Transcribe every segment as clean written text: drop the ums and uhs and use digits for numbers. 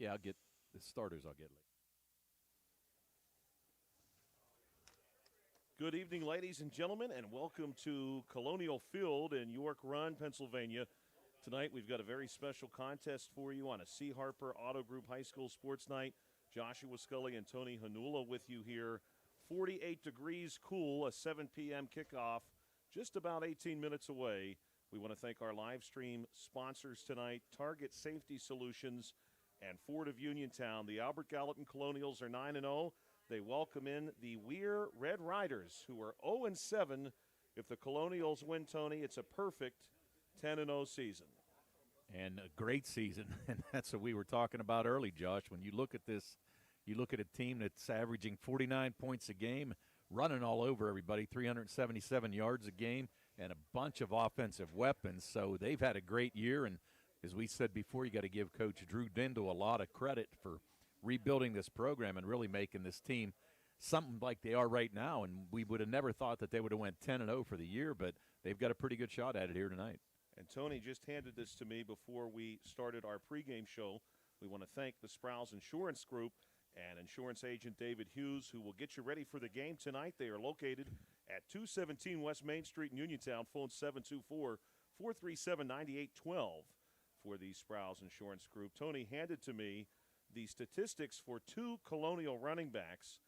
Yeah, I'll get the starters. I'll get later. Good evening, ladies and gentlemen, and welcome to Colonial Field in York Run, Pennsylvania. Tonight we've got a very special contest for you on a C. Harper Auto Group High School Sports Night. Joshua Scully and Tony Hanula with you here. 48 degrees cool, a 7 p.m. kickoff, just about 18 minutes away. We want to thank our live stream sponsors tonight, Target Safety Solutions and Ford of Uniontown. The Albert Gallatin Colonials are 9-0. They welcome in the Weir Red Riders, who are 0-7. If the Colonials win, Tony, it's a perfect 10-0 season. And a great season, and that's what we were talking about early, Josh. When you look at this, you look at a team that's averaging 49 points a game, running all over everybody, 377 yards a game, and a bunch of offensive weapons. So they've had a great year, and as we said before, you got to give Coach Drew Dindal a lot of credit for rebuilding this program and really making this team something like they are right now. And we would have never thought that they would have went 10-0 for the year, but they've got a pretty good shot at it here tonight. And Tony just handed this to me before we started our pregame show. We want to thank the Sprouse Insurance Group and insurance agent David Hughes, who will get you ready for the game tonight. They are located at 217 West Main Street in Uniontown. Phone 724-437-9812 for the Sprouse Insurance Group. Tony handed to me the statistics for two Colonial running backs.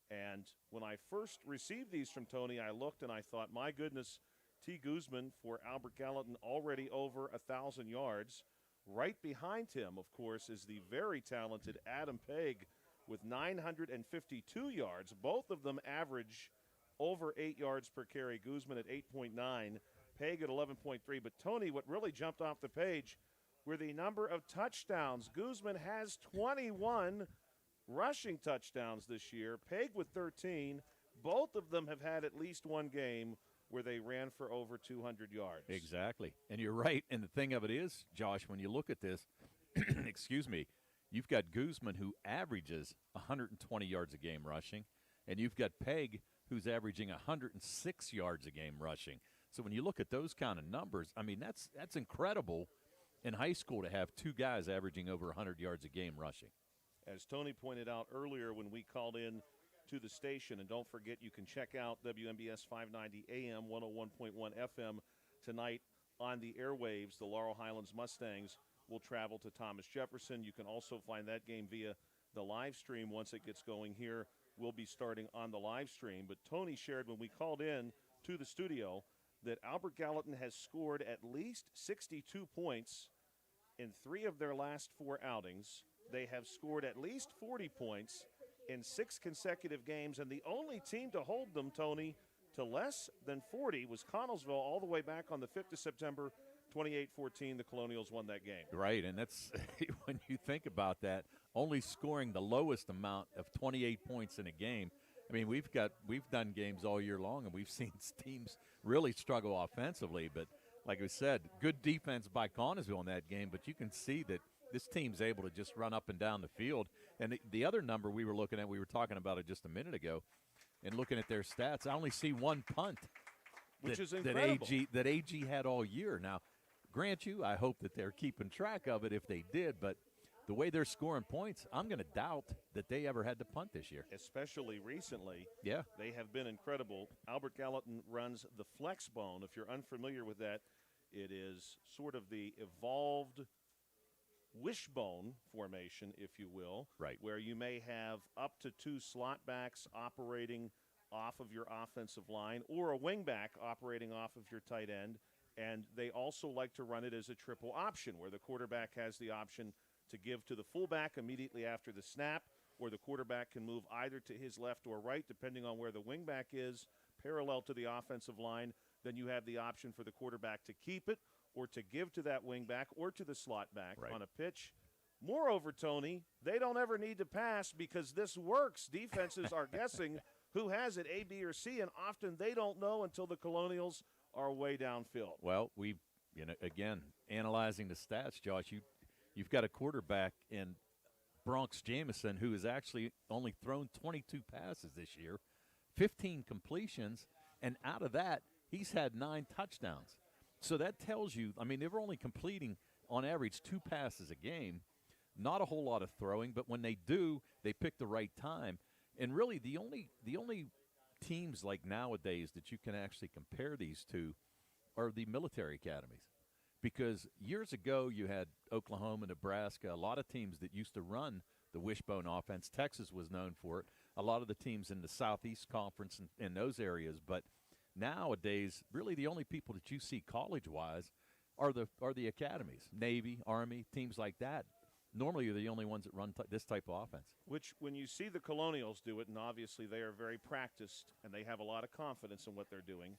And when I first received these from Tony, I looked and I thought, my goodness, T. Guzman for Albert Gallatin already over 1,000 yards. Right behind him, of course, is the very talented Adam Pegg with 952 yards. Both of them average over 8 yards per carry. Guzman at 8.9, Pegg at 11.3. But, Tony, what really jumped off the page were the number of touchdowns. Guzman has 21 rushing touchdowns this year. Pegg with 13. Both of them have had at least one game where they ran for over 200 yards. Exactly. And you're right. And the thing of it is, Josh, when you look at this, excuse me, you've got Guzman who averages 120 yards a game rushing, and you've got Pegg who's averaging 106 yards a game rushing. So when you look at those kind of numbers, I mean, that's incredible in high school to have two guys averaging over 100 yards a game rushing. As Tony pointed out earlier when we called in to the station, and don't forget you can check out WMBS 590 AM, 101.1 FM tonight on the airwaves. The Laurel Highlands Mustangs will travel to Thomas Jefferson. You can also find that game via the live stream once it gets going here. We'll be starting on the live stream. But Tony shared when we called in to the studio that Albert Gallatin has scored at least 62 points in 3 of their last 4 outings. They have scored at least 40 points in 6 consecutive games, and the only team to hold them, Tony, to less than 40 was Connellsville all the way back on the 5th of September, 28-14. The Colonials won that game. Right, and that's when you think about that, only scoring the lowest amount of 28 points in a game. I mean, we've done games all year long, and we've seen teams really struggle offensively. But like we said, good defense by Connellsville in that game. But you can see that this team's able to just run up and down the field. And the other number we were looking at, we were talking about it just a minute ago, and looking at their stats, I only see one punt, which is incredible. that AG had all year. Now, grant you, I hope that they're keeping track of it if they did, but the way they're scoring points, I'm going to doubt that they ever had to punt this year. Especially recently. Yeah. They have been incredible. Albert Gallatin runs the flex bone. If you're unfamiliar with that, it is sort of the evolved wishbone formation, if you will. Right. Where you may have up to 2 slot backs operating off of your offensive line or a wing back operating off of your tight end. And they also like to run it as a triple option where the quarterback has the option to give to the fullback immediately after the snap, or the quarterback can move either to his left or right, depending on where the wingback is, parallel to the offensive line. Then you have the option for the quarterback to keep it or to give to that wingback or to the slot back on a pitch. Moreover, Tony, they don't ever need to pass because this works. Defenses are guessing who has it, A, B, or C, and often they don't know until the Colonials are way downfield. Well, again, analyzing the stats, Josh, you've got a quarterback in Bronx Jamison who has actually only thrown 22 passes this year, 15 completions, and out of that, he's had 9 touchdowns. So that tells you, I mean, they were only completing on average 2 passes a game. not a whole lot of throwing, but when they do, they pick the right time. And really, the only teams like nowadays that you can actually compare these to are the military academies. Because years ago, you had Oklahoma, Nebraska, a lot of teams that used to run the wishbone offense. Texas was known for it. A lot of the teams in the Southeast Conference and in those areas. But nowadays, really the only people that you see college-wise are the academies, Navy, Army, teams like that. Normally, you're the only ones that run this type of offense. Which, when you see the Colonials do it, and obviously they are very practiced and they have a lot of confidence in what they're doing,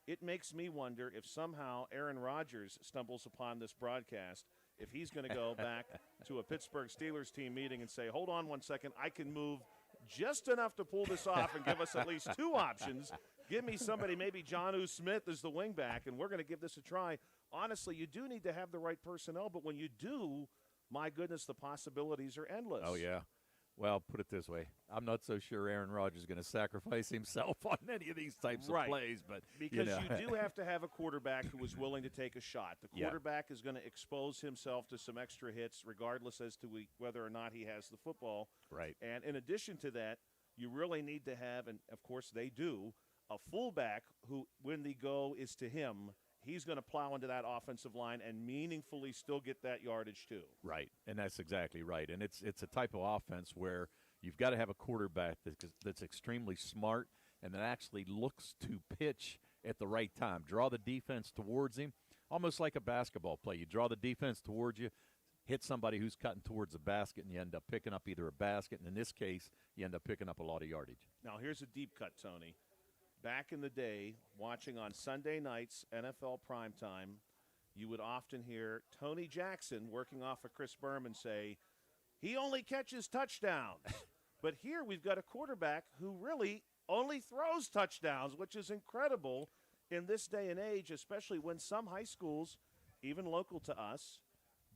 it makes me wonder if somehow Aaron Rodgers stumbles upon this broadcast, if he's going to go back to a Pittsburgh Steelers team meeting and say, hold on one second, I can move just enough to pull this off and give us at least two options. Give me somebody, maybe Jonnu Smith as the wingback, and we're going to give this a try. Honestly, you do need to have the right personnel, but when you do, my goodness, the possibilities are endless. Oh, yeah. Well, put it this way. I'm not so sure Aaron Rodgers is going to sacrifice himself on any of these types of plays. But because you do have to have a quarterback who is willing to take a shot. The quarterback is going to expose himself to some extra hits regardless as to whether or not he has the football. Right. And in addition to that, you really need to have, and of course they do, a fullback who, when the go is to him, he's going to plow into that offensive line and meaningfully still get that yardage too. Right, and that's exactly right. And it's a type of offense where you've got to have a quarterback that's extremely smart and that actually looks to pitch at the right time. Draw the defense towards him, almost like a basketball play. You draw the defense towards you, hit somebody who's cutting towards the basket, and you end up picking up either a basket, and in this case, you end up picking up a lot of yardage. Now, here's a deep cut, Tony. Back in the day, watching on Sunday nights, NFL primetime, you would often hear Tony Jackson working off of Chris Berman say, he only catches touchdowns. But here we've got a quarterback who really only throws touchdowns, which is incredible in this day and age, especially when some high schools, even local to us,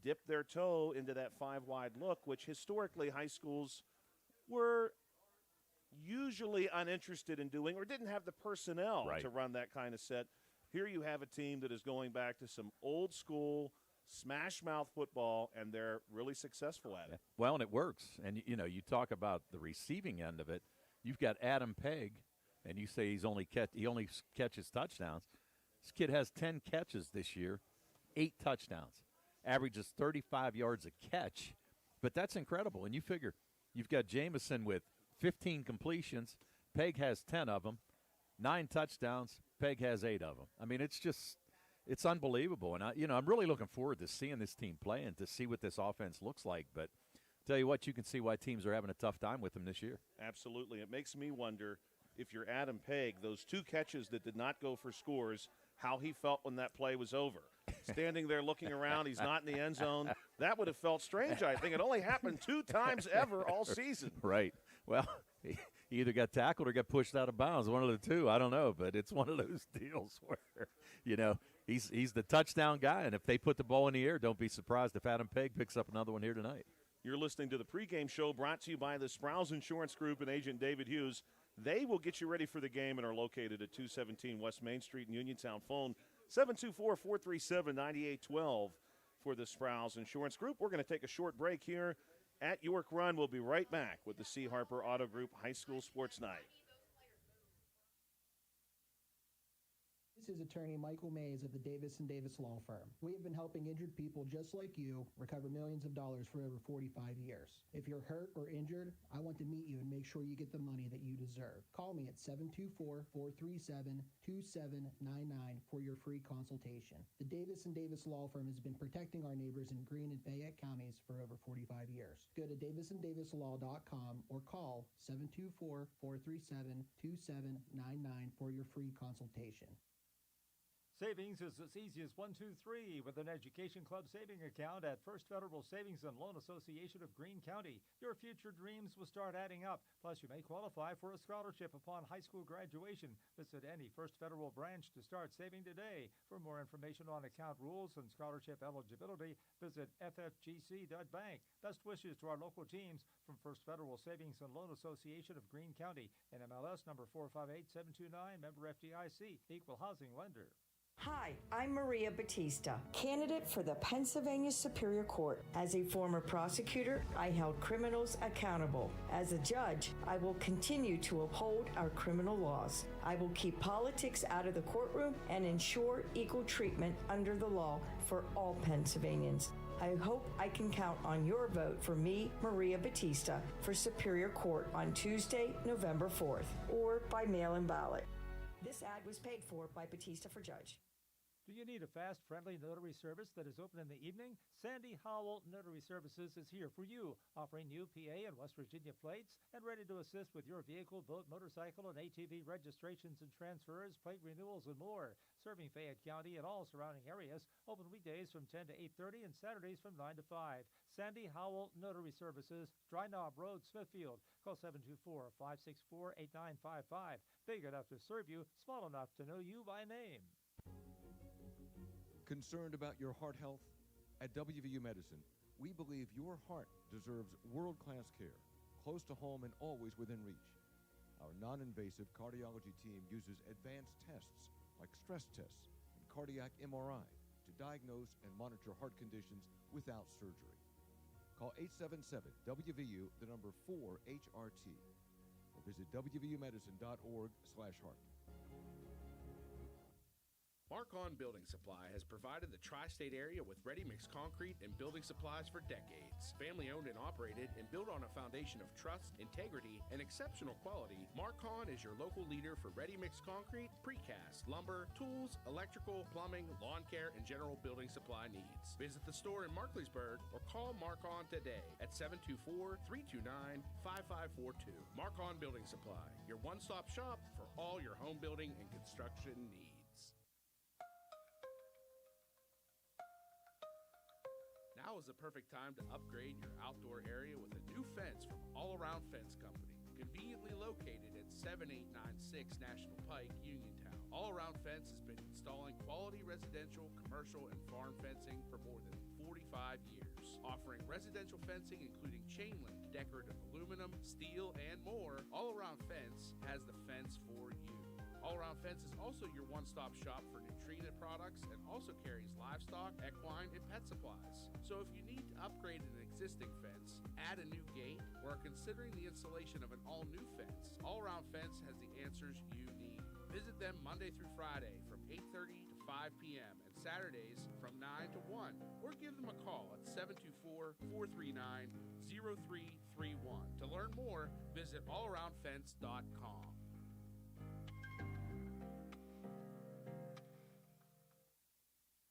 dip their toe into that five-wide look, which historically high schools were usually uninterested in doing or didn't have the personnel to run that kind of set. Here you have a team that is going back to some old school smash mouth football, and they're really successful at it. Well, and it works. And, you know, you talk about the receiving end of it. You've got Adam Pegg, and you say he only catches touchdowns. This kid has 10 catches this year, 8 touchdowns, averages 35 yards a catch. But that's incredible. And you figure you've got Jamison with 15 completions. Pegg has 10 of them, 9 touchdowns. Pegg has 8 of them. I mean, it's unbelievable. And, I'm really looking forward to seeing this team play and to see what this offense looks like. But tell you what, you can see why teams are having a tough time with them this year. Absolutely. It makes me wonder if you're Adam Pegg, those 2 catches that did not go for scores, how he felt when that play was over. Standing there looking around, he's not in the end zone. That would have felt strange, I think. It only happened 2 times ever all season. Right. Well, he either got tackled or got pushed out of bounds, one of the two. I don't know, but it's one of those deals where, he's the touchdown guy, and if they put the ball in the air, don't be surprised if Adam Pegg picks up another one here tonight. You're listening to the pregame show brought to you by the Sprouse Insurance Group and Agent David Hughes. They will get you ready for the game and are located at 217 West Main Street in Uniontown. Phone 724-437-9812 for the Sprouse Insurance Group. We're going to take a short break here at York Run. We'll be right back with the C. Harper Auto Group High School Sports Night. This is attorney Michael Mays of the Davis & Davis Law Firm. We have been helping injured people just like you recover millions of dollars for over 45 years. If you're hurt or injured, I want to meet you and make sure you get the money that you deserve. Call me at 724-437-2799 for your free consultation. The Davis & Davis Law Firm has been protecting our neighbors in Greene and Fayette counties for over 45 years. Go to davisanddavislaw.com or call 724-437-2799 for your free consultation. Savings is as easy as 1, 2, 3 with an Education Club saving account at First Federal Savings and Loan Association of Greene County. Your future dreams will start adding up. Plus, you may qualify for a scholarship upon high school graduation. Visit any First Federal branch to start saving today. For more information on account rules and scholarship eligibility, visit ffgc.bank. Best wishes to our local teams from First Federal Savings and Loan Association of Greene County. NMLS number 458729, member FDIC, equal housing lender. Hi, I'm Maria Batista, candidate for the Pennsylvania Superior Court. As a former prosecutor, I held criminals accountable. As a judge, I will continue to uphold our criminal laws. I will keep politics out of the courtroom and ensure equal treatment under the law for all Pennsylvanians. I hope I can count on your vote for me, Maria Batista, for Superior Court on Tuesday, November 4th, or by mail-in ballot. This ad was paid for by Batista for Judge. Do you need a fast, friendly notary service that is open in the evening? Sandy Howell Notary Services is here for you, offering new PA and West Virginia plates and ready to assist with your vehicle, boat, motorcycle, and ATV registrations and transfers, plate renewals, and more. Serving Fayette County and all surrounding areas, open weekdays from 10 to 8:30 and Saturdays from 9 to 5. Sandy Howell Notary Services, Dry Knob Road, Smithfield. Call 724-564-8955. Big enough to serve you, small enough to know you by name. Concerned about your heart health? At WVU Medicine, we believe your heart deserves world-class care, close to home and always within reach. Our non-invasive cardiology team uses advanced tests like stress tests and cardiac MRI to diagnose and monitor heart conditions without surgery. Call 877-WVU, the number 4-HRT, or visit wvumedicine.org/heart. Mark-On Building Supply has provided the tri-state area with ready-mix concrete and building supplies for decades. Family-owned and operated and built on a foundation of trust, integrity, and exceptional quality, Mark-On is your local leader for ready-mix concrete, precast, lumber, tools, electrical, plumbing, lawn care, and general building supply needs. Visit the store in Markleysburg or call Mark-On today at 724-329-5542. Mark-On Building Supply, your one-stop shop for all your home building and construction needs. Now is the perfect time to upgrade your outdoor area with a new fence from All Around Fence Company. Conveniently located at 7896 National Pike, Uniontown. All Around Fence has been installing quality residential, commercial, and farm fencing for more than 45 years. Offering residential fencing including chain link, decorative aluminum, steel, and more, All Around Fence has the fence for you. All Around Fence is also your one-stop shop for nutrient products and also carries livestock, equine, and pet supplies. So if you need to upgrade an existing fence, add a new gate, or are considering the installation of an all-new fence, All Around Fence has the answers you need. Visit them Monday through Friday from 8:30 to 5 p.m. and Saturdays from 9 to 1, or give them a call at 724-439-0331. To learn more, visit allaroundfence.com.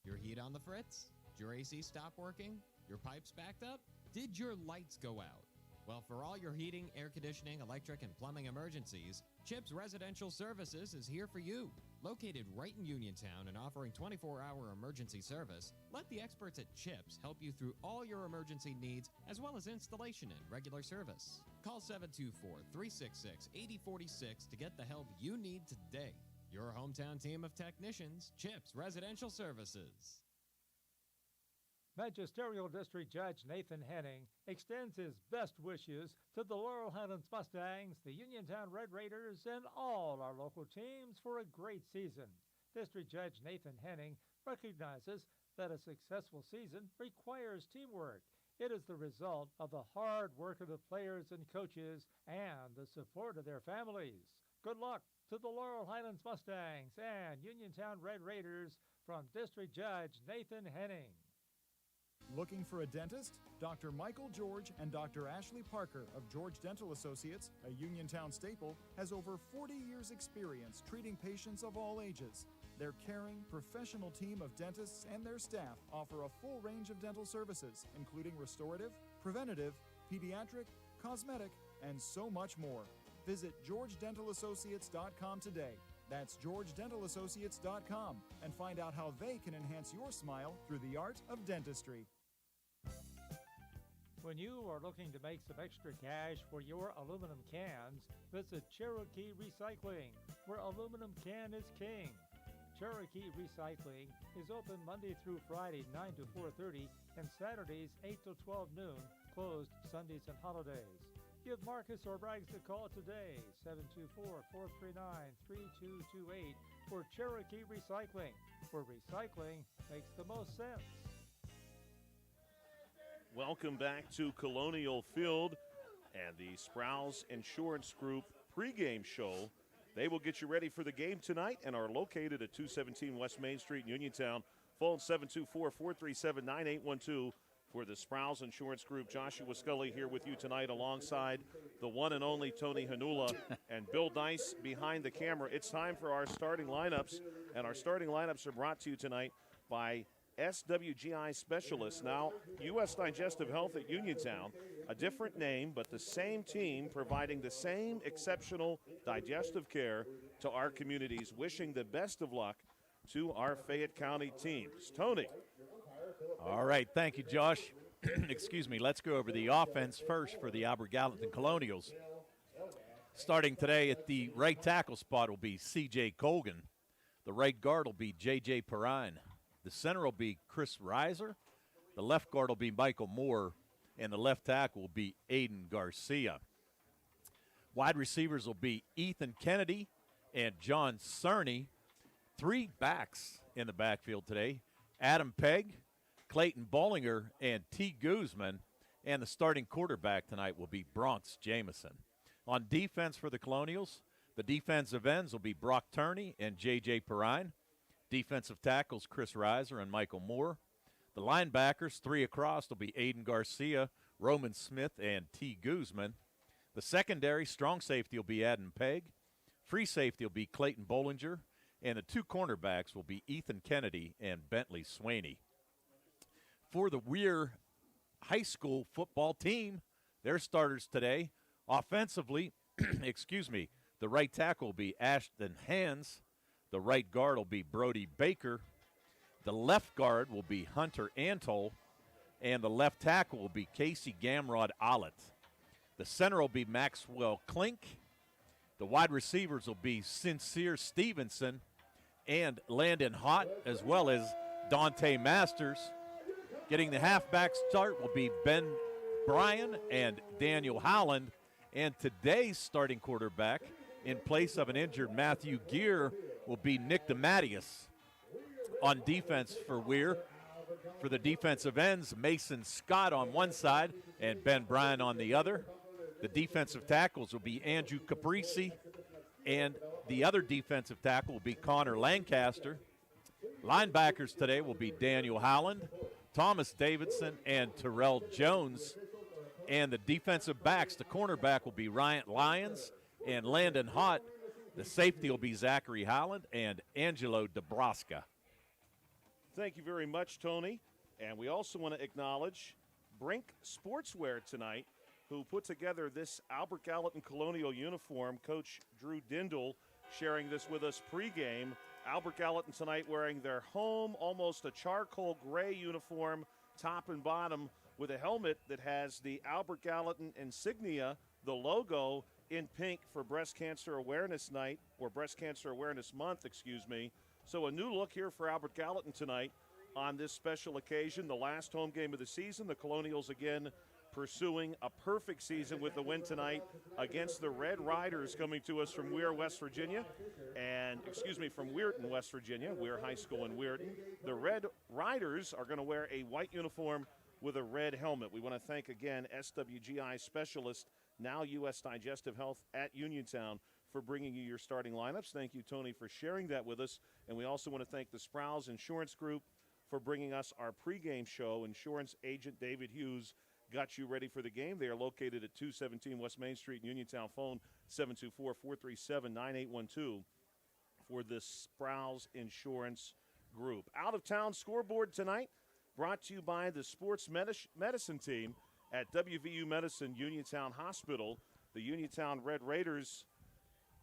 Your heat on the fritz? Did your AC stop working? Your pipes backed up? Did your lights go out? Well, for all your heating, air conditioning, electric, and plumbing emergencies, CHIPS Residential Services is here for you. Located right in Uniontown and offering 24-hour emergency service, let the experts at CHIPS help you through all your emergency needs as well as installation and regular service. Call 724-366-8046 to get the help you need today. Your hometown team of technicians, CHIPS Residential Services. Magisterial District Judge Nathan Henning extends his best wishes to the Laurel Highlands Mustangs, the Uniontown Red Raiders, and all our local teams for a great season. District Judge Nathan Henning recognizes that a successful season requires teamwork. It is the result of the hard work of the players and coaches and the support of their families. Good luck to the Laurel Highlands Mustangs and Uniontown Red Raiders from District Judge Nathan Henning. Looking for a dentist? Dr. Michael George and Dr. Ashley Parker of George Dental Associates, a Uniontown staple, has over 40 years' experience treating patients of all ages. Their caring, professional team of dentists and their staff offer a full range of dental services, including restorative, preventative, pediatric, cosmetic, and so much more. Visit GeorgeDentalAssociates.com today. That's GeorgeDentalAssociates.com and find out how they can enhance your smile through the art of dentistry. When you are looking to make some extra cash for your aluminum cans, visit Cherokee Recycling, where aluminum can is king. Cherokee Recycling is open Monday through Friday 9 to 4:30 and Saturdays 8 to 12 noon, closed Sundays and holidays. Give Marcus or Braggs a call today, 724-439-3228 for Cherokee Recycling. where recycling makes the most sense. Welcome back to Colonial Field and the Sprouse Insurance Group pregame show. They will get you ready for the game tonight and are located at 217 West Main Street in Uniontown. Phone 724-437-9812 for the Sprouse Insurance Group. Joshua Scully here with you tonight alongside the one and only Tony Hanula and Bill Dice behind the camera. It's time for our starting lineups, and our starting lineups are brought to you tonight by SWGI Specialists, now U.S. Digestive Health at Uniontown. A different name, but the same team providing the same exceptional digestive care to our communities. Wishing the best of luck to our Fayette County teams. Tony. All right, thank you, Josh. Excuse me. Let's go over the offense first for the Albert Gallatin Colonials. Starting today at the right tackle spot will be C.J. Colgan. The right guard will be J.J. Perrine. The center will be Chris Reiser. The left guard will be Michael Moore. And the left tackle will be Aiden Garcia. Wide receivers will be Ethan Kennedy and John Cerny. 3 backs in the backfield today. Adam Pegg, Clayton Bollinger, and T. Guzman. And the starting quarterback tonight will be Bronx Jameson. On defense for the Colonials, the defensive ends will be Brock Turney and J.J. Perrine. Defensive tackles, Chris Reiser and Michael Moore. The linebackers, 3 across, will be Aiden Garcia, Roman Smith, and T. Guzman. The secondary, strong safety will be Adam Pegg. Free safety will be Clayton Bollinger. And the 2 cornerbacks will be Ethan Kennedy and Bentley Swaney. For the Weir High School football team, their starters today, offensively, the right tackle will be Ashton Hans. The right guard will be Brody Baker. The left guard will be Hunter Antol, and the left tackle will be Casey Gamrod Ollett. The center will be Maxwell Klink. The wide receivers will be Sincere Stevenson and Landon Hott, as well as Dante Masters. Getting the halfback start will be Ben Bryan and Daniel Howland. And today's starting quarterback, in place of an injured Matthew Gear, will be Nick DeMattias. On defense for Weir, for the defensive ends, Mason Scott on one side and Ben Bryan on the other. The defensive tackles will be Andrew Caprisi, and the other defensive tackle will be Connor Lancaster. Linebackers today will be Daniel Howland, Thomas Davidson, and Terrell Jones. And the defensive backs, the cornerback will be Ryan Lyons and Landon Hott. The safety will be Zachary Howland and Angelo DeBrasca. Thank you very much, Tony. And we also want to acknowledge Brink Sportswear tonight, who put together this Albert Gallatin Colonial uniform. Coach Drew Dindle sharing this with us pregame. Albert Gallatin tonight wearing their home, almost a charcoal gray uniform, top and bottom, with a helmet that has the Albert Gallatin insignia, the logo, in pink for Breast Cancer Awareness Night, or Breast Cancer Awareness Month, excuse me. So a new look here for Albert Gallatin tonight on this special occasion, the last home game of the season. The Colonials again pursuing a perfect season with the win tonight against the Red Riders, coming to us from Weir, West Virginia, from Weirton, West Virginia, Weir High School in Weirton. The Red Riders are going to wear a white uniform with a red helmet. We want to thank again SWGI Specialist, now U.S. Digestive Health at Uniontown, for bringing you your starting lineups. Thank you, Tony, for sharing that with us. And we also want to thank the Sprouse Insurance Group for bringing us our pregame show. Insurance agent David Hughes got you ready for the game. They are located at 217 West Main Street in Uniontown. Phone 724-437-9812 for the Sprouse Insurance Group. Out-of-town scoreboard tonight brought to you by the Sports Medicine Team at WVU Medicine Uniontown Hospital. The Uniontown Red Raiders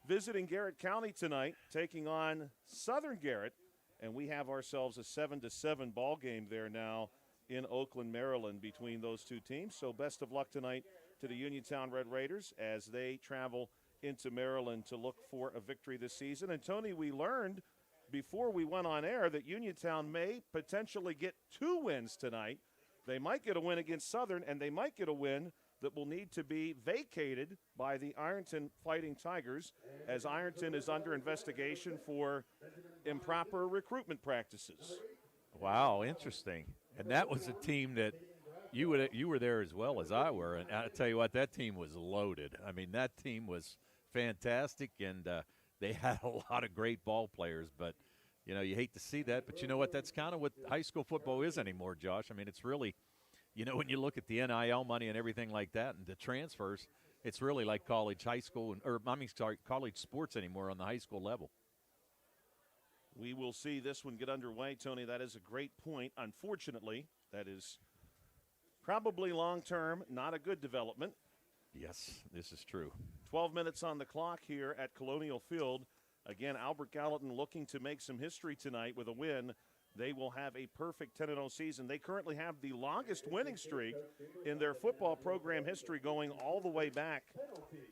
visiting Garrett County tonight, taking on Southern Garrett, and we have ourselves a 7-7 ball game there now in Oakland, Maryland, between those two teams. So best of luck tonight to the Uniontown Red Raiders as they travel into Maryland to look for a victory this season. And Tony, we learned before we went on air that Uniontown may potentially get 2 wins tonight. They might get a win against Southern, and they might get a win that will need to be vacated by the Ironton Fighting Tigers, as Ironton is under investigation for improper recruitment practices. Wow, interesting. And that was a team that you were there as well as I were, and I tell you what, that team was loaded. I mean, that team was fantastic, and they had a lot of great ball players. But you know, you hate to see that, but you know what? That's kind of what high school football is anymore, Josh. I mean, it's really, you know, when you look at the NIL money and everything like that, and the transfers, it's really like college sports anymore on the high school level. We will see this one get underway, Tony. That is a great point. Unfortunately, that is probably long-term not a good development. Yes, this is true. 12 minutes on the clock here at Colonial Field. Again, Albert Gallatin looking to make some history tonight with a win. They will have a perfect 10-0 season. They currently have the longest winning streak in their football program history, going all the way back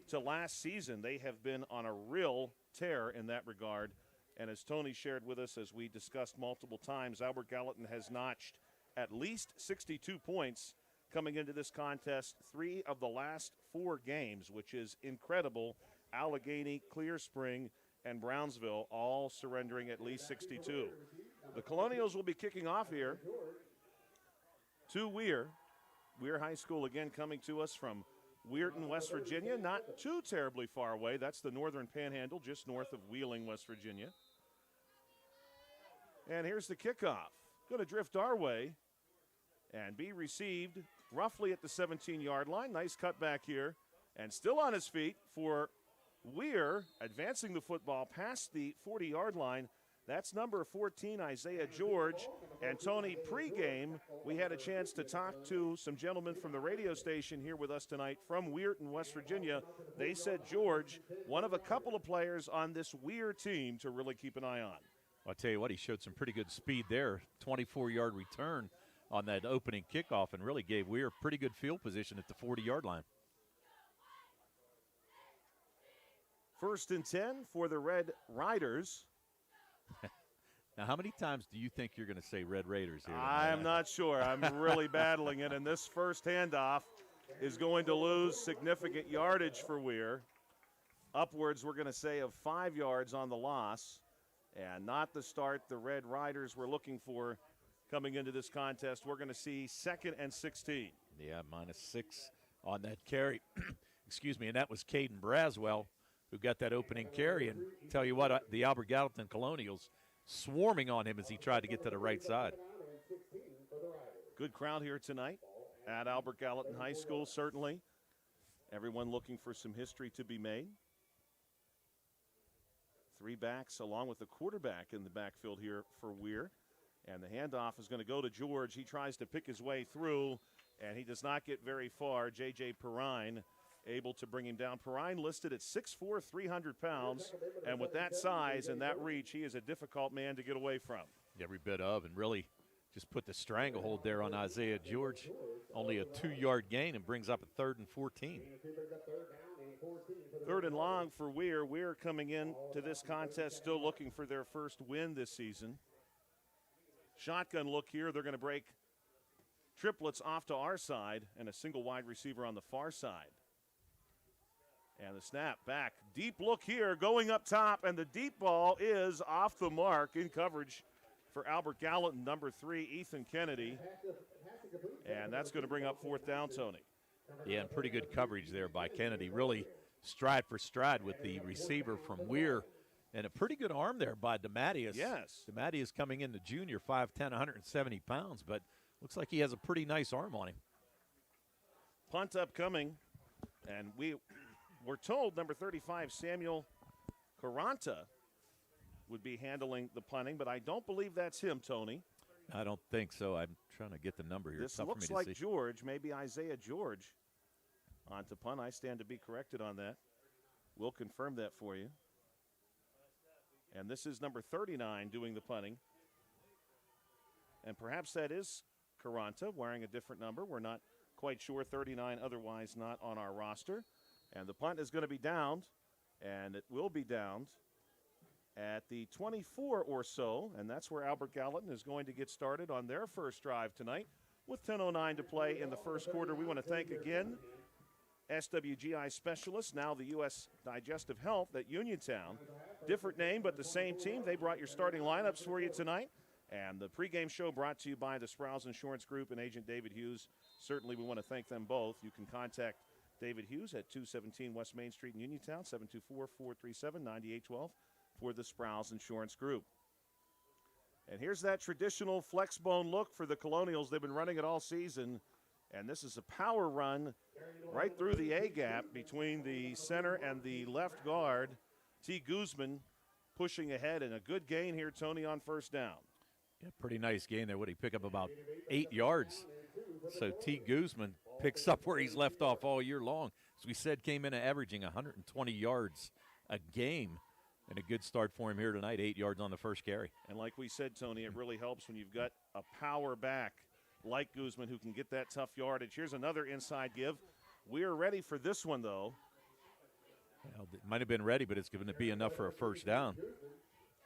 to last season. They have been on a real tear in that regard. And as Tony shared with us, as we discussed multiple times, Albert Gallatin has notched at least 62 points coming into this contest 3 of the last 4 games, which is incredible. Allegheny, Clear Spring, and Brownsville all surrendering at least 62. The Colonials will be kicking off here to Weir. Weir High School again coming to us from Weirton, West Virginia, not too terribly far away. That's the northern panhandle, just north of Wheeling, West Virginia. And here's the kickoff. Going to drift our way and be received roughly at the 17-yard line. Nice cutback here. And still on his feet for Weir, advancing the football past the 40-yard line. That's number 14, Isaiah George. And Tony, pregame, we had a chance to talk to some gentlemen from the radio station here with us tonight from Weirton, West Virginia. They said George, one of a couple of players on this Weir team to really keep an eye on. I'll tell you what, he showed some pretty good speed there. 24-yard return on that opening kickoff and really gave Weir pretty good field position at the 40-yard line. 1st and 10 for the Red Riders. Now, how many times do you think you're going to say Red Raiders here? I'm not sure. I'm really battling it, and this first handoff is going to lose significant yardage for Weir. Upwards, we're going to say, of 5 yards on the loss, and not the start the Red Riders were looking for coming into this contest. We're going to see 2nd and 16. Yeah, -6 on that carry. Excuse me, and that was Caden Braswell who got that opening carry. And tell you what, the Albert Gallatin Colonials swarming on him as he tried to get to the right side. Good crowd here tonight at Albert Gallatin High School, certainly. Everyone looking for some history to be made. 3 backs along with the quarterback in the backfield here for Weir. And the handoff is going to go to George. He tries to pick his way through, and he does not get very far. J.J. Perrine able to bring him down. Perrine listed at 6'4", 300 pounds, and with that size and that reach, he is a difficult man to get away from. Every bit of, and really just put the stranglehold there on Isaiah George. Only a 2-yard gain and brings up a 3rd and 14. 3rd and long for Weir. Weir coming in to this contest still looking for their first win this season. Shotgun look here. They're going to break triplets off to our side and a single wide receiver on the far side. And the snap back. Deep look here going up top, and the deep ball is off the mark in coverage for Albert Gallatin, number 3, Ethan Kennedy. And that's going to bring up 4th down, Tony. Yeah, and pretty good coverage there by Kennedy. Really stride for stride with the receiver from Weir. And a pretty good arm there by DeMatteis. Yes. DeMatteis coming in the junior, 5'10", 170 pounds, but looks like he has a pretty nice arm on him. Punt upcoming, and we're told number 35, Samuel Caranta, would be handling the punting, but I don't believe that's him, Tony. I don't think so. I'm trying to get the number here. This looks like George, maybe Isaiah George on to punt. I stand to be corrected on that. We'll confirm that for you. And this is number 39 doing the punting. And perhaps that is Caranta wearing a different number. We're not quite sure. 39 otherwise not on our roster. And the punt is going to be downed, and it will be downed at the 24 or so, and that's where Albert Gallatin is going to get started on their first drive tonight with 10:09 to play in the first quarter. We want to thank again SWGI specialist, now the U.S. Digestive Health at Uniontown. Different name, but the same team. They brought your starting lineups for you tonight. And the pregame show brought to you by the Sprouse Insurance Group and Agent David Hughes. Certainly we want to thank them both. You can contact David Hughes at 217 West Main Street in Uniontown, 724-437-9812 for the Sprouse Insurance Group. And here's that traditional flex bone look for the Colonials. They've been running it all season. And this is a power run right through the A-gap between the center and the left guard. T. Guzman pushing ahead, and a good gain here, Tony, on first down. Yeah, pretty nice gain there. What, he pick up about 8 yards? So T. Guzman picks up where he's left off all year long. As we said, came in averaging 120 yards a game. And a good start for him here tonight, 8 yards on the first carry. And like we said, Tony, it really helps when you've got a power back like Guzman who can get that tough yardage. Here's another inside give. We're ready for this one, though. Well, it might have been ready, but it's going to be enough for a first down.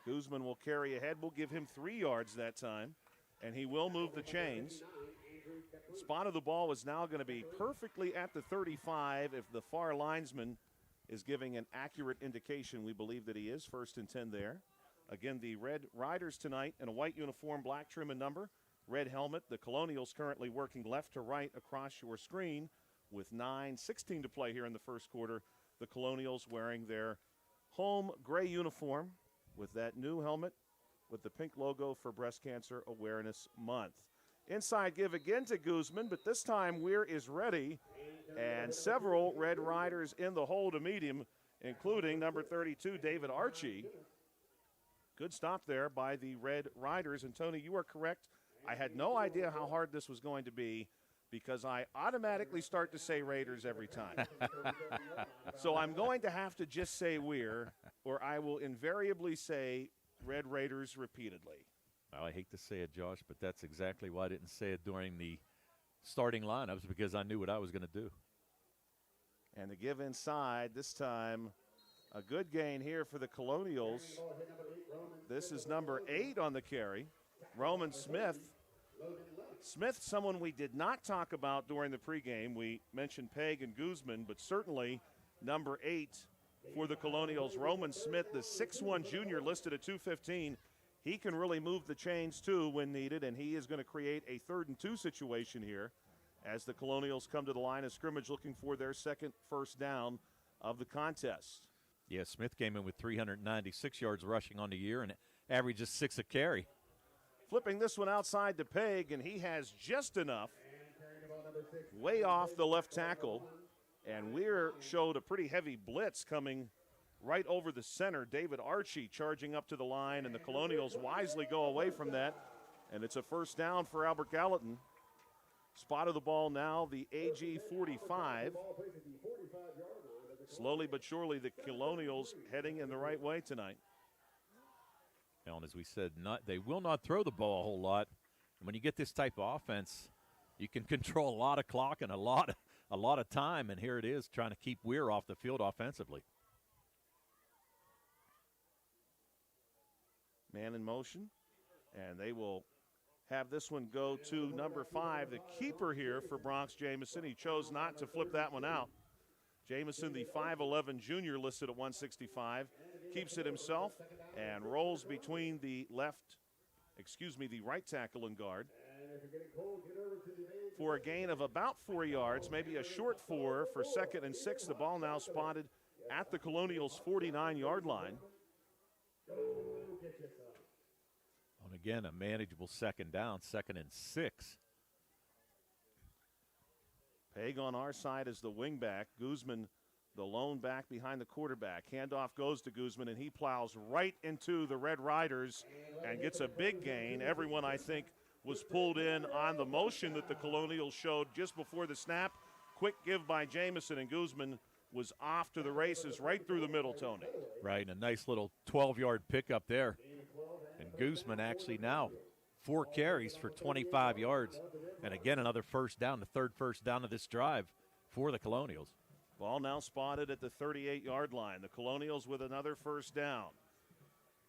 Guzman will carry ahead. We'll give him 3 yards that time, and he will move the chains. Spot of the ball is now going to be perfectly at the 35 if the far linesman is giving an accurate indication. We believe that he is. 1st and 10 there. Again, the Red Riders tonight in a white uniform, black trim and number, red helmet. The Colonials currently working left to right across your screen with 9:16 to play here in the first quarter. The Colonials wearing their home gray uniform with that new helmet with the pink logo for Breast Cancer Awareness Month. Inside give again to Guzman, but this time Weir is ready, and several Red Riders in the hole to meet him, including number 32, David Archie. Good stop there by the Red Riders. And, Tony, you are correct. I had no idea how hard this was going to be because I automatically start to say Raiders every time. So I'm going to have to just say Weir, or I will invariably say Red Raiders repeatedly. Well, I hate to say it, Josh, but that's exactly why I didn't say it during the starting lineups, because I knew what I was going to do. And the give inside, this time a good gain here for the Colonials. This is number 8 on the carry, Roman Smith. Smith, someone we did not talk about during the pregame. We mentioned Peg and Guzman, but certainly number 8 for the Colonials, Roman Smith, the 6'1 junior listed at 215. He can really move the chains, too, when needed, and he is going to create a 3rd and 2 situation here as the Colonials come to the line of scrimmage looking for their second first down of the contest. Yeah, Smith came in with 396 yards rushing on the year and averages 6 a carry. Flipping this one outside to Peg, and he has just enough, way off the left tackle, and Weir showed a pretty heavy blitz coming right over the center. David Archie charging up to the line, and the Colonials wisely go away from that, and it's a first down for Albert Gallatin. Spot of the ball now, the AG 45. Slowly but surely, the Colonials heading in the right way tonight. And as we said, they will not throw the ball a whole lot. And when you get this type of offense, you can control a lot of clock and a lot of time. And here it is, trying to keep Weir off the field offensively. Man in motion, and they will have this one go to number 5, the keeper here for Bronx Jameson. He chose not to flip that one out. Jameson, the 5'11 junior listed at 165, keeps it himself and rolls between the right tackle and guard for a gain of about 4 yards, maybe a short 4 for 2nd and 6. The ball now spotted at the Colonials' 49-yard line. And again, a manageable second down, 2nd and 6. Peg on our side is the wingback. Guzman, the lone back behind the quarterback. Handoff goes to Guzman, and he plows right into the Red Riders and gets a big gain. Everyone, I think, was pulled in on the motion that the Colonials showed just before the snap. Quick give by Jameson, and Guzman was off to the races right through the middle, Tony. Right, and a nice little 12-yard pickup there. And Guzman actually now 4 carries for 25 yards. And again, another first down, the 3rd first down of this drive for the Colonials. Ball now spotted at the 38-yard line. The Colonials with another first down.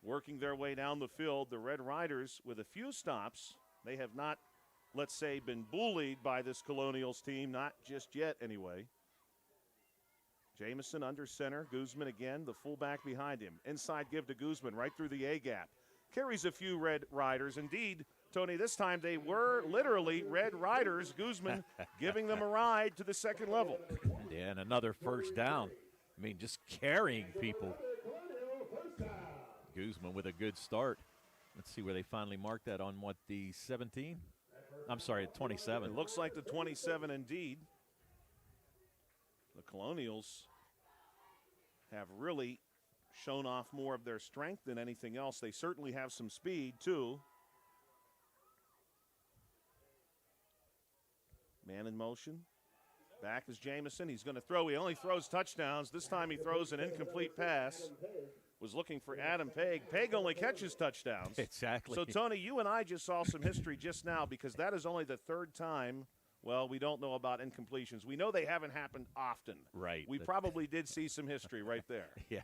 Working their way down the field, the Red Riders with a few stops. They have not, let's say, been bullied by this Colonials team, not just yet anyway. Jamison under center. Guzman again, the fullback behind him. Inside give to Guzman, right through the A-gap. Carries a few Red Riders. Indeed, Tony, this time they were literally Red Riders. Guzman giving them a ride to the second level. Yeah, and another first down. I mean, just carrying people. Guzman with a good start. Let's see where they finally marked that on, what, the 17? I'm sorry, 27. It looks like the 27 indeed. The Colonials have really shown off more of their strength than anything else. They certainly have some speed, too. Man in motion. Back is Jamison. He's going to throw. He only throws touchdowns. This time he throws an incomplete pass. Was looking for Adam Pegg. Pegg only catches touchdowns. Exactly. So, Tony, you and I just saw some history just now because that is only the third time. Well, we don't know about incompletions. We know they haven't happened often. Right. We probably did see some history right there. Yeah,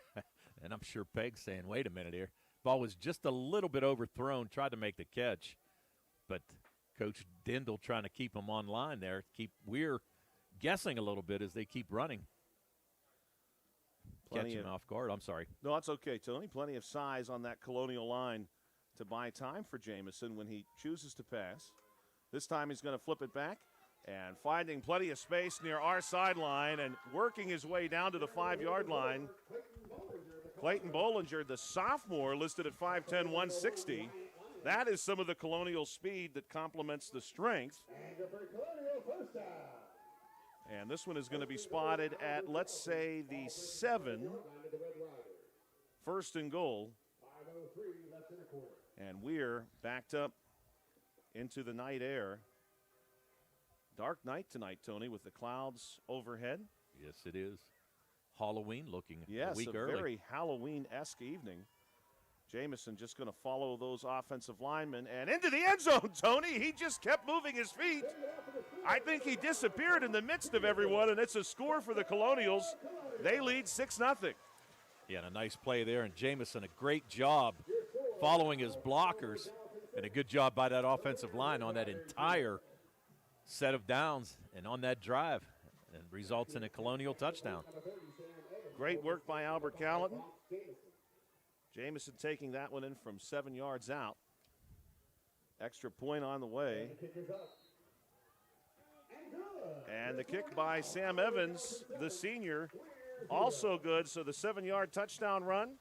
and I'm sure Pegg's saying, wait a minute here. Ball was just a little bit overthrown, tried to make the catch, but Coach Dindal trying to keep him on line there, keep Weir guessing a little bit as they keep running. Catch him off guard. I'm sorry. No, that's okay, Tony. Plenty of size on that Colonial line to buy time for Jamison when he chooses to pass. This time he's going to flip it back and finding plenty of space near our sideline and working his way down to the 5-yard line. Clayton Bollinger, the sophomore, listed at 5'10", 160. That is some of the Colonial speed that complements the strength. And this one is going to be spotted at, let's say, the 7. First and goal. And Weir backed up into the night air. Dark night tonight, Tony, with the clouds overhead. Yes, it is. Halloween looking yes, a week early. Yes, a very Halloween-esque evening. Jamison just going to follow those offensive linemen and into the end zone, Tony. He just kept moving his feet. I think he disappeared in the midst of everyone, and it's a score for the Colonials. They lead 6-0. Yeah, and a nice play there, and Jamison, a great job following his blockers, and a good job by that offensive line on that entire set of downs and on that drive, and results in a Colonial touchdown. Great work by Albert Gallatin. Jamison taking that one in from 7 yards out. Extra point on the way. And the kick by Sam Evans, the senior, also good. So the 7-yard touchdown run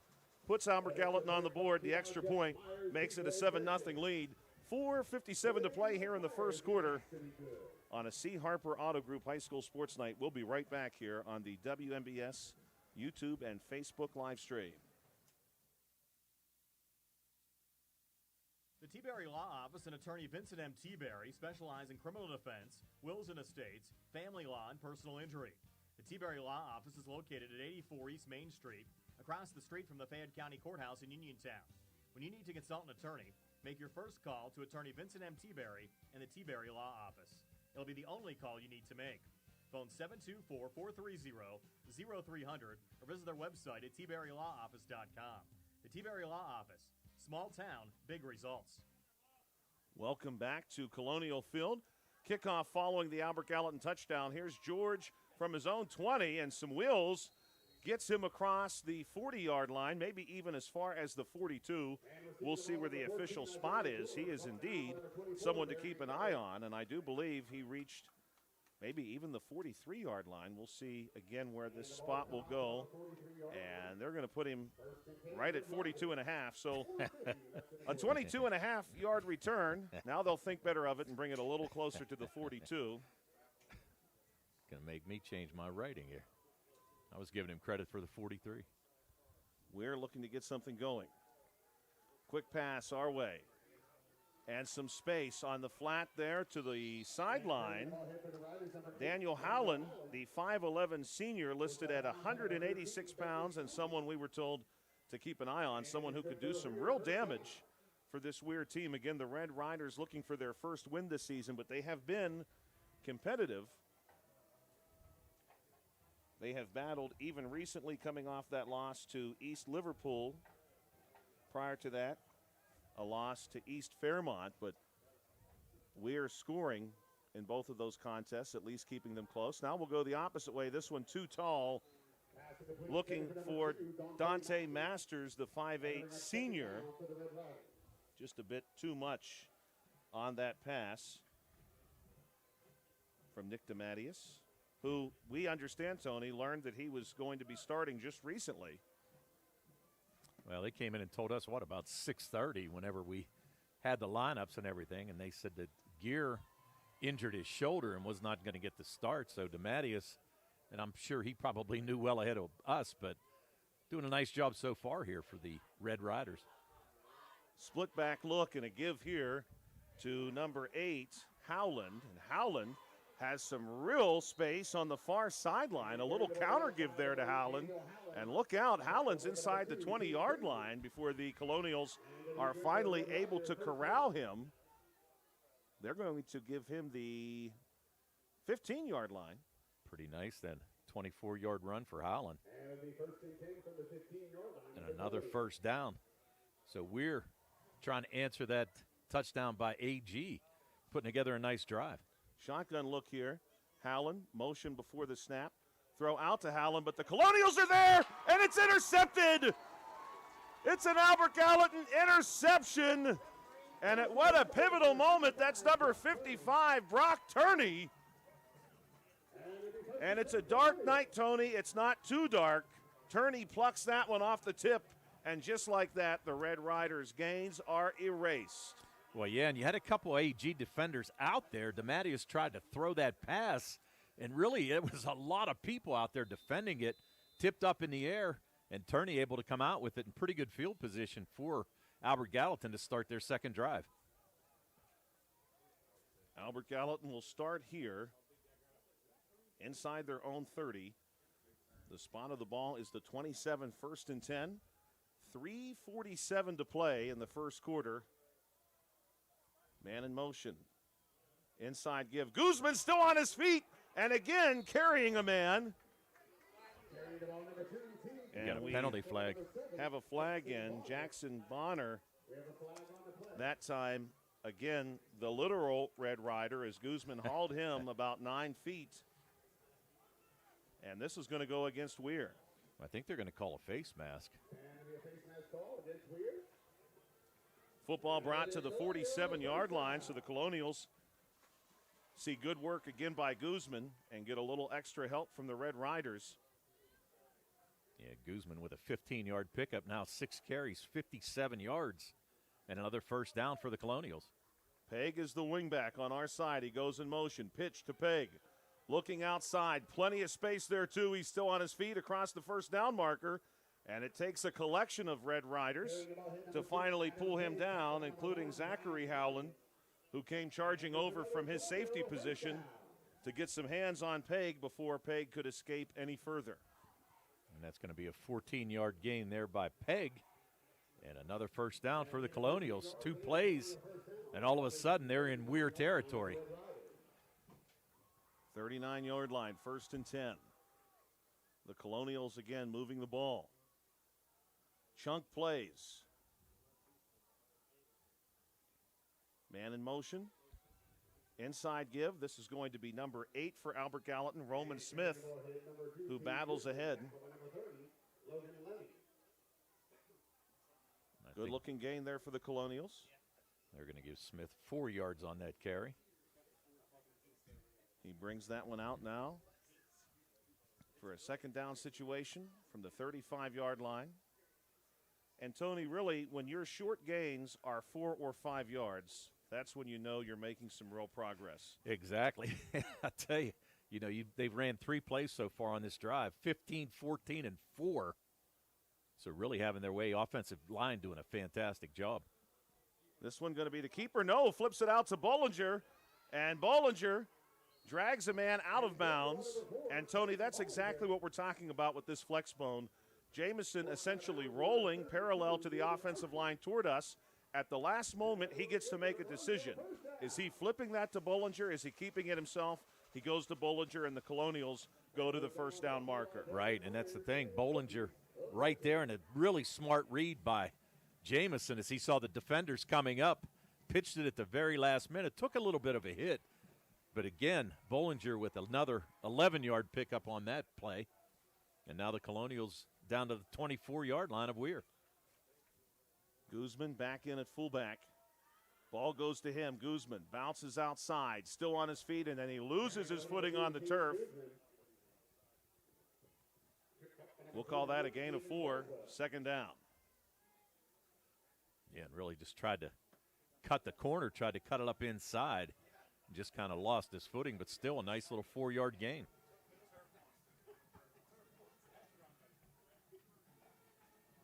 puts Albert Gallatin on the board. The extra point makes it a 7-0 lead. 4:57 to play here in the first quarter on a C. Harper Auto Group High School Sports Night. We'll be right back here on the WMBS YouTube and Facebook live stream. The T-Berry Law Office and attorney Vincent M. T-Berry specialize in criminal defense, wills and estates, family law, and personal injury. The T-Berry Law Office is located at 84 East Main Street, across the street from the Fayette County Courthouse in Uniontown. When you need to consult an attorney, make your first call to attorney Vincent M. T-Berry and the T-Berry Law Office. It'll be the only call you need to make. Phone 724-430-0300 or visit their website at tberrylawoffice.com. The T-Berry Law Office. Small town, big results. Welcome back to Colonial Field. Kickoff following the Albert Gallatin touchdown. Here's George from his own 20 and some wheels. Gets him across the 40-yard line, maybe even as far as the 42. We'll see where the official spot is. He is indeed someone to keep an eye on, and I do believe he reached maybe even the 43-yard line. We'll see again where this spot will go, and they're going to put him right at 42.5. So a 22.5-yard return. Now they'll think better of it and bring it a little closer to the 42. Going to make me change my writing here. I was giving him credit for the 43. We're looking to get something going. Quick pass our way. And some space on the flat there to the sideline. Daniel Howland, the 5'11 senior, listed at 186 pounds, and someone we were told to keep an eye on, someone who could do some real damage for this Weir team. Again, the Red Riders looking for their first win this season, but they have been competitive. They have battled even recently, coming off that loss to East Liverpool. Prior to that, a loss to East Fairmont, but Weir scoring in both of those contests, at least keeping them close. Now we'll go the opposite way. This one too tall looking for Dante Masters, the 5'8 senior. Just a bit too much on that pass from Nick DeMatteis, who we understand, Tony, learned that he was going to be starting just recently. Well, they came in and told us, about 6:30 whenever we had the lineups and everything, and they said that Gear injured his shoulder and was not going to get the start. So DeMatteis, and I'm sure he probably knew well ahead of us, but doing a nice job so far here for the Red Riders. Split back look and a give here to number 8, Howland. And Howland has some real space on the far sideline. A little counter give there to Howland. And look out, Howland's inside the 20-yard line before the Colonials are finally able to corral him. They're going to give him the 15-yard line. Pretty nice then. 24-yard run for Howland. And another first down. So we're trying to answer that touchdown by AG, putting together a nice drive. Shotgun look here. Howland, motion before the snap. Throw out to Howland, but the Colonials are there, and it's intercepted. It's an Albert Gallatin interception. And at what a pivotal moment. That's number 55, Brock Turney. And it's a dark night, Tony. It's not too dark. Turney plucks that one off the tip, and just like that, the Red Riders' gains are erased. Well, yeah, and you had a couple AG defenders out there. DeMatteis tried to throw that pass, and really it was a lot of people out there defending it, tipped up in the air, and Turney able to come out with it in pretty good field position for Albert Gallatin to start their second drive. Albert Gallatin will start here inside their own 30. The spot of the ball is the 27, 1st and 10. 3:47 to play in the first quarter. Man in motion. Inside give. Guzman still on his feet, and again carrying a man. And a penalty flag. Have a flag in. Jackson Bonner. That time, again, the literal Red Rider, as Guzman hauled him about 9 feet. And this is going to go against Weir. I think they're going to call a face mask. Football brought to the 47-yard line, so the Colonials see good work again by Guzman and get a little extra help from the Red Riders. Yeah, Guzman with a 15-yard pickup, now 6 carries, 57 yards, and another first down for the Colonials. Pegg is the wingback on our side. He goes in motion. Pitch to Pegg. Looking outside. Plenty of space there, too. He's still on his feet across the first down marker. And it takes a collection of Red Riders to finally pull him down, including Zachary Howland, who came charging over from his safety position to get some hands on Pegg before Pegg could escape any further. And that's going to be a 14-yard gain there by Pegg. And another first down for the Colonials. 2 plays, and all of a sudden they're in Weir territory. 39-yard line, 1st and 10. The Colonials again moving the ball. Chunk plays. Man in motion. Inside give. This is going to be number 8 for Albert Gallatin, Roman Smith, who battles ahead. Good looking gain there for the Colonials. They're going to give Smith 4 yards on that carry. He brings that one out now for a second down situation from the 35-yard line. And Tony, really, when your short gains are 4 or 5 yards, that's when you know you're making some real progress. Exactly. I tell you, they've ran 3 plays so far on this drive, 15, 14, and 4. So really having their way, offensive line doing a fantastic job. This one going to be the keeper. No, flips it out to Bollinger, and Bollinger drags a man out of bounds. And, Tony, that's exactly what we're talking about with this flex bone. Jamison essentially rolling parallel to the offensive line toward us. At the last moment, he gets to make a decision. Is he flipping that to Bollinger? Is he keeping it himself? He goes to Bollinger, and the Colonials go to the first down marker. Right, and that's the thing. Bollinger right there, and a really smart read by Jamison as he saw the defenders coming up, pitched it at the very last minute, took a little bit of a hit. But again, Bollinger with another 11-yard pickup on that play. And now the Colonials down to the 24-yard line of Weir. Guzman back in at fullback. Ball goes to him. Guzman bounces outside, still on his feet, and then he loses his footing on the turf. We'll call that a gain of 4, second down. Yeah, and really just tried to cut the corner, tried to cut it up inside. Just kind of lost his footing, but still a nice little 4-yard gain.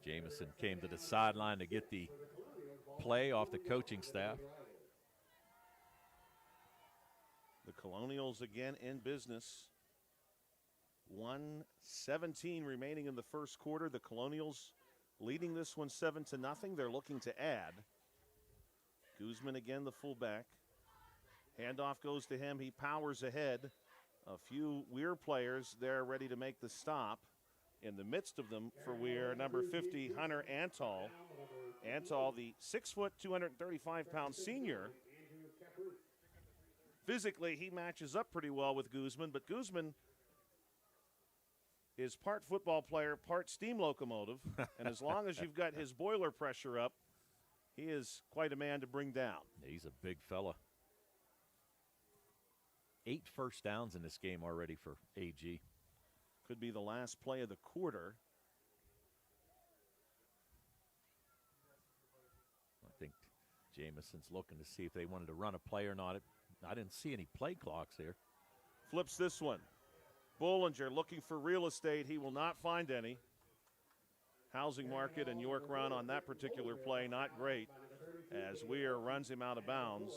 Jamison came to the sideline to get the play off the coaching staff. The Colonials again in business. 1:17 remaining in the first quarter. The Colonials leading this one 7-0. They're looking to add. Guzman again, the fullback. Handoff goes to him. He powers ahead. A few Weir players there ready to make the stop. In the midst of them for Weir, number 50, Hunter Antall. Antall, the 6-foot, 235-pound senior. Physically, he matches up pretty well with Guzman, but Guzman is part football player, part steam locomotive, and as long as you've got his boiler pressure up, he is quite a man to bring down. He's a big fella. 8 first downs in this game already for AG. Could be the last play of the quarter. I think Jamison's looking to see if they wanted to run a play or not. I didn't see any play clocks here. Flips this one. Bollinger looking for real estate. He will not find any. Housing market and York run on that particular play, not great, as Weir runs him out of bounds.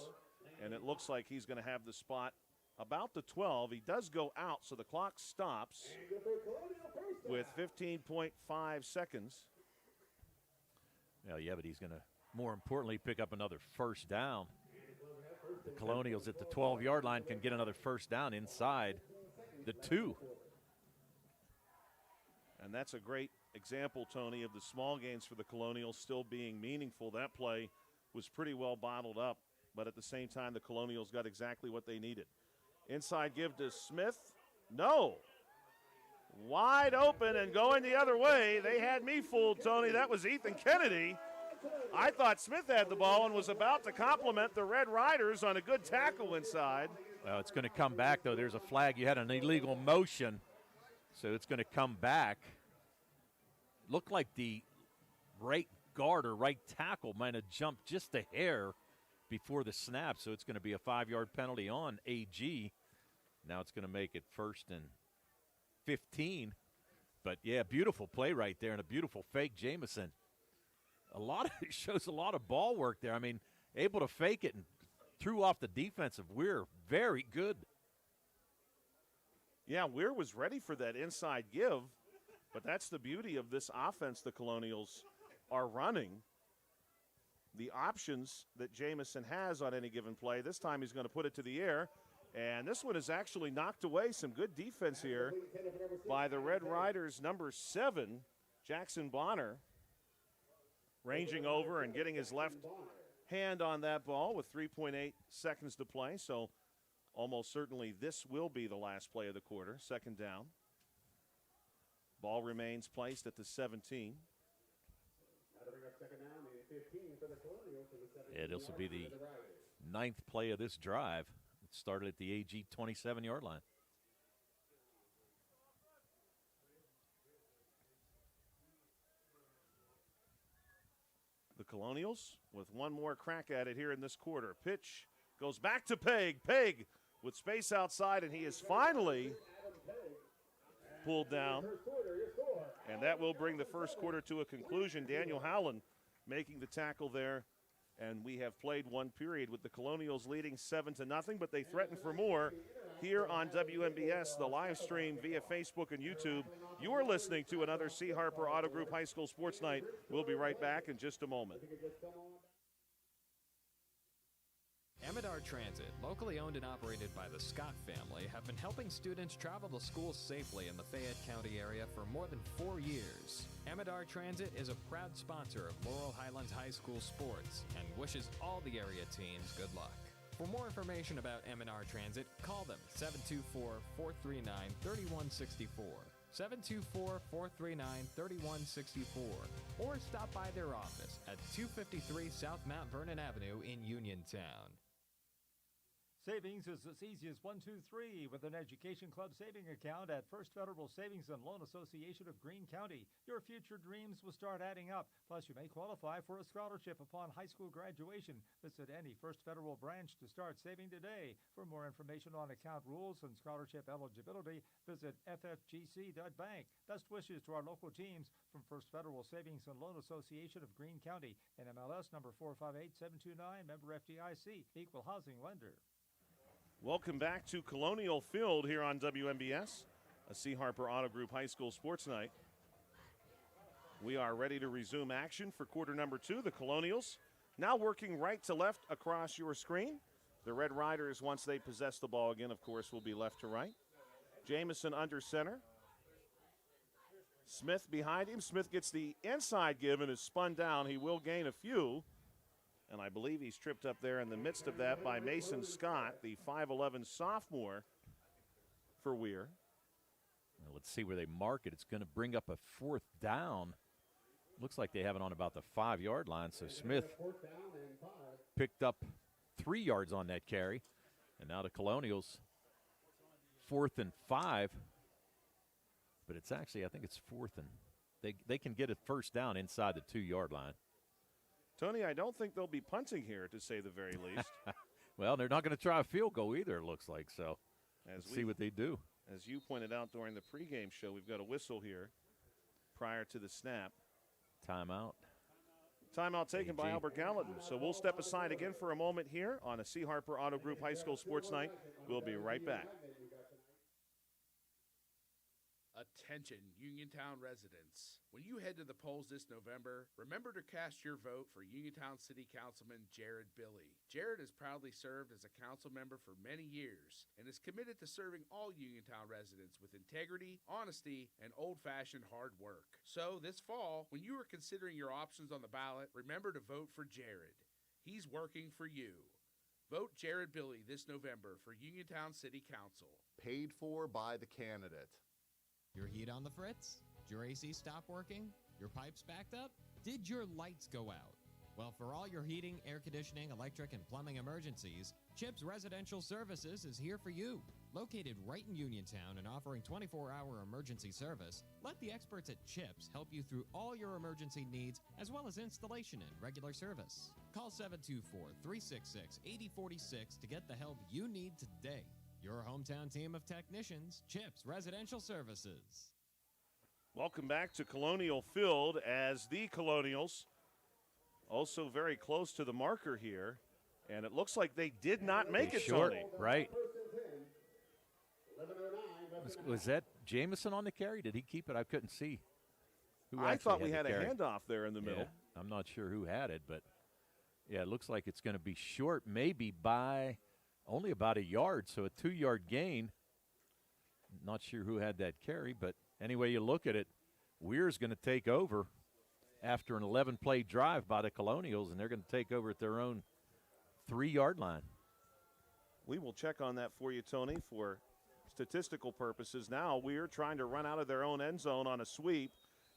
And it looks like he's going to have the spot about the 12. He does go out, so the clock stops with 15.5 seconds. Well, yeah, but he's going to, more importantly, pick up another first down. The Colonials at the 12-yard line can get another first down inside the 2. And that's a great example, Tony, of the small gains for the Colonials still being meaningful. That play was pretty well bottled up, but at the same time, the Colonials got exactly what they needed. Inside give to Smith. No. Wide open and going the other way. They had me fooled, Tony. That was Ethan Kennedy. I thought Smith had the ball and was about to compliment the Red Riders on a good tackle inside. Well, it's going to come back, though. There's a flag. You had an illegal motion, so it's going to come back. Looked like the right guard or right tackle might have jumped just a hair before the snap, so it's going to be a 5-yard penalty on AG. Now it's going to make it 1st and 15. But, yeah, beautiful play right there and a beautiful fake Jamison. It shows a lot of ball work there. I mean, able to fake it and threw off the defensive Weir. Very good. Yeah, Weir was ready for that inside give, but that's the beauty of this offense the Colonials are running. The options that Jamison has on any given play. This time he's going to put it to the air, and this one is actually knocked away. Some good defense here by the Red Riders, number 7, Jackson Bonner, ranging over and getting his left hand on that ball with 3.8 seconds to play. So almost certainly this will be the last play of the quarter. Second down. Ball remains placed at the 17. Yeah, this will be the 9th play of this drive. It started at the AG 27-yard line. The Colonials with one more crack at it here in this quarter. Pitch goes back to Pegg. Pegg with space outside, and he is finally pulled down. And that will bring the first quarter to a conclusion. Daniel Howland making the tackle there. And we have played one period with the Colonials leading 7-0, but they threaten for more here on WNBS, the live stream via Facebook and YouTube. You are listening to another C. Harper Auto Group High School Sports Night. We'll be right back in just a moment. Amador Transit, locally owned and operated by the Scott family, have been helping students travel to school safely in the Fayette County area for more than 4 years. Amador Transit is a proud sponsor of Laurel Highlands High School sports and wishes all the area teams good luck. For more information about Amador Transit, call them 724-439-3164. 724-439-3164, or stop by their office at 253 South Mount Vernon Avenue in Uniontown. Savings is as easy as 1, 2, 3 with an Education Club saving account at First Federal Savings and Loan Association of Greene County. Your future dreams will start adding up. Plus, you may qualify for a scholarship upon high school graduation. Visit any First Federal branch to start saving today. For more information on account rules and scholarship eligibility, visit ffgc.bank. Best wishes to our local teams from First Federal Savings and Loan Association of Greene County. NMLS number 458729, member FDIC, equal housing lender. Welcome back to Colonial Field here on WMBS, a C. Harper Auto Group High School Sports Night. We are ready to resume action for quarter number 2. The Colonials now working right to left across your screen. The Red Riders, once they possess the ball again, of course, will be left to right. Jamison under center. Smith behind him. Smith gets the inside give and is spun down. He will gain a few. And I believe he's tripped up there in the midst of that by Mason Scott, the 5'11 sophomore for Weir. Well, let's see where they mark it. It's going to bring up a 4th down. Looks like they have it on about the 5-yard line. So Smith picked up 3 yards on that carry. And now the Colonials, 4th and 5. But it's actually, I think it's 4th and they can get a 1st down inside the 2-yard line. Tony, I don't think they'll be punting here, to say the very least. Well, they're not going to try a field goal either, it looks like. So let's see what they do. As you pointed out during the pregame show, we've got a whistle here prior to the snap. Timeout. Timeout taken by Albert Gallatin. So we'll step aside again for a moment here on a C. Harper Auto Group High School Sports Night. We'll be right back. Attention, Uniontown residents. When you head to the polls this November, remember to cast your vote for Uniontown City Councilman Jared Billy. Jared has proudly served as a council member for many years and is committed to serving all Uniontown residents with integrity, honesty, and old-fashioned hard work. So this fall, when you are considering your options on the ballot, remember to vote for Jared. He's working for you. Vote Jared Billy this November for Uniontown City Council. Paid for by the candidate. Your heat on the fritz? Did your AC stop working? Your pipes backed up? Did your lights go out? Well, for all your heating, air conditioning, electric, and plumbing emergencies, CHIPS Residential Services is here for you. Located right in Uniontown and offering 24-hour emergency service, let the experts at CHIPS help you through all your emergency needs as well as installation and regular service. Call 724-366-8046 to get the help you need today. Your hometown team of technicians, CHIPS Residential Services. Welcome back to Colonial Field as the Colonials also very close to the marker here. And it looks like they did not make it, short, Tony. Right. Was that Jamison on the carry? Did he keep it? I couldn't see. I thought we had a handoff there in the middle. Yeah, I'm not sure who had it, but, yeah, it looks like it's going to be short, maybe by only about a yard, so a 2-yard gain. Not sure who had that carry, but anyway you look at it, Weir's going to take over after an 11-play drive by the Colonials, and they're going to take over at their own 3-yard line. We will check on that for you, Tony, for statistical purposes. Now Weir trying to run out of their own end zone on a sweep,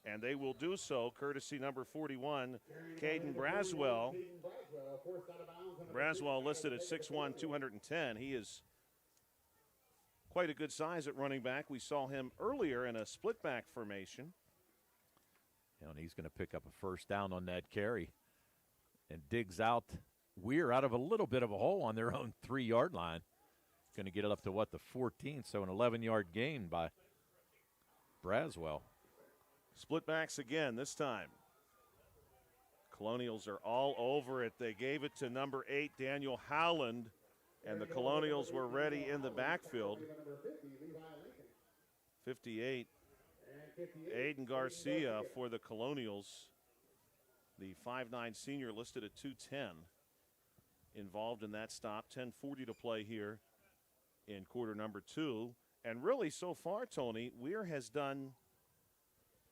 and they will do so, courtesy number 41, Caden Braswell. Braswell listed at 6'1", 210. He is quite a good size at running back. We saw him earlier in a split back formation. And he's going to pick up a 1st down on that carry and digs out Weir out of a little bit of a hole on their own 3-yard line. Going to get it up to, the 14th, so an 11-yard gain by Braswell. Split backs again this time. Colonials are all over it. They gave it to number 8, Daniel Howland, and the Colonials were ready in the backfield. 58, Aiden Garcia for the Colonials. The 5'9" senior listed at 210. Involved in that stop. 10:40 to play here in quarter number 2. And really, so far, Tony, Weir has done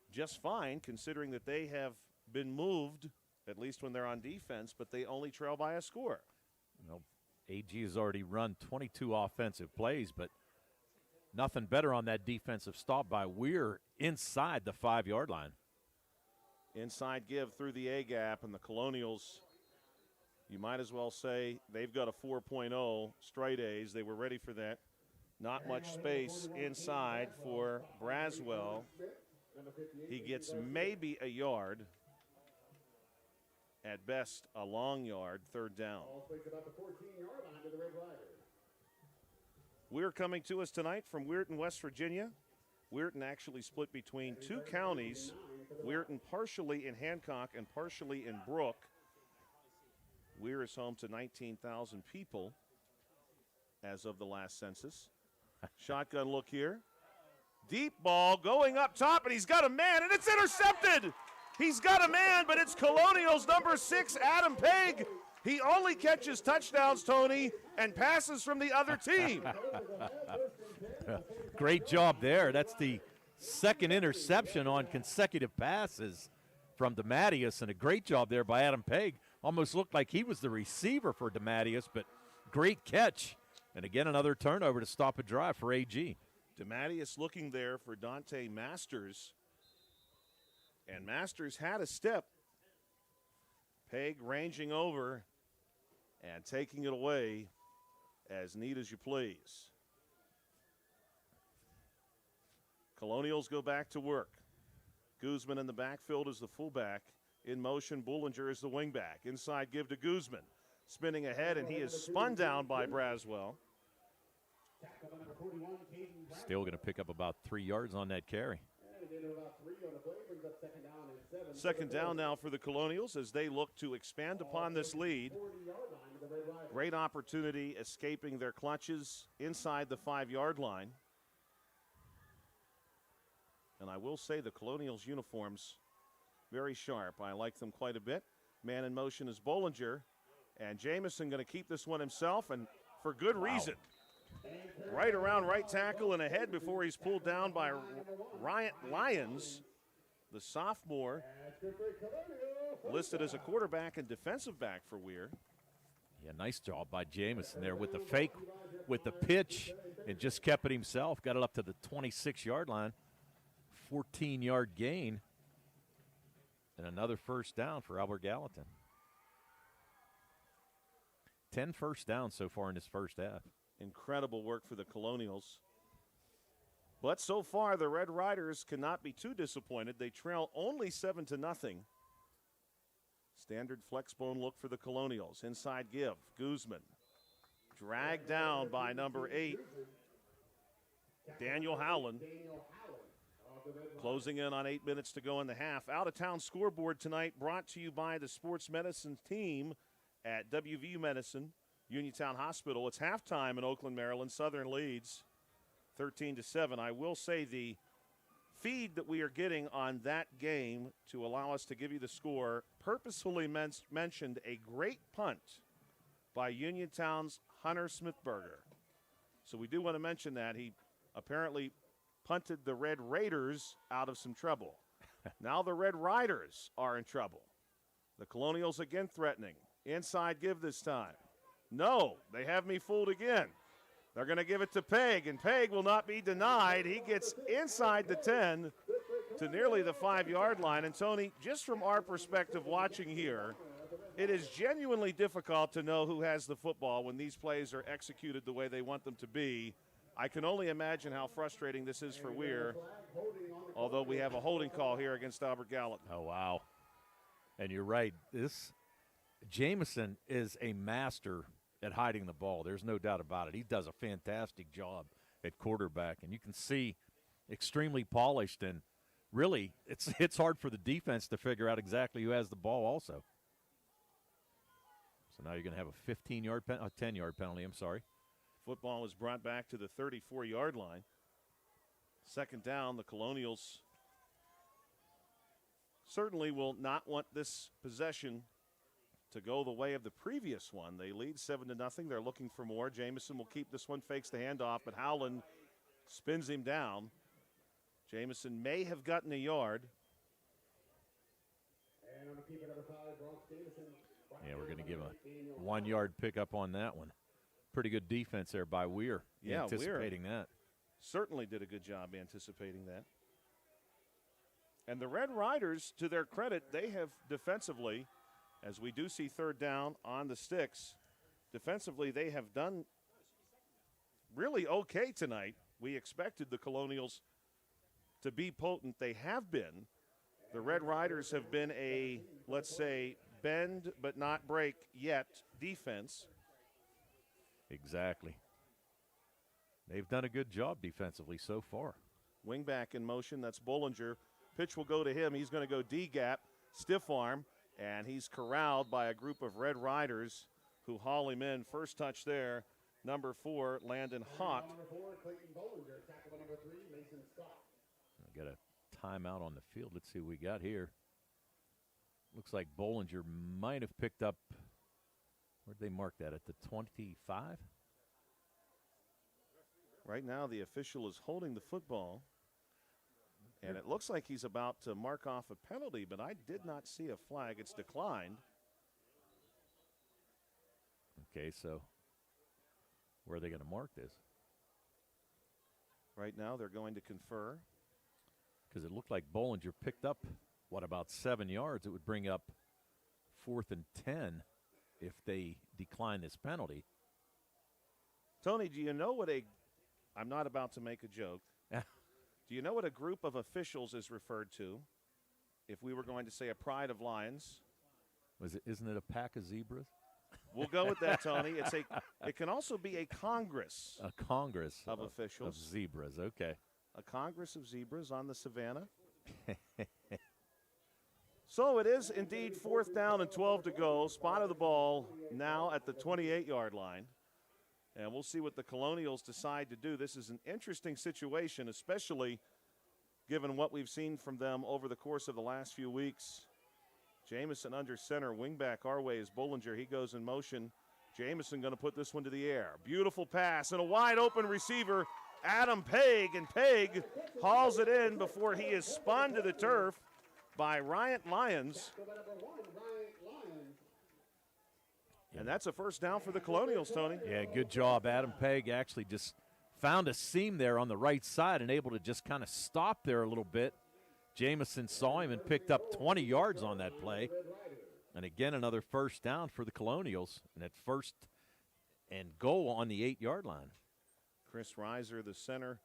just fine, considering that they have been moved, at least when they're on defense, but they only trail by a score. Well, AG has already run 22 offensive plays, but Nothing better on that defensive stop by Weir inside the 5-yard line. Inside give through the A-gap, and the Colonials, you might as well say they've got a 4.0 straight A's. They were ready for that. Not much space inside for Braswell. He gets maybe a yard. At best, a long yard, 3rd down. We're coming to us tonight from Weirton, West Virginia. Weirton actually split between 2 counties. Weirton partially in Hancock and partially in Brooke. Weir is home to 19,000 people as of the last census. Shotgun look here. Deep ball going up top, and he's got a man, and it's intercepted. He's got a man, but it's Colonials number 6, Adam Pegg. He only catches touchdowns, Tony, and passes from the other team. Great job there. That's the 2nd interception on consecutive passes from DeMatteis, and a great job there by Adam Pegg. Almost looked like he was the receiver for DeMatteis, but great catch. And again, another turnover to stop a drive for AG. DeMatteis looking there for Dante Masters. And Masters had a step. Pegg ranging over and taking it away as neat as you please. Colonials go back to work. Guzman in the backfield is the fullback. In motion, Bullinger is the wingback. Inside give to Guzman. Spinning ahead, and he is spun down by Braswell. Still going to pick up about 3 yards on that carry. 2nd down now for the Colonials as they look to expand upon this lead. Great opportunity escaping their clutches inside the 5-yard line. And I will say the Colonials uniforms very sharp. I like them quite a bit. Man in motion is Bollinger. And Jamison going to keep this one himself, and for good reason. Right around right tackle and ahead before he's pulled down by Ryan Lyons, the sophomore, listed as a quarterback and defensive back for Weir. Yeah, nice job by Jamison there with the fake, with the pitch, and just kept it himself. Got it up to the 26-yard line. 14-yard gain. And another 1st down for Albert Gallatin. 10 first downs so far in this first half. Incredible work for the Colonials. But so far, the Red Riders cannot be too disappointed. They trail only 7-0. Standard flexbone look for the Colonials. Inside give. Guzman. Dragged down by number 8, Daniel Howland. Closing in on 8 minutes to go in the half. Out-of-town scoreboard tonight brought to you by the sports medicine team at WVU Medicine, Uniontown Hospital. It's halftime in Oakland, Maryland. Southern leads 13-7. I will say the feed that we are getting on that game to allow us to give you the score purposefully mentioned a great punt by Uniontown's Hunter Smithberger. So we do want to mention that. He apparently punted the Red Raiders out of some trouble. Now the Red Riders are in trouble. The Colonials again threatening. Inside give this time. No, they have me fooled again. They're going to give it to Pegg, and Pegg will not be denied. He gets inside the 10 to nearly the 5-yard line. And, Tony, just from our perspective watching here, it is genuinely difficult to know who has the football when these plays are executed the way they want them to be. I can only imagine how frustrating this is for Weir, although we have a holding call here against Albert Gallatin. Oh, wow. And you're right. This Jamison is a master at hiding the ball. There's no doubt about it. He does a fantastic job at quarterback, and you can see extremely polished, and really it's hard for the defense to figure out exactly who has the ball also. So now you're going to have a 10-yard penalty, I'm sorry. Football is brought back to the 34-yard line. 2nd down, the Colonials certainly will not want this possession to go the way of the previous one. They lead 7-0. They're looking for more. Jamison will keep this one, fakes the handoff, but Howland spins him down. Jamison may have gotten a yard. Yeah, we're going to give a 1-yard pickup on that one. Pretty good defense there by Weir. Yeah, anticipating that. certainly did a good job anticipating that. And the Red Riders, to their credit, they have defensively, as we do see third down on the sticks, defensively they have done really okay tonight. We expected the Colonials to be potent. They have been. The Red Riders have been a, let's say, bend but not break yet defense. Exactly. They've done a good job defensively so far. Wingback in motion. That's Bollinger. Pitch will go to him. He's going to go D-gap, stiff arm, and he's corralled by a group of Red Riders who haul him in. First touch there, number 4, Landon Hott. Got a timeout on the field. Let's see what we got here. Looks like Bollinger might have picked up, where'd they mark that, at the 25? Right now the official is holding the football. And it looks like he's about to mark off a penalty, but I did not see a flag. It's declined. Okay, so where are they going to mark this? Right now they're going to confer. Because it looked like Bollinger picked up, what, about 7 yards? It would bring up 4th and 10 if they decline this penalty. Tony, do you know what I'm not about to make a joke. Do you know what a group of officials is referred to if we were going to say a pride of lions? Isn't it a pack of zebras? We'll go with that, Tony. It can also be a congress. A congress of officials. Of zebras, okay. A congress of zebras on the savannah. So it is indeed 4th down and 12 to go. Spot of the ball now at the 28-yard line. And we'll see what the Colonials decide to do. This is an interesting situation, especially given what we've seen from them over the course of the last few weeks. Jamison under center, wingback our way is Bollinger. He goes in motion. Jamison going to put this one to the air. Beautiful pass and a wide open receiver, Adam Pegg. And Pegg hauls it in before he is spun to the turf by Ryan Lyons. And that's a first down for the Colonials, Tony. Yeah, good job. Adam Pegg actually just found a seam there on the right side and able to just kind of stop there a little bit. Jamison saw him and picked up 20 yards on that play. And again, another first down for the Colonials. And at first and goal on the 8-yard line. Chris Reiser, the center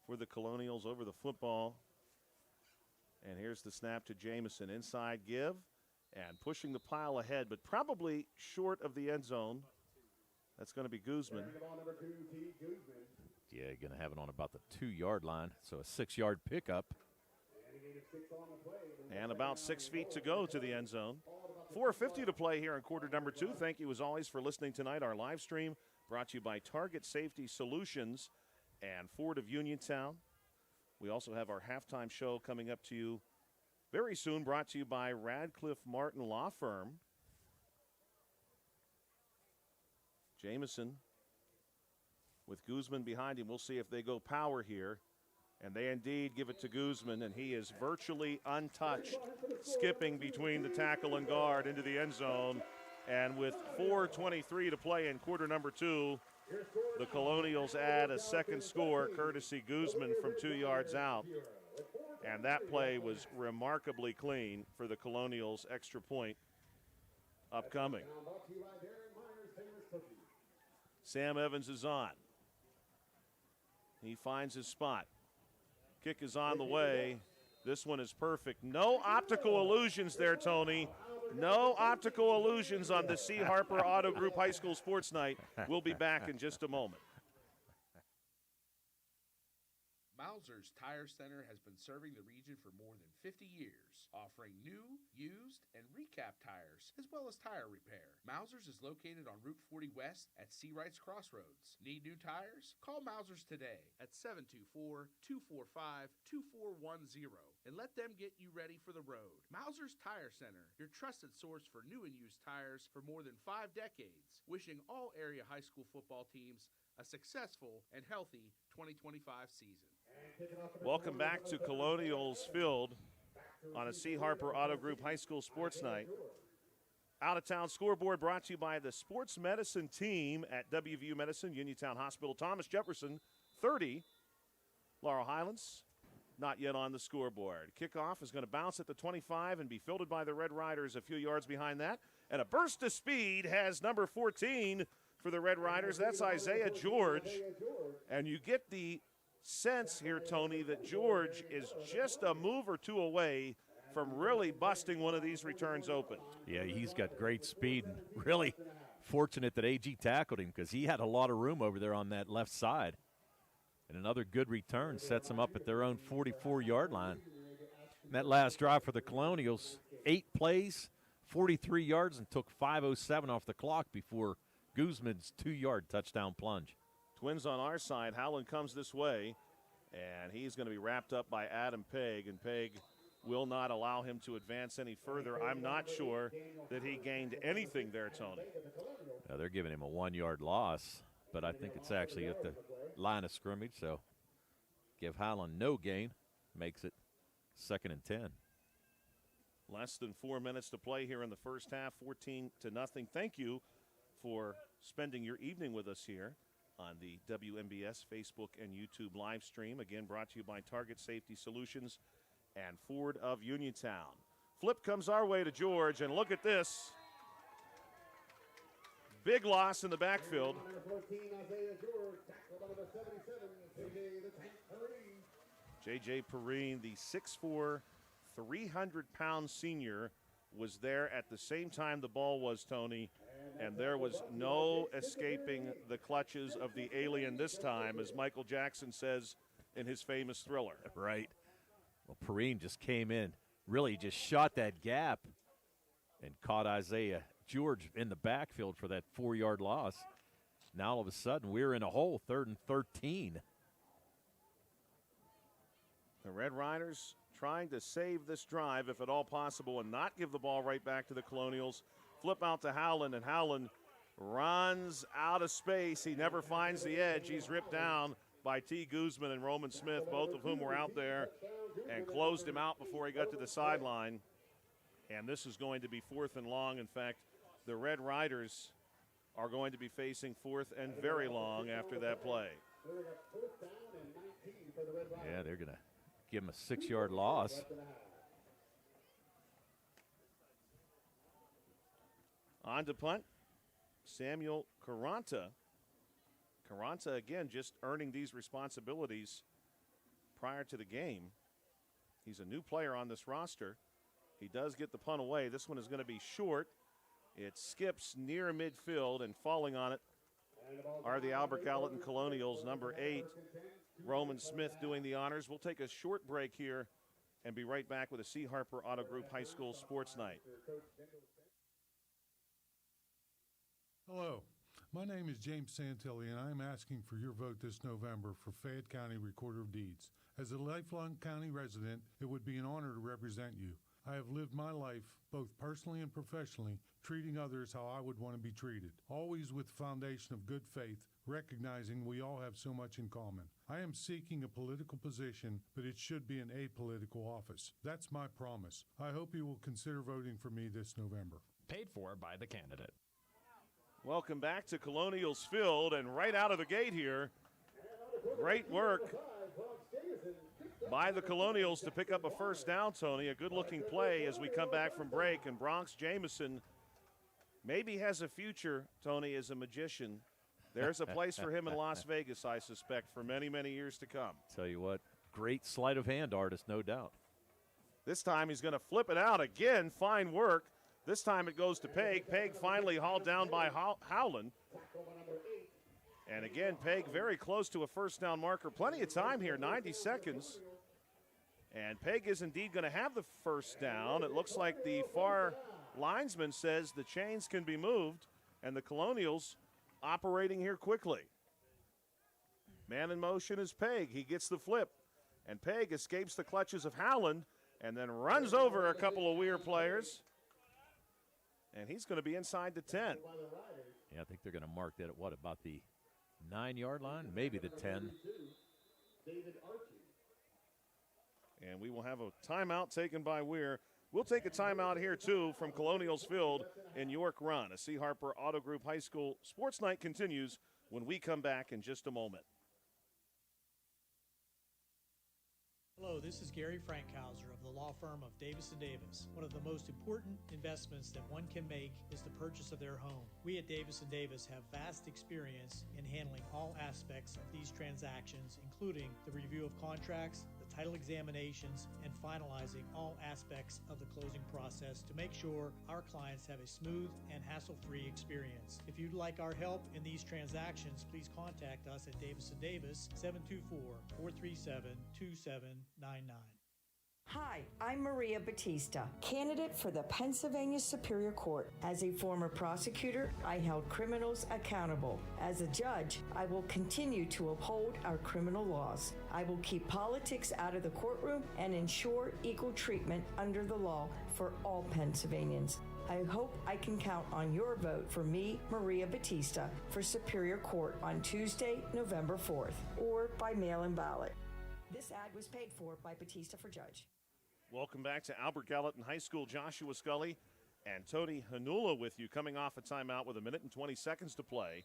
for the Colonials, over the football. And here's the snap to Jamison. Inside give. And pushing the pile ahead, but probably short of the end zone. That's going to be Guzman. Yeah, going to have it on about the 2-yard line, so a 6-yard pickup. And about 6 feet to go to the end zone. 4:50 to play here in quarter number 2. Thank you, as always, for listening tonight. Our live stream brought to you by Target Safety Solutions and Ford of Uniontown. We also have our halftime show coming up to you very soon, brought to you by Radcliffe Martin Law Firm. Jamison with Guzman behind him. We'll see if they go power here. And they indeed give it to Guzman, and he is virtually untouched, skipping between the tackle and guard into the end zone. And with 4:23 to play in quarter number 2, the Colonials add a second score, courtesy Guzman from 2 yards out. And that play was remarkably clean for the Colonials' extra point upcoming. Sam Evans is on. He finds his spot. Kick is on the way. This one is perfect. No optical illusions there, Tony. No optical illusions on the C. Harper Auto Group High School Sports Night. We'll be back in just a moment. Mauser's Tire Center has been serving the region for more than 50 years, offering new, used, and recap tires, as well as tire repair. Mauser's is located on Route 40 West at C. Wright's Crossroads. Need new tires? Call Mauser's today at 724-245-2410 and let them get you ready for the road. Mauser's Tire Center, your trusted source for new and used tires for more than 5 decades. Wishing all area high school football teams a successful and healthy 2025 season. Welcome back to Colonials Field on a C. Harper Auto Group High School Sports Night. Out-of-town scoreboard brought to you by the sports medicine team at WVU Medicine, Uniontown Hospital. Thomas Jefferson, 30. Laurel Highlands not yet on the scoreboard. Kickoff is going to bounce at the 25 and be fielded by the Red Riders a few yards behind that. And a burst of speed has number 14 for the Red Riders. That's Isaiah George. And you get the sense here, Tony, that George is just a move or two away from really busting one of these returns open. Yeah, he's got great speed, and really fortunate that AG tackled him because he had a lot of room over there on that left side. And another good return sets them up at their own 44-yard line. And that last drive for the Colonials, 8 plays, 43 yards, and took 5:07 off the clock before Guzman's 2-yard touchdown plunge. Twins on our side. Howland comes this way, and he's going to be wrapped up by Adam Pegg, and Pegg will not allow him to advance any further. I'm not sure that he gained anything there, Tony. Now they're giving him a 1-yard loss, but I think it's actually at the line of scrimmage, so give Howland no gain, makes it 2nd and 10. Less than 4 minutes to play here in the first half, 14-0. Thank you for spending your evening with us here on the WMBS Facebook and YouTube live stream. Again, brought to you by Target Safety Solutions and Ford of Uniontown. Flip comes our way to George, and look at this. Big loss in the backfield. J.J. Perrine, the 6'4", 300-pound senior, was there at the same time the ball was, Tony, and there was no escaping the clutches of the alien this time, as Michael Jackson says in his famous Thriller. Right. Well, Perrine just came in, really just shot that gap and caught Isaiah George in the backfield for that 4-yard loss. Now all of a sudden we're in a hole, 3rd and 13. The Red Riders trying to save this drive if at all possible and not give the ball right back to the Colonials. Flip out to Howland, and Howland runs out of space. He never finds the edge. He's ripped down by T. Guzman and Roman Smith, both of whom were out there, and closed him out before he got to the sideline. And this is going to be 4th and long. In fact, the Red Riders are going to be facing 4th and very long after that play. Yeah, they're going to give him a 6-yard loss. On to punt, Samuel Caranta. Caranta, again, just earning these responsibilities prior to the game. He's a new player on this roster. He does get the punt away. This one is going to be short. It skips near midfield, and falling on it are the Albert Gallatin Colonials, number 8, Roman Smith, doing the honors. We'll take a short break here and be right back with a C. Harper Auto Group High School Sports Night. Hello, my name is James Santilli, and I'm asking for your vote this November for Fayette County Recorder of Deeds. As a lifelong county resident, it would be an honor to represent you. I have lived my life, both personally and professionally, treating others how I would want to be treated, always with the foundation of good faith, recognizing we all have so much in common. I am seeking a political position, but it should be an apolitical office. That's my promise. I hope you will consider voting for me this November. Paid for by the candidate. Welcome back to Colonials Field, and right out of the gate here, great work by the Colonials to pick up a first down, Tony. A good-looking play as we come back from break, and Bronx Jameson maybe has a future, Tony, as a magician. There's a place for him in Las Vegas, I suspect, for many, many years to come. Tell you what, great sleight of hand artist, no doubt. This time he's going to flip it out again. Fine work. This time it goes to Pegg. Pegg finally hauled down by Howland. And again, Pegg very close to a first down marker. Plenty of time here, 90 seconds. And Pegg is indeed going to have the first down. It looks like the far linesman says the chains can be moved, and the Colonials operating here quickly. Man in motion is Pegg. He gets the flip, and Pegg escapes the clutches of Howland and then runs over a couple of Weir players. And he's going to be inside the 10. Yeah, I think they're going to mark that at what, about the 9-yard line? Maybe the 10. And we will have a timeout taken by Weir. We'll take a timeout here, too, from Colonials Field in York Run. A C. Harper Auto Group High School Sports Night continues when we come back in just a moment. Hello, this is Gary Frankhauser of the law firm of Davis & Davis. One of the most important investments that one can make is the purchase of their home. We at Davis & Davis have vast experience in handling all aspects of these transactions, including the review of contracts, the title examinations, and finalizing all aspects of the closing process to make sure our clients have a smooth and hassle-free experience. If you'd like our help in these transactions, please contact us at Davis & Davis, 724-437-2799. Hi, I'm Maria Batista, candidate for the Pennsylvania Superior Court. As a former prosecutor, I held criminals accountable. As a judge, I will continue to uphold our criminal laws. I will keep politics out of the courtroom and ensure equal treatment under the law for all Pennsylvanians. I hope I can count on your vote for me, Maria Batista, for Superior Court on Tuesday, November 4th, or by mail-in ballot. This ad was paid for by Batista for Judge. Welcome back to Albert Gallatin High School. Joshua Scully and Tony Hanula with you, coming off a timeout with 1 minute and 20 seconds to play.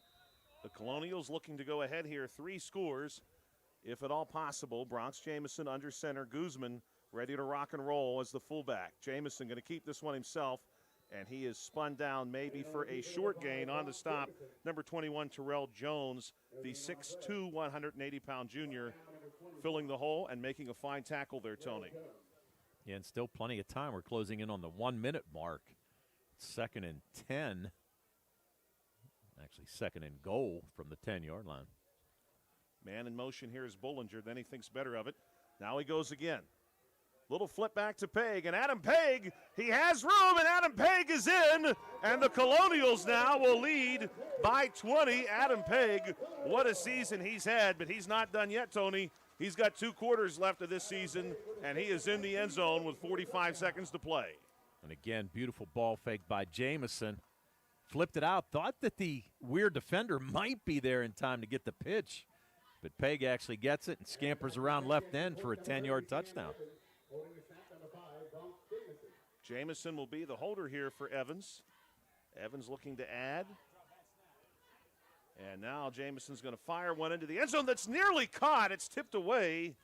The Colonials looking to go ahead here, 3 scores, if at all possible. Bronx Jamison under center, Guzman ready to rock and roll as the fullback. Jamison going to keep this one himself, and he is spun down maybe for a short gain on the stop. Number 21, Terrell Jones, the 6'2", 180-pound junior, filling the hole and making a fine tackle there, Tony. Yeah, and still plenty of time. We're closing in on the 1 minute mark. 2nd and 10. Actually, 2nd and goal from the 10-yard line. Man in motion here is Bollinger. Then he thinks better of it. Now he goes again. Little flip back to Pegg, and Adam Pegg, he has room, and Adam Pegg is in, and the Colonials now will lead by 20. Adam Pegg, what a season he's had, but he's not done yet, Tony. He's got 2 quarters left of this season, and he is in the end zone with 45 seconds to play. And again, beautiful ball fake by Jamison. Flipped it out, thought that the Weir defender might be there in time to get the pitch, but Pegg actually gets it and scampers around left end for a 10-yard touchdown. Jamison will be the holder here for Evans. Evans looking to add. And now Jamison's going to fire one into the end zone that's nearly caught. It's tipped away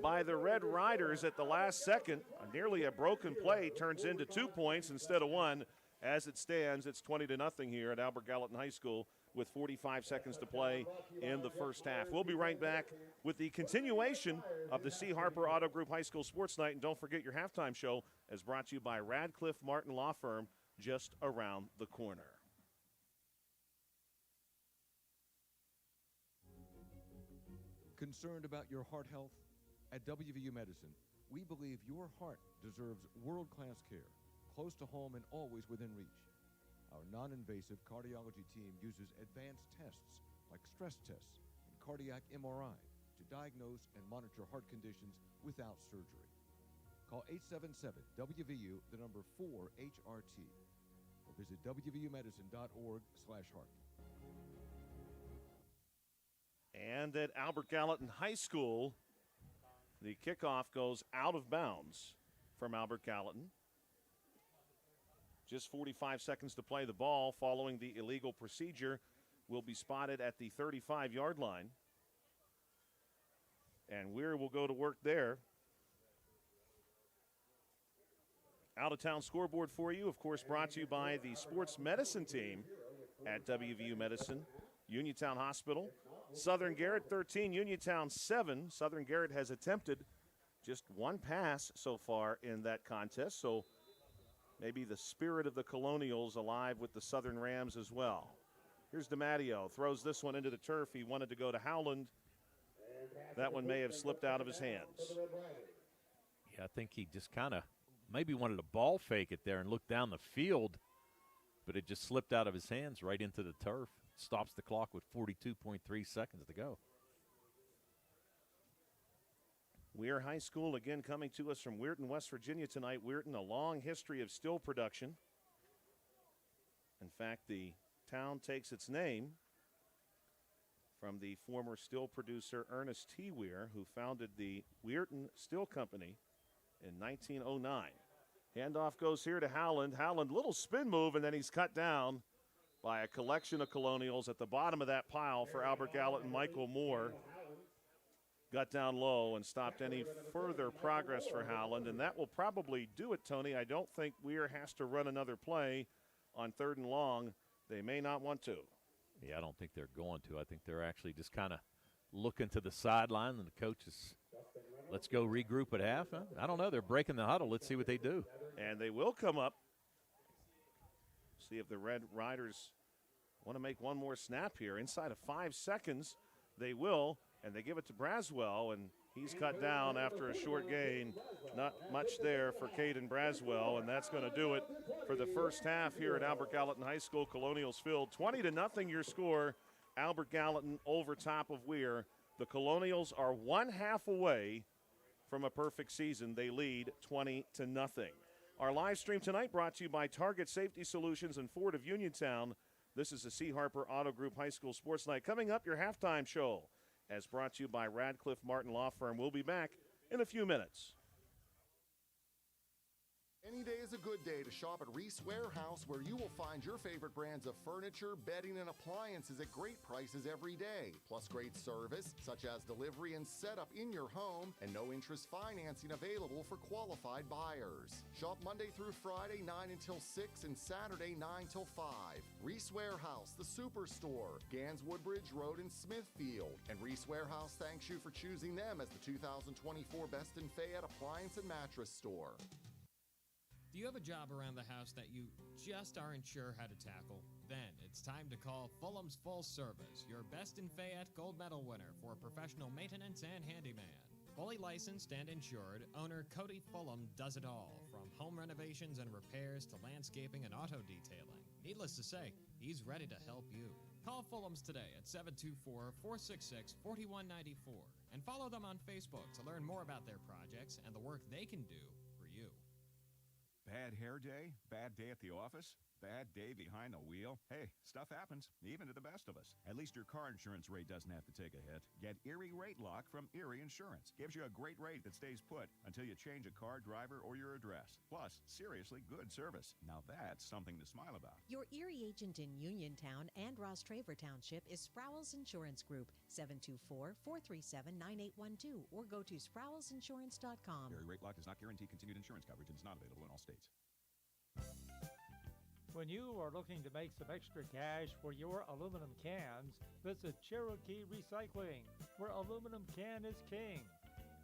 by the Red Riders at the last second. Nearly a broken play turns into 2 points instead of 1. As it stands, it's 20-0 here at Albert Gallatin High School with 45 seconds to play in the first half. We'll be right back with the continuation of the C. Harper Auto Group High School Sports Night. And don't forget your halftime show is brought to you by Radcliffe Martin Law Firm, just around the corner. Concerned about your heart health? At WVU Medicine, we believe your heart deserves world-class care, close to home and always within reach. Our non-invasive cardiology team uses advanced tests like stress tests and cardiac MRI to diagnose and monitor heart conditions without surgery. Call 877-WVU, the number 4-HRT, or visit wvumedicine.org/heart. And at Albert Gallatin High School, the kickoff goes out of bounds from Albert Gallatin. Just 45 seconds to play the ball following the illegal procedure. Will be spotted at the 35-yard line. And Weir will go to work there. Out-of-town scoreboard for you, of course, brought to you by the sports medicine team at WVU Medicine. Uniontown Hospital. Southern Garrett 13, Uniontown 7. Southern Garrett has attempted just 1 pass so far in that contest, so maybe the spirit of the Colonials alive with the Southern Rams as well. Here's DiMatteo, throws this one into the turf. He wanted to go to Howland. That one may have slipped out of his hands. Yeah, I think he just kind of maybe wanted to ball fake it there and look down the field, but it just slipped out of his hands right into the turf. Stops the clock with 42.3 seconds to go. Weir High School again coming to us from Weirton, West Virginia tonight. Weirton, a long history of still production. In fact, the town takes its name from the former still producer Ernest T. Weir, who founded the Weirton Still Company in 1909. Handoff goes here to Howland. Howland, little spin move, and then he's cut down by a collection of Colonials at the bottom of that pile for Albert Gallatin, Michael Moore. got down low and stopped any further progress for Howland, and that will probably do it, Tony. I don't think Weir has to run another play on 3rd and long. They may not want to. Yeah, I don't think they're going to. I think they're actually just kind of looking to the sideline, and the coach is, let's go regroup at half. I don't know. They're breaking the huddle. Let's see what they do. And they will come up. See if the Red Riders want to make one more snap here. Inside of 5 seconds, they will, and they give it to Braswell, and he's cut down after a short gain. Not much there for Caden Braswell, and that's going to do it for the first half here at Albert Gallatin High School. Colonials Field, 20-0 your score. Albert Gallatin over top of Weir. The Colonials are 1 half away from a perfect season. They lead 20-0. Our live stream tonight brought to you by Target Safety Solutions and Ford of Uniontown. This is the C. Harper Auto Group High School Sports Night. Coming up, your halftime show, as brought to you by Radcliffe Martin Law Firm. We'll be back in a few minutes. Any day is a good day to shop at Reese Warehouse, where you will find your favorite brands of furniture, bedding, and appliances at great prices every day. Plus great service, such as delivery and setup in your home, and no interest financing available for qualified buyers. Shop Monday through Friday, 9 until 6, and Saturday, 9 till 5. Reese Warehouse, the Superstore, Gans Woodbridge Road in Smithfield. And Reese Warehouse thanks you for choosing them as the 2024 Best in Fayette Appliance and Mattress Store. Do you have a job around the house that you just aren't sure how to tackle? Then it's time to call Fulham's Full Service, your Best in Fayette Gold Medal winner for professional maintenance and handyman. Fully licensed and insured, owner Cody Fulham does it all, from home renovations and repairs to landscaping and auto detailing. Needless to say, he's ready to help you. Call Fulham's today at 724-466-4194 and follow them on Facebook to learn more about their projects and the work they can do for you. Bad hair day? Bad day at the office? Bad day behind the wheel? Hey, stuff happens, even to the best of us. At least your car insurance rate doesn't have to take a hit. Get Erie Rate Lock from Erie Insurance. Gives you a great rate that stays put until you change a car, driver, or your address. Plus, seriously good service. Now that's something to smile about. Your Erie agent in Uniontown and Ross Traver Township is Sprowell's Insurance Group, 724-437-9812, or go to sprowellsinsurance.com. Erie Rate Lock does not guarantee continued insurance coverage and is not available in all states. When you are looking to make some extra cash for your aluminum cans, visit Cherokee Recycling, where aluminum can is king.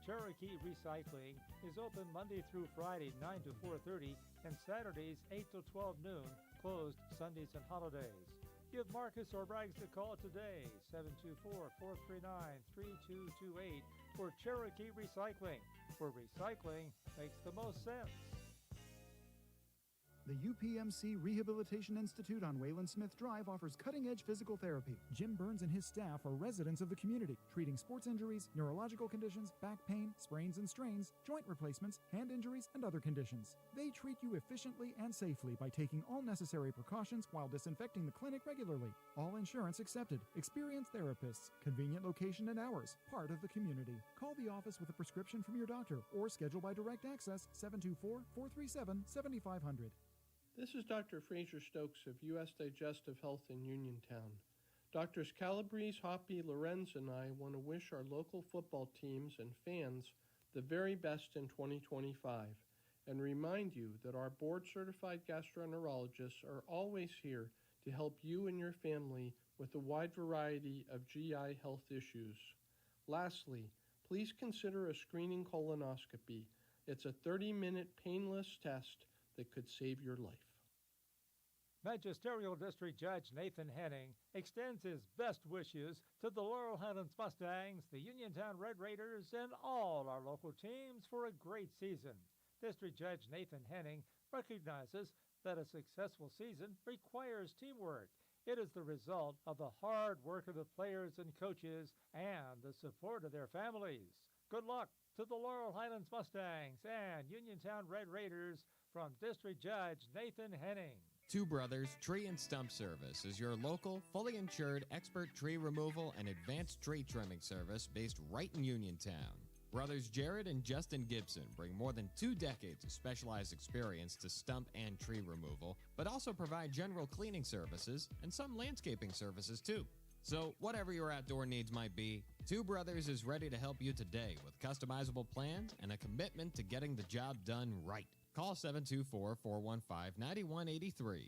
Cherokee Recycling is open Monday through Friday, 9 to 4:30, and Saturdays, 8 to 12 noon, closed Sundays and holidays. Give Marcus or Braggs a call today, 724-439-3228, for Cherokee Recycling, where recycling makes the most sense. The UPMC Rehabilitation Institute on Wayland Smith Drive offers cutting-edge physical therapy. Jim Burns and his staff are residents of the community, treating sports injuries, neurological conditions, back pain, sprains and strains, joint replacements, hand injuries, and other conditions. They treat you efficiently and safely by taking all necessary precautions while disinfecting the clinic regularly. All insurance accepted. Experienced therapists. Convenient location and hours. Part of the community. Call the office with a prescription from your doctor or schedule by direct access, 724-437-7500. This is Dr. Fraser Stokes of U.S. Digestive Health in Uniontown. Doctors Calabrese, Hoppy, Lorenz, and I want to wish our local football teams and fans the very best in 2025 and remind you that our board-certified gastroenterologists are always here to help you and your family with a wide variety of GI health issues. Lastly, please consider a screening colonoscopy. It's a 30-minute painless test that could save your life. Magisterial District Judge Nathan Henning extends his best wishes to the Laurel Highlands Mustangs, the Uniontown Red Raiders, and all our local teams for a great season. District Judge Nathan Henning recognizes that a successful season requires teamwork. It is the result of the hard work of the players and coaches and the support of their families. Good luck to the Laurel Highlands Mustangs and Uniontown Red Raiders from District Judge Nathan Henning. Two Brothers Tree and Stump Service is your local, fully insured expert tree removal and advanced tree trimming service based right in Uniontown. Brothers Jared and Justin Gibson bring more than 2 decades of specialized experience to stump and tree removal, but also provide general cleaning services and some landscaping services too. So, whatever your outdoor needs might be, Two Brothers is ready to help you today with customizable plans and a commitment to getting the job done right. Call 724-415-9183.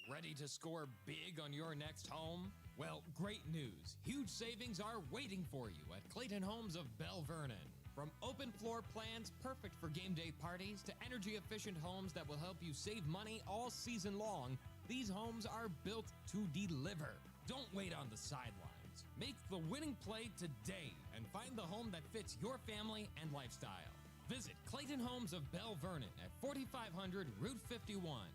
Ready to score big on your next home? Well, great news. Huge savings are waiting for you at Clayton Homes of Bell Vernon. From open floor plans perfect for game day parties to energy-efficient homes that will help you save money all season long, these homes are built to deliver. Don't wait on the sidelines. Make the winning play today and find the home that fits your family and lifestyle. Visit Clayton Homes of Bell Vernon at 4500 Route 51.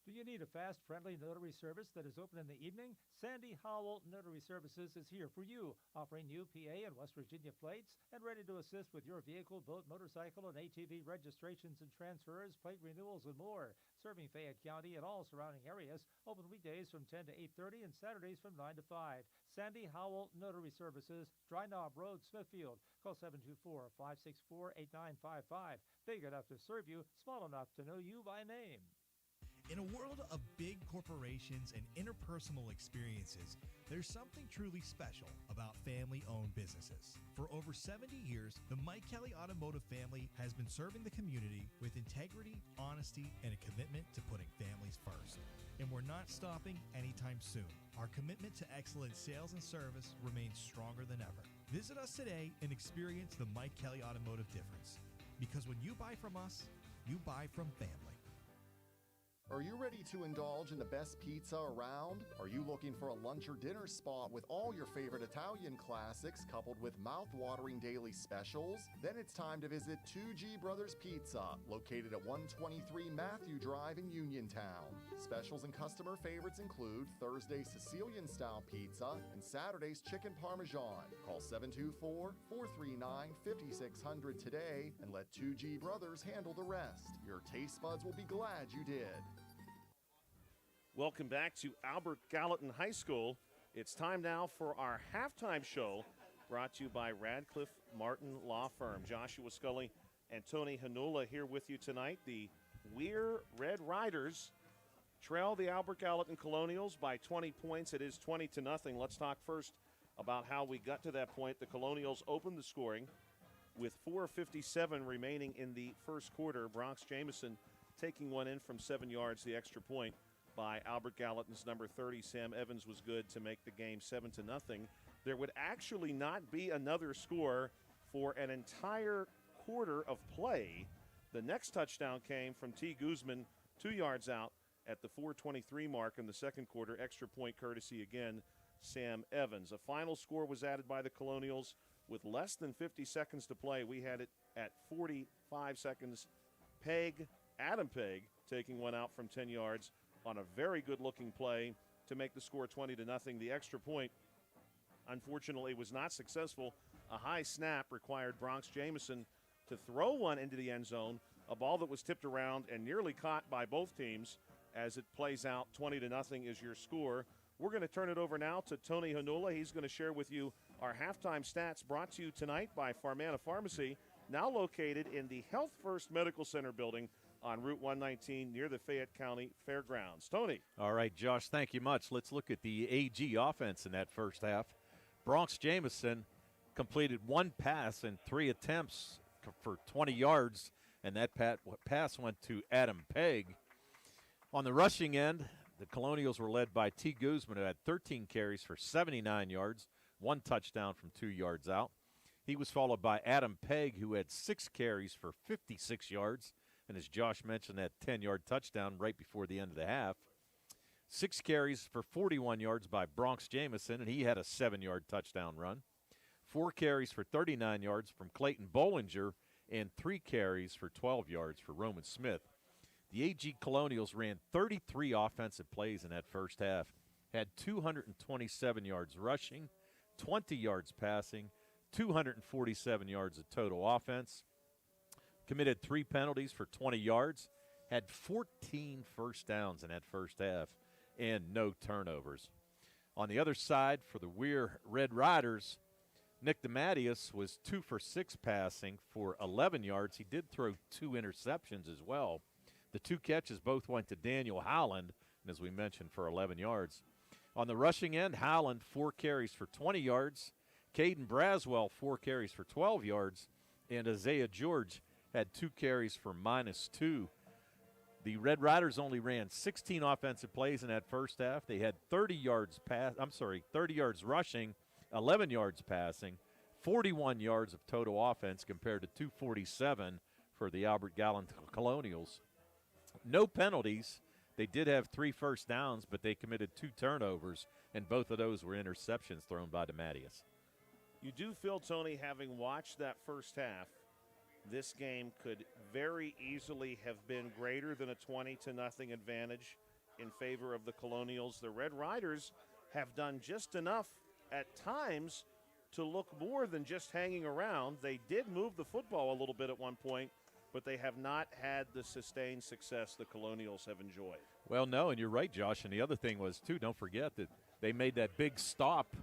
Do you need a fast, friendly notary service that is open in the evening? Sandy Howell Notary Services is here for you, offering new PA and West Virginia plates and ready to assist with your vehicle, boat, motorcycle, and ATV registrations and transfers, plate renewals, and more. Serving Fayette County and all surrounding areas, open weekdays from 10 to 8:30 and Saturdays from 9 to 5. Sandy Howell Notary Services, Dry Knob Road, Smithfield. Call 724-564-8955. Big enough to serve you, small enough to know you by name. In a world of big corporations and interpersonal experiences, there's something truly special about family-owned businesses. For over 70 years, the Mike Kelly Automotive family has been serving the community with integrity, honesty, and a commitment to putting families first. And we're not stopping anytime soon. Our commitment to excellent sales and service remains stronger than ever. Visit us today and experience the Mike Kelly Automotive difference. Because when you buy from us, you buy from family. Are you ready to indulge in the best pizza around? Are you looking for a lunch or dinner spot with all your favorite Italian classics coupled with mouth-watering daily specials? Then it's time to visit 2G Brothers Pizza, located at 123 Matthew Drive in Uniontown. Specials and customer favorites include Thursday's Sicilian-style pizza and Saturday's chicken parmesan. Call 724-439-5600 today and let 2G Brothers handle the rest. Your taste buds will be glad you did. Welcome back to Albert Gallatin High School. It's time now for our halftime show, brought to you by Radcliffe Martin Law Firm. Joshua Scully and Tony Hanula here with you tonight. The Weir Red Riders trail the Albert Gallatin Colonials by 20 points. It is 20-0. Let's talk first about how we got to that point. The Colonials opened the scoring with 4:57 remaining in the first quarter. Bronx Jameson taking one in from 7 yards, the extra point by Albert Gallatin's number 30, Sam Evans, was good to make the game 7-0. There would actually not be another score for an entire quarter of play. The next touchdown came from T. Guzman, 2 yards out at the 4:23 mark in the second quarter. Extra point courtesy again, Sam Evans. A final score was added by the Colonials with less than 50 seconds to play. We had it at 45 seconds. Adam Pegg, taking one out from 10 yards on a very good-looking play to make the score 20-0. The extra point, unfortunately, was not successful. A high snap required Bronx Jameson to throw one into the end zone, a ball that was tipped around and nearly caught by both teams. As it plays out, 20-0 is your score. We're going to turn it over now to Tony Hanula. He's going to share with you our halftime stats, brought to you tonight by Farmana Pharmacy, now located in the Health First Medical Center building on Route 119 near the Fayette County Fairgrounds. Tony. All right, Josh, thank you much. Let's look at the AG offense in that first half. Bronx Jameson completed one pass in 3 attempts for 20 yards, and that pass went to Adam Pegg. On the rushing end, the Colonials were led by T. Guzman, who had 13 carries for 79 yards, 1 touchdown from 2 yards out. He was followed by Adam Pegg, who had 6 carries for 56 yards. And as Josh mentioned, that 10-yard touchdown right before the end of the half. 6 carries for 41 yards by Bronx Jameson, and he had a 7-yard touchdown run. 4 carries for 39 yards from Clayton Bollinger, and 3 carries for 12 yards for Roman Smith. The AG Colonials ran 33 offensive plays in that first half, had 227 yards rushing, 20 yards passing, 247 yards of total offense. Committed 3 penalties for 20 yards, had 14 first downs in that first half, and no turnovers. On the other side, for the Weir Red Riders, Nick DeMatteis was 2 for 6 passing for 11 yards. He did throw 2 interceptions as well. The 2 catches both went to Daniel Howland, and as we mentioned, for 11 yards. On the rushing end, Howland, 4 carries for 20 yards. Caden Braswell, 4 carries for 12 yards. And Isaiah George had 2 carries for -2. The Red Riders only ran 16 offensive plays in that first half. They had 30 yards rushing, 11 yards passing, 41 yards of total offense compared to 247 for the Albert Gallatin Colonials. No penalties. They did have 3 first downs, but they committed 2 turnovers, and both of those were interceptions thrown by DeMatteis. You do feel, Tony, having watched that first half, this game could very easily have been greater than a 20-0 advantage in favor of the Colonials. The Red Riders have done just enough at times to look more than just hanging around. They did move the football a little bit at one point, but they have not had the sustained success the Colonials have enjoyed. Well, no, and you're right, Josh. And the other thing was, too, don't forget that they made that big stop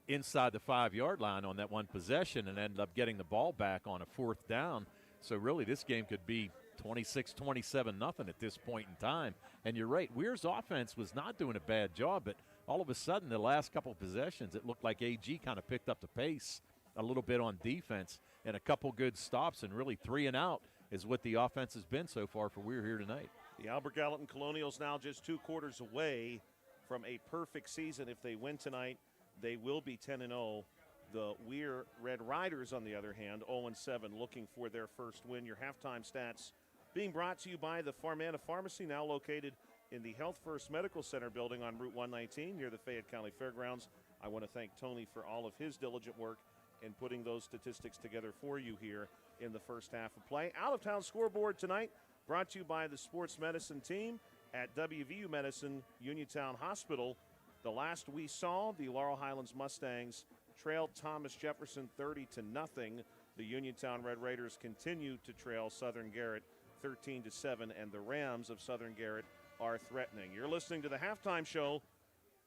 inside the 5-yard line on that one possession and ended up getting the ball back on a 4th down. So really this game could be 26-27-0 at this point in time. And you're right, Weir's offense was not doing a bad job, but all of a sudden the last couple of possessions, it looked like AG kind of picked up the pace a little bit on defense, and a couple good stops, and really 3 and out is what the offense has been so far for Weir here tonight. The Albert Gallatin Colonials now just 2 quarters away from a perfect season. If they win tonight, they will be 10-0. The Weir Red Riders, on the other hand, 0-7, looking for their first win. Your halftime stats being brought to you by the Farmana Pharmacy, now located in the Health First Medical Center building on Route 119 near the Fayette County Fairgrounds. I want to thank Tony for all of his diligent work in putting those statistics together for you here in the first half of play. Out-of-town scoreboard tonight brought to you by the sports medicine team at WVU Medicine Uniontown Hospital. The last we saw, the Laurel Highlands Mustangs trailed Thomas Jefferson 30-0. The Uniontown Red Raiders continue to trail Southern Garrett 13-7, and the Rams of Southern Garrett are threatening. You're listening to the Halftime Show,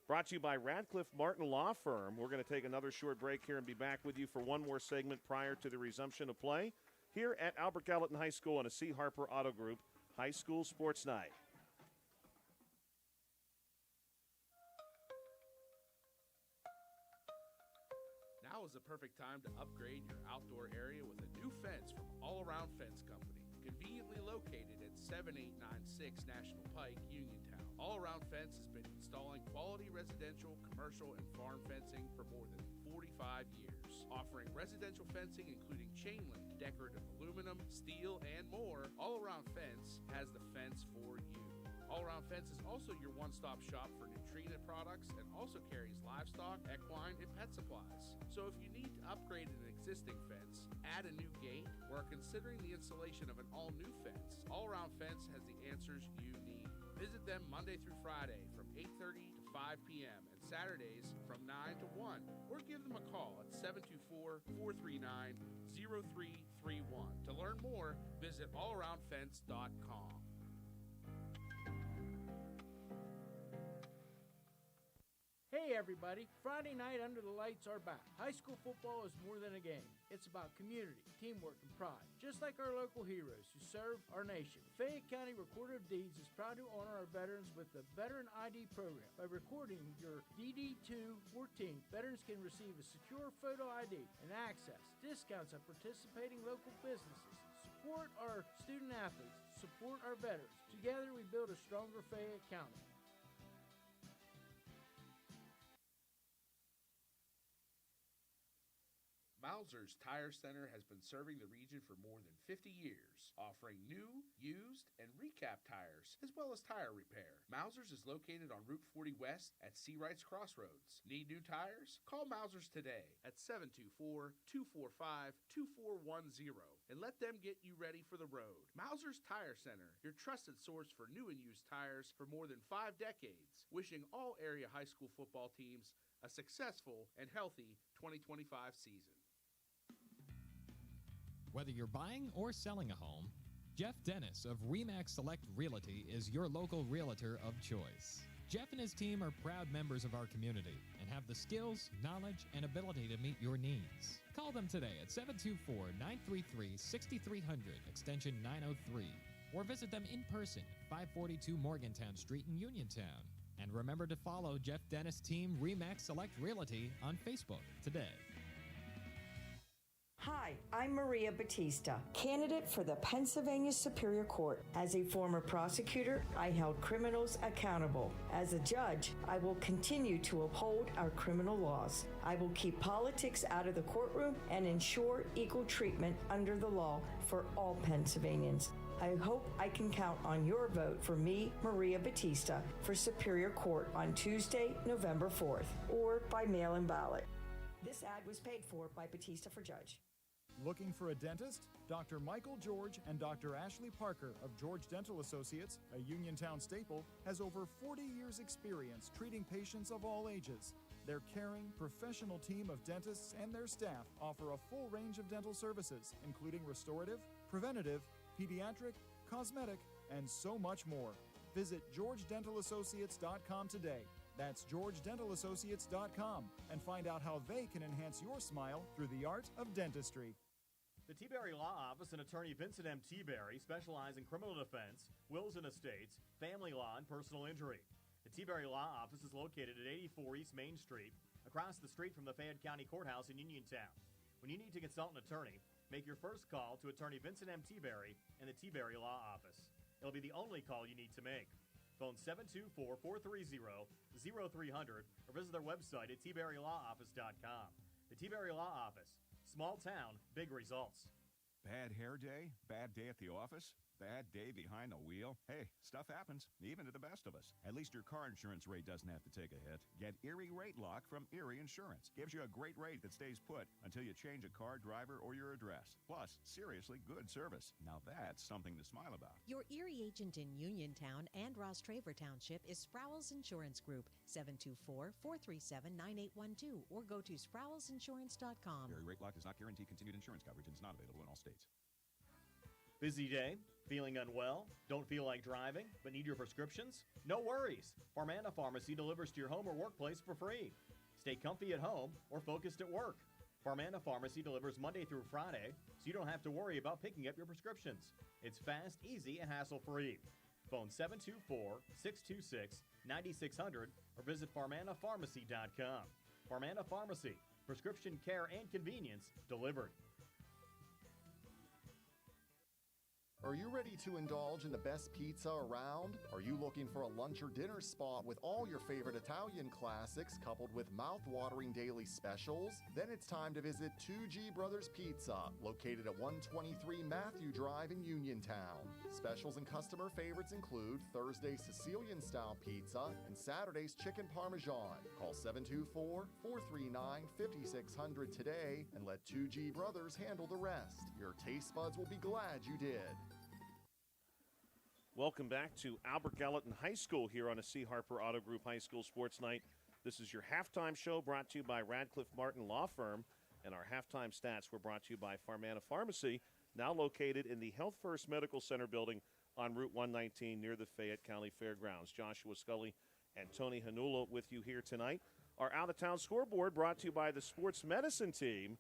brought to you by Radcliffe Martin Law Firm. We're going to take another short break here and be back with you for one more segment prior to the resumption of play here at Albert Gallatin High School on a C. Harper Auto Group High School Sports Night. Now is the perfect time to upgrade your outdoor area with a new fence from All Around Fence Company. Conveniently located at 7896 National Pike, Uniontown. All Around Fence has been installing quality residential, commercial, and farm fencing for more than 45 years. Offering residential fencing including chain link, decorative aluminum, steel, and more, All Around Fence has the fence for you. All Around Fence is also your one-stop shop for Nutrena products and also carries livestock, equine, and pet supplies. So if you need to upgrade an existing fence, add a new gate, or are considering the installation of an all-new fence, All Around Fence has the answers you need. Visit them Monday through Friday from 8:30 to 5 p.m. and Saturdays from 9 to 1, or give them a call at 724-439-0331. To learn more, visit allaroundfence.com. Hey everybody, Friday night under the lights are back. High school football is more than a game. It's about community, teamwork, and pride. Just like our local heroes who serve our nation. Fayette County Recorder of Deeds is proud to honor our veterans with the Veteran ID program. By recording your DD214, veterans can receive a secure photo ID and access discounts at participating local businesses. Support our student athletes. Support our veterans. Together we build a stronger Fayette County. Mauser's Tire Center has been serving the region for more than 50 years, offering new, used, and recap tires, as well as tire repair. Mauser's is located on Route 40 West at Seawrights Crossroads. Need new tires? Call Mauser's today at 724-245-2410 and let them get you ready for the road. Mauser's Tire Center, your trusted source for new and used tires for more than 5 decades. Wishing all area high school football teams a successful and healthy 2025 season. Whether you're buying or selling a home, Jeff Dennis of RE/MAX Select Realty is your local realtor of choice. Jeff and his team are proud members of our community and have the skills, knowledge, and ability to meet your needs. Call them today at 724-933-6300, extension 903. or visit them in person at 542 Morgantown Street in Uniontown. And remember to follow Jeff Dennis' team Remax Select Realty on Facebook today. Hi, I'm Maria Batista, candidate for the Pennsylvania Superior Court. As a former prosecutor, I held criminals accountable. As a judge, I will continue to uphold our criminal laws. I will keep politics out of the courtroom and ensure equal treatment under the law for all Pennsylvanians. I hope I can count on your vote for me, Maria Batista, for Superior Court on Tuesday, November 4th, or by mail-in ballot. This ad was paid for by Batista for Judge. Looking for a dentist? Dr. Michael George and Dr. Ashley Parker of George Dental Associates, a Uniontown staple, has over 40 years' experience treating patients of all ages. Their caring, professional team of dentists and their staff offer a full range of dental services, including restorative, preventative, pediatric, cosmetic, and so much more. Visit GeorgeDentalAssociates.com today. That's GeorgeDentalAssociates.com and find out how they can enhance your smile through the art of dentistry. The T-Berry Law Office and attorney Vincent M. T-Berry specialize in criminal defense, wills and estates, family law, and personal injury. The T-Berry Law Office is located at 84 East Main Street, across the street from the Fayette County Courthouse in Uniontown. When you need to consult an attorney, make your first call to attorney Vincent M. T-Berry and the T-Berry Law Office. It'll be the only call you need to make. Phone 724-430-0300 or visit their website at tberrylawoffice.com. The T-Berry Law Office. Small town, big results. Bad hair day? Bad day at the office? Bad day behind the wheel? Hey, stuff happens, even to the best of us. At least your car insurance rate doesn't have to take a hit. Get Erie Rate Lock from Erie Insurance. Gives you a great rate that stays put until you change a car, driver, or your address. Plus, seriously good service. Now that's something to smile about. Your Erie agent in Uniontown and Ross Traver Township is Sprowls Insurance Group, 724-437-9812, or go to sprowlsinsurance.com. Erie Rate Lock does not guarantee continued insurance coverage and is not available in all states. Busy day? Feeling unwell? Don't feel like driving, but need your prescriptions? No worries. Farmana Pharmacy delivers to your home or workplace for free. Stay comfy at home or focused at work. Farmana Pharmacy delivers Monday through Friday, so you don't have to worry about picking up your prescriptions. It's fast, easy, and hassle-free. Phone 724-626-9600 or visit farmanapharmacy.com. Farmana Pharmacy. Prescription care and convenience delivered. Are you ready to indulge in the best pizza around? Are you looking for a lunch or dinner spot with all your favorite Italian classics coupled with mouth-watering daily specials? Then it's time to visit 2G Brothers Pizza, located at 123 Matthew Drive in Uniontown. Specials and customer favorites include Thursday's Sicilian-style pizza and Saturday's chicken parmesan. Call 724-439-5600 today and let 2G Brothers handle the rest. Your taste buds will be glad you did. Welcome back to Albert Gallatin High School here on a C. Harper Auto Group High School Sports Night. This is your halftime show brought to you by Radcliffe Martin Law Firm, and our halftime stats were brought to you by Farmana Pharmacy, now located in the Health First Medical Center building on Route 119 near the Fayette County Fairgrounds. Joshua Scully and Tony Hanula with you here tonight. Our out-of-town scoreboard brought to you by the sports medicine team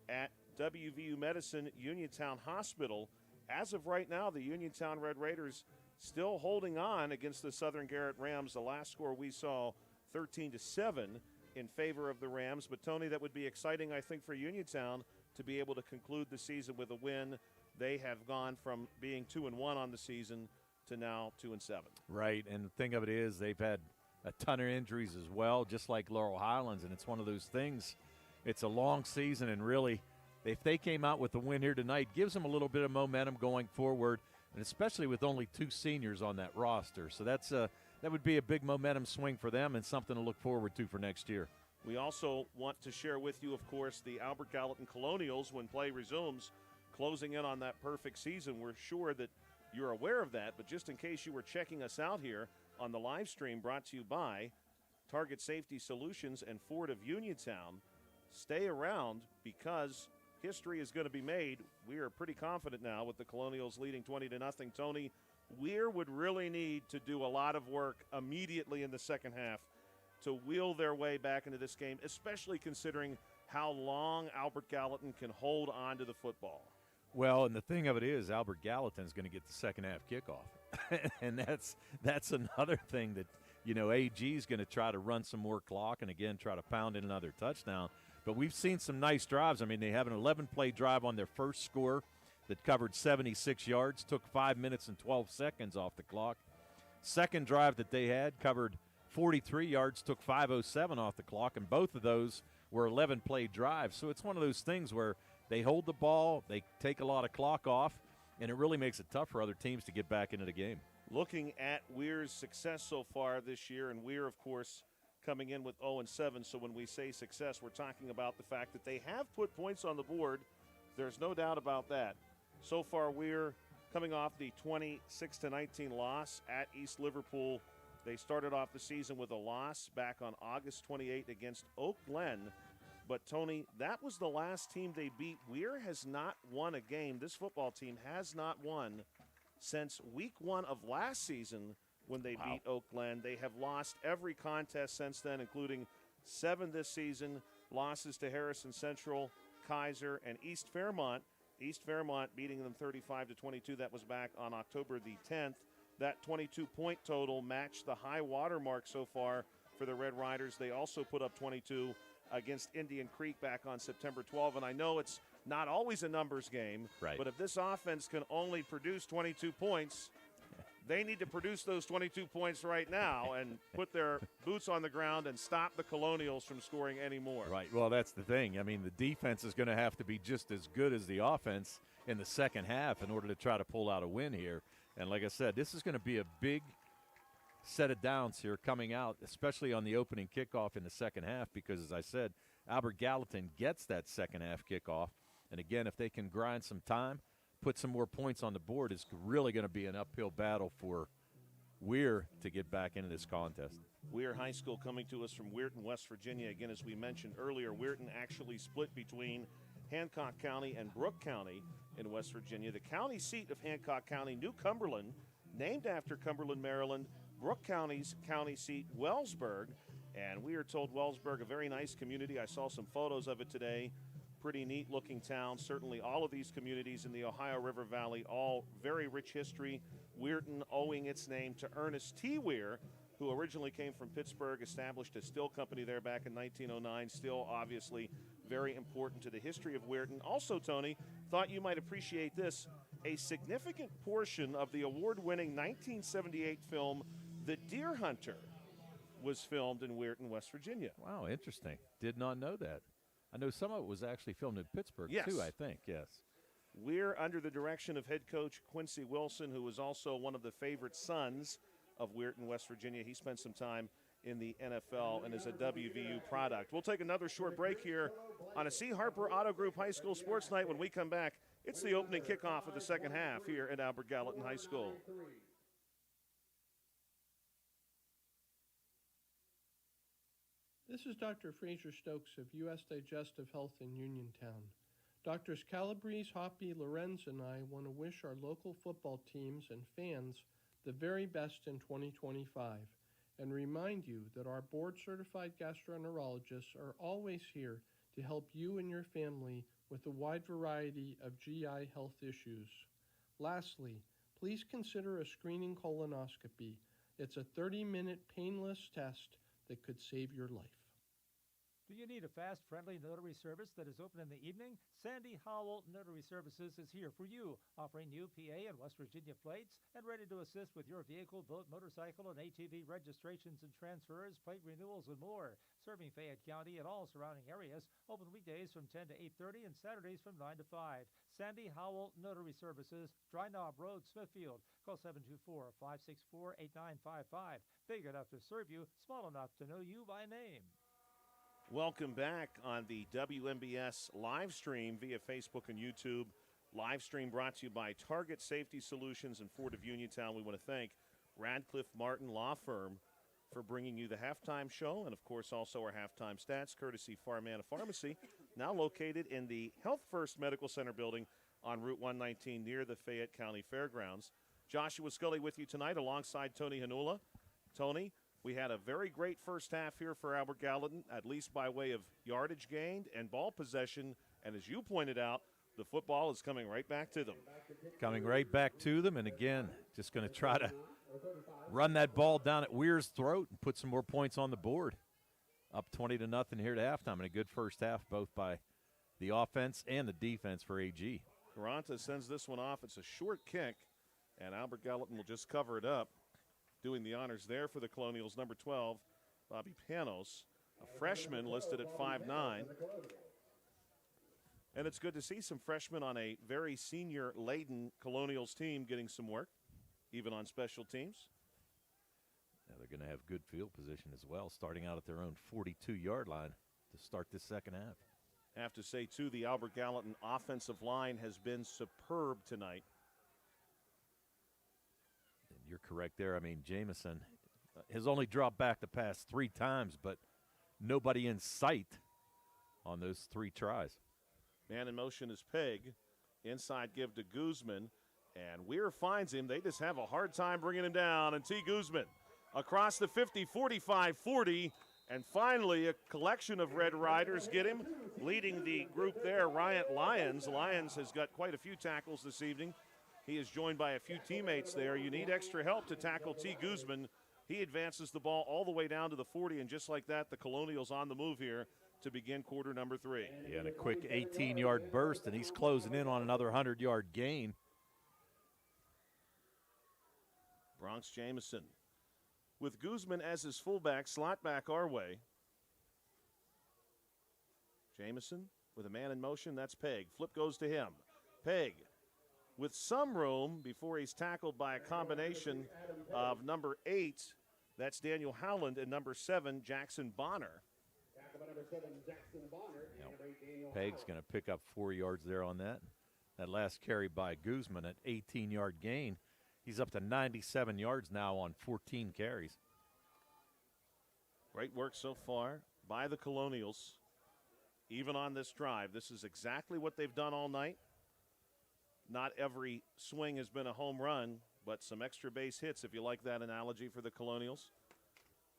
at WVU Medicine Uniontown Hospital. As of right now, the Uniontown Red Raiders still holding on against the Southern Garrett Rams. The last score we saw, 13-7 in favor of the Rams. But, Tony, that would be exciting, I think, for Uniontown to be able to conclude the season with a win. They have gone from being 2-1 on the season to now 2-7. Right, and the thing of it is they've had a ton of injuries as well, just like Laurel Highlands, and it's one of those things. It's a long season, and really, if they came out with the win here tonight, gives them a little bit of momentum going forward, and especially with only 2 seniors on that roster. So that would be a big momentum swing for them and something to look forward to for next year. We also want to share with you, of course, the Albert Gallatin Colonials when play resumes, closing in on that perfect season. We're sure that you're aware of that, but just in case you were checking us out here on the live stream brought to you by Target Safety Solutions and Ford of Uniontown, stay around because history is going to be made. We are pretty confident now with the Colonials leading 20-0. Tony, Weir would really need to do a lot of work immediately in the second half to wheel their way back into this game, especially considering how long Albert Gallatin can hold on to the football. Well, and the thing of it is, Albert Gallatin's going to get the second half kickoff, and that's another thing that AG is going to try to run some more clock and again try to pound in another touchdown. But we've seen some nice drives. I mean, they have an 11-play drive on their first score that covered 76 yards, took 5 minutes and 12 seconds off the clock. Second drive that they had covered 43 yards, took 5:07 off the clock, and both of those were 11-play drives. So it's one of those things where they hold the ball, they take a lot of clock off, and it really makes it tough for other teams to get back into the game. Looking at Weir's success so far this year, and Weir, of course, coming in with 0-7, so when we say success, we're talking about the fact that they have put points on the board. There's no doubt about that. So far, Weir coming off the 26-19 loss at East Liverpool. They started off the season with a loss back on August 28 against Oak Glen. But, Tony, that was the last team they beat. Weir has not won a game. This football team has not won since week 1 of last season when they beat Oak Glen. They have lost every contest since then, including 7 this season, losses to Harrison Central, Kaiser, and East Fairmont. East Fairmont beating them 35-22. That was back on October the 10th. That 22-point total matched the high water mark so far for the Red Riders. They also put up 22 against Indian Creek back on September 12. And I know it's not always a numbers game, right, but if this offense can only produce 22 points, they need to produce those 22 points right now and put their boots on the ground and stop the Colonials from scoring any more. Right. Well, that's the thing. I mean, the defense is going to have to be just as good as the offense in the second half in order to try to pull out a win here. And like I said, this is going to be a big set of downs here coming out, especially on the opening kickoff in the second half, because, as I said, Albert Gallatin gets that second half kickoff. And, again, if they can grind some time, put some more points on the board, it's really going to be an uphill battle for Weir to get back into this contest. Weir High School coming to us from Weirton, West Virginia. Again, as we mentioned earlier, Weirton actually split between Hancock County and Brooke County in West Virginia. The county seat of Hancock County, New Cumberland, named after Cumberland, Maryland. Brooke County's county seat, Wellsburg. And we are told Wellsburg, a very nice community. I saw some photos of it today. Pretty neat looking town. Certainly all of these communities in the Ohio River Valley, all very rich history. Weirton owing its name to Ernest T. Weir, who originally came from Pittsburgh, established a still company there back in 1909. Still obviously very important to the history of Weirton. Also, Tony, thought you might appreciate this. A significant portion of the award-winning 1978 film The Deer Hunter was filmed in Weirton, West Virginia. Wow, interesting. Did not know that. I know some of it was actually filmed in Pittsburgh, too, I think, yes. We're under the direction of head coach Quincy Wilson, who was also one of the favorite sons of Weirton, West Virginia. He spent some time in the NFL and is a WVU product. We'll take another short break here on a C. Harper Auto Group High School Sports Night. When we come back, it's the opening kickoff of the second half here at Albert Gallatin High School. This is Dr. Fraser Stokes of U.S. Digestive Health in Uniontown. Doctors Calabrese, Hoppy, Lorenz, and I want to wish our local football teams and fans the very best in 2025 and remind you that our board-certified gastroenterologists are always here to help you and your family with a wide variety of GI health issues. Lastly, please consider a screening colonoscopy. It's a 30-minute painless test that could save your life. Do you need a fast, friendly notary service that is open in the evening? Sandy Howell Notary Services is here for you, offering new PA and West Virginia plates and ready to assist with your vehicle, boat, motorcycle, and ATV registrations and transfers, plate renewals, and more. Serving Fayette County and all surrounding areas, open weekdays from 10 to 8:30 and Saturdays from 9 to 5. Sandy Howell Notary Services, Dry Knob Road, Smithfield. Call 724-564-8955. Big enough to serve you, small enough to know you by name. Welcome back on the WMBS live stream via Facebook and YouTube. Live stream brought to you by Target Safety Solutions and Ford of Uniontown. We want to thank Radcliffe Martin Law Firm for bringing you the halftime show and, of course, also our halftime stats, courtesy Farmana Pharmacy, now located in the Health First Medical Center building on Route 119 near the Fayette County Fairgrounds. Joshua Scully with you tonight alongside Tony Hanula. Tony, we had a very great first half here for Albert Gallatin, at least by way of yardage gained and ball possession. And as you pointed out, the football is coming right back to them. Coming right back to them, and again, just going to try to run that ball down at Weir's throat and put some more points on the board. Up 20-0 here to halftime, and a good first half both by the offense and the defense for AG. Carranza sends this one off. It's a short kick, and Albert Gallatin will just cover it up. Doing the honors there for the Colonials, number 12, Bobby Panos, a freshman listed at 5'9". And it's good to see some freshmen on a very senior-laden Colonials team getting some work, even on special teams. Now they're going to have good field position as well, starting out at their own 42-yard line to start this second half. I have to say, too, the Albert Gallatin offensive line has been superb tonight. And you're correct there. I mean, Jamison has only dropped back the pass 3 times, but nobody in sight on those 3 tries. Man in motion is Pegg. Inside give to Guzman. And Weir finds him. They just have a hard time bringing him down. And T. Guzman across the 50, 45, 40. And finally, a collection of Red Riders get him. Leading the group there, Riot Lyons. Lyons has got quite a few tackles this evening. He is joined by a few teammates there. You need extra help to tackle T. Guzman. He advances the ball all the way down to the 40. And just like that, the Colonials on the move here to begin quarter number 3. Yeah, and a quick 18-yard burst, and he's closing in on another 100-yard gain. Bronx Jamison with Guzman as his fullback, slot back our way. Jamison with a man in motion, that's Pegg. Flip goes to him. Pegg with some room before he's tackled by a combination of number 8, that's Daniel Howland, and number 7, Jackson Bonner. Pegg's going to pick up 4 yards there on that. That last carry by Guzman at 18-yard gain. He's up to 97 yards now on 14 carries. Great work so far by the Colonials. Even on this drive, this is exactly what they've done all night. Not every swing has been a home run, but some extra base hits, if you like that analogy, for the Colonials.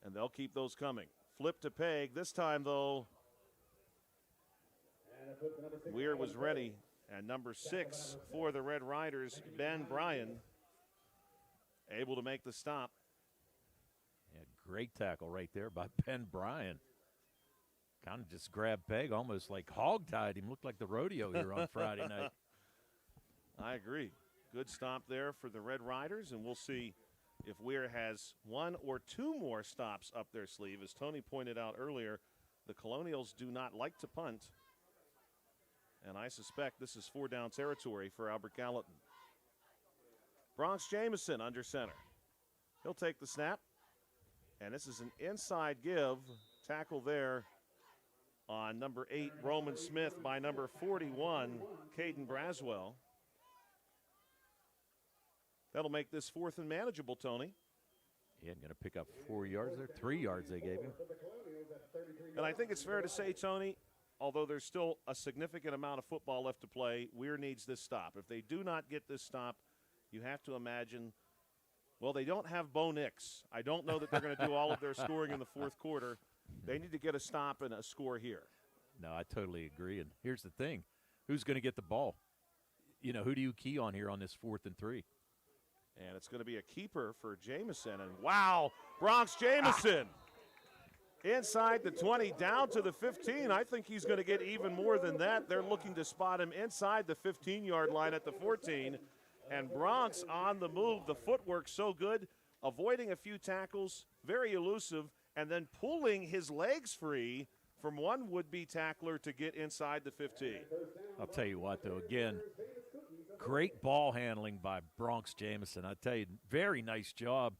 And they'll keep those coming. Flip to Pegg. This time, though, Weir was ready. And number 6 for the Red Riders, Ben Bryan, able to make the stop. Yeah, great tackle right there by Ben Bryan. Kind of just grabbed Pegg, almost like hog-tied him. Looked like the rodeo here on Friday night. I agree. Good stop there for the Red Riders, and we'll see if Weir has 1 or 2 more stops up their sleeve. As Tony pointed out earlier, the Colonials do not like to punt, and I suspect this is 4-down territory for Albert Gallatin. Bronx Jamison under center. He'll take the snap, and this is an inside give. Tackle there on number 8, Roman Smith, by number 41, Caden Braswell. That'll make this 4th and manageable, Tony. Yeah, going to pick up 4 yards there. 3 yards they gave him. And I think it's fair to say, Tony, although there's still a significant amount of football left to play, Weir needs this stop. If they do not get this stop, you have to imagine, well, they don't have Bo Nix. I don't know that they're going to do all of their scoring in the 4th quarter. They need to get a stop and a score here. No, I totally agree. And here's the thing. Who's going to get the ball? You know, who do you key on here on this 4th and 3? And it's going to be a keeper for Jamison. And wow, Bronx Jamison inside the 20, down to the 15. I think he's going to get even more than that. They're looking to spot him inside the 15-yard line at the 14. And Bronx on the move. The footwork so good, avoiding a few tackles, very elusive, and then pulling his legs free from one would-be tackler to get inside the 15. I'll tell you what, though, again, great ball handling by Bronx Jamison. I tell you, very nice job.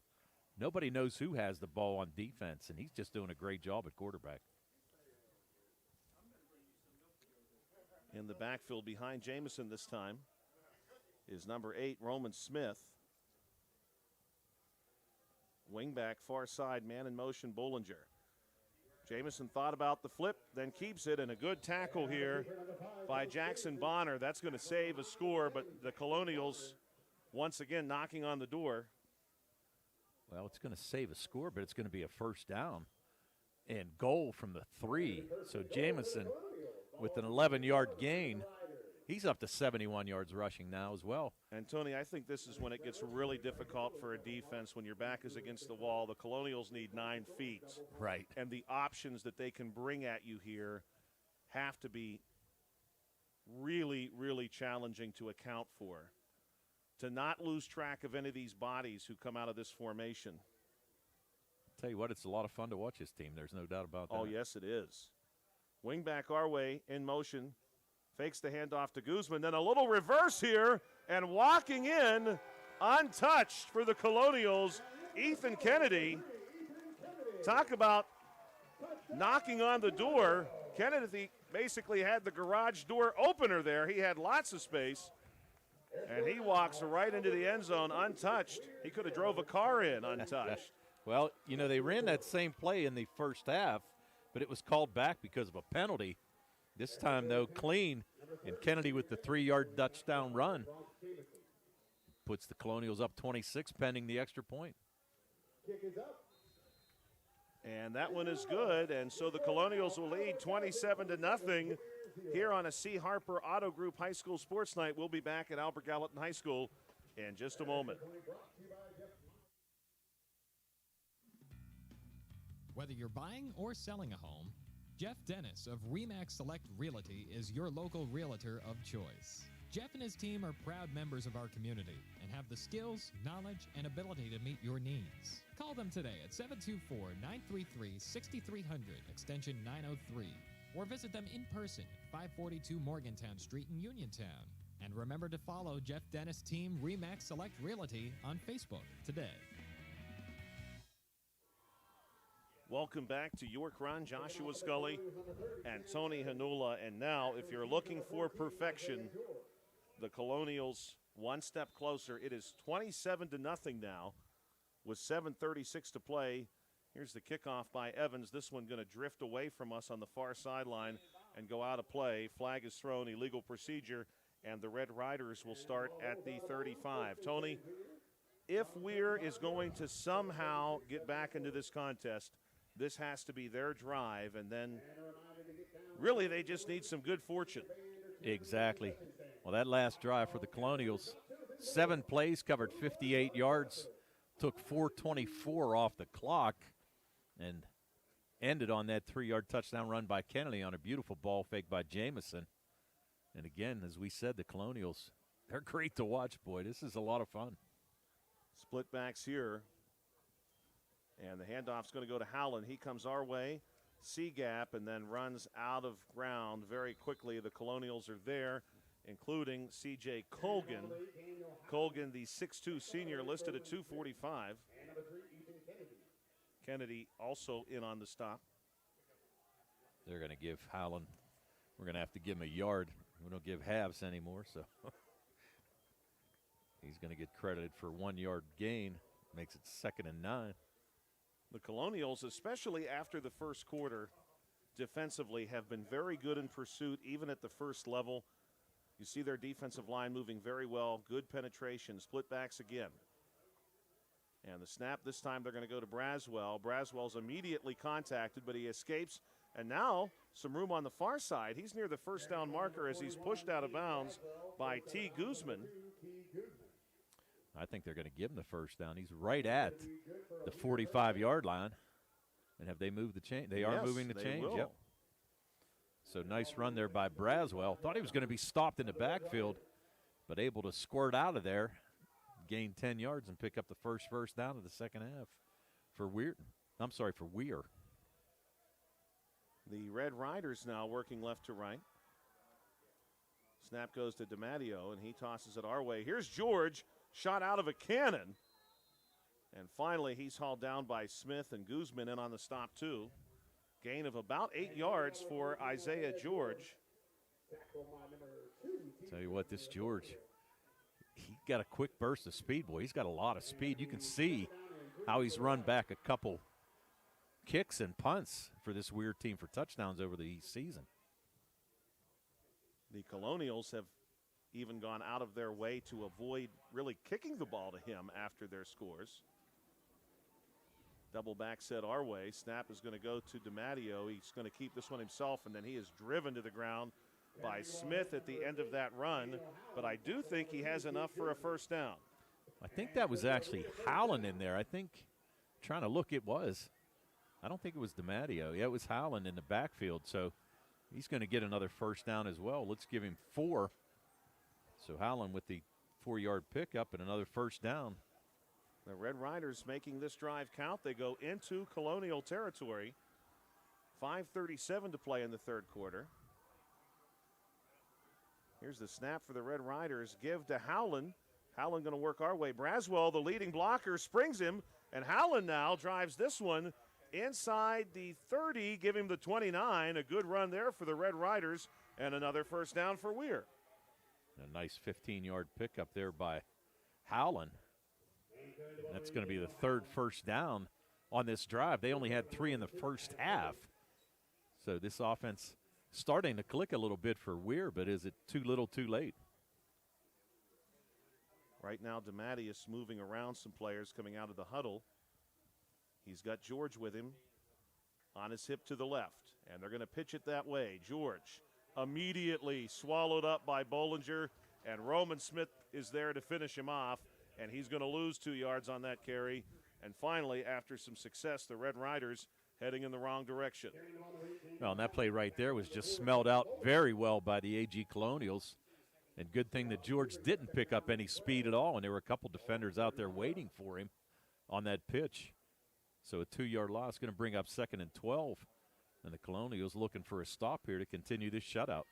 Nobody knows who has the ball on defense, and he's just doing a great job at quarterback. In the backfield behind Jamison this time is number 8, Roman Smith. Wingback, far side, man in motion, Bollinger. Jamison thought about the flip, then keeps it, and a good tackle here by Jackson Bonner. That's going to save a score, but the Colonials once again knocking on the door. Well, it's going to save a score, but it's going to be a first down and goal from the 3. So Jamison with an 11-yard gain He's up to 71 yards rushing now as well. And, Tony, I think this is when it gets really difficult for a defense. When your back is against the wall, the Colonials need 9 feet. Right. And the options that they can bring at you here have to be really, really challenging to account for. To not lose track of any of these bodies who come out of this formation. Tell you what, it's a lot of fun to watch this team. There's no doubt about that. Oh, yes, it is. Wing back our way in motion. Fakes the handoff to Guzman. Then a little reverse here. And walking in, untouched for the Colonials, Ethan Kennedy. Talk about knocking on the door. Kennedy basically had the garage door opener there. He had lots of space. And he walks right into the end zone untouched. He could have drove a car in untouched. Well, you know, they ran that same play in the first half, but it was called back because of a penalty. This time, though, clean, and Kennedy with the 3-yard touchdown run puts the Colonials up 26, pending the extra point. And that one is good, and so the Colonials will lead 27-0 here on a C. Harper Auto Group High School Sports Night. We'll be back at Albert Gallatin High School in just a moment. Whether you're buying or selling a home, Jeff Dennis of RE/MAX Select Realty is your local realtor of choice. Jeff and his team are proud members of our community and have the skills, knowledge, and ability to meet your needs. Call them today at 724-933-6300, extension 903, or visit them in person at 542 Morgantown Street in Uniontown. And remember to follow Jeff Dennis' team RE/MAX Select Realty on Facebook today. Welcome back to York Run. Joshua Scully and Tony Hanula. And now, if you're looking for perfection, the Colonials one step closer. It is 27-0 now with 7:36 to play. Here's the kickoff by Evans. This one going to drift away from us on the far sideline and go out of play. Flag is thrown, illegal procedure, and the Red Riders will start at the 35. Tony, if Weir is going to somehow get back into this contest, this has to be their drive, and then really they just need some good fortune. Exactly. Well, that last drive for the Colonials, 7 plays, covered 58 yards, took 4:24 off the clock, and ended on that 3-yard touchdown run by Kennedy on a beautiful ball fake by Jamison. And again, as we said, the Colonials, they're great to watch, boy. This is a lot of fun. Split backs here. And the handoff's going to go to Howland. He comes our way, C-gap, and then runs out of ground very quickly. The Colonials are there, including C.J. Colgan. Colgan, the 6'2 senior, listed at 245. Kennedy also in on the stop. They're going to give Howland, we're going to have to give him a yard. We don't give halves anymore, so he's going to get credited for 1-yard gain. Makes it 2nd and 9. The Colonials, especially after the first quarter, defensively have been very good in pursuit, even at the first level. You see their defensive line moving very well. Good penetration. Split backs again. And the snap, this time they're going to go to Braswell. Braswell's immediately contacted, but he escapes. And now some room on the far side. He's near the first down marker as he's pushed out of bounds by T. Guzman. I think they're going to give him the first down. He's right at the 45-yard line. And have they moved the chain? They are moving the chains. Yep. So nice run there by Braswell. Thought he was going to be stopped in the backfield, but able to squirt out of there, gain 10 yards, and pick up the first down of the second half for Weir. For Weir. The Red Riders now working left to right. Snap goes to DiMatteo, and he tosses it our way. Here's George. Shot out of a cannon. And finally, he's hauled down by Smith, and Guzman in on the stop, too. Gain of about 8 yards for Isaiah George. Tell you what, this George, he got a quick burst of speed, boy. He's got a lot of speed. You can see how he's run back a couple kicks and punts for this Weir team for touchdowns over the season. The Colonials have even gone out of their way to avoid really kicking the ball to him after their scores. Double back set our way. Snap is going to go to DiMatteo. He's going to keep this one himself, and then he is driven to the ground by Smith at the end of that run, but I do think he has enough for a first down. I think that was actually Howland in there. I think, trying to look, it was. I don't think it was DiMatteo. Yeah, it was Howland in the backfield, so he's going to get another first down as well. Let's give him 4. So Howland with the 4-yard pickup and another first down. The Red Riders making this drive count. They go into Colonial territory. 5:37 to play in the third quarter. Here's the snap for the Red Riders. Give to Howland. Howland going to work our way. Braswell, the leading blocker, springs him, and Howland now drives this one inside the 30, give him the 29. A good run there for the Red Riders, and another first down for Weir. A nice 15-yard pickup there by Howland. That's going to be the third first down on this drive. They only had 3 in the first half. So this offense starting to click a little bit for Weir, but is it too little too late? Right now, DiMatteo moving around some players coming out of the huddle. He's got George with him on his hip to the left, and they're going to pitch it that way. George immediately swallowed up by Bollinger, and Roman Smith is there to finish him off, and he's going to lose 2 yards on that carry. And finally, after some success, the Red Riders heading in the wrong direction. Well, and that play right there was just smelled out very well by the AG Colonials. And good thing that George didn't pick up any speed at all, and there were a couple defenders out there waiting for him on that pitch. So a 2-yard loss going to bring up 2nd and 12. And the Colonials looking for a stop here to continue this shutout.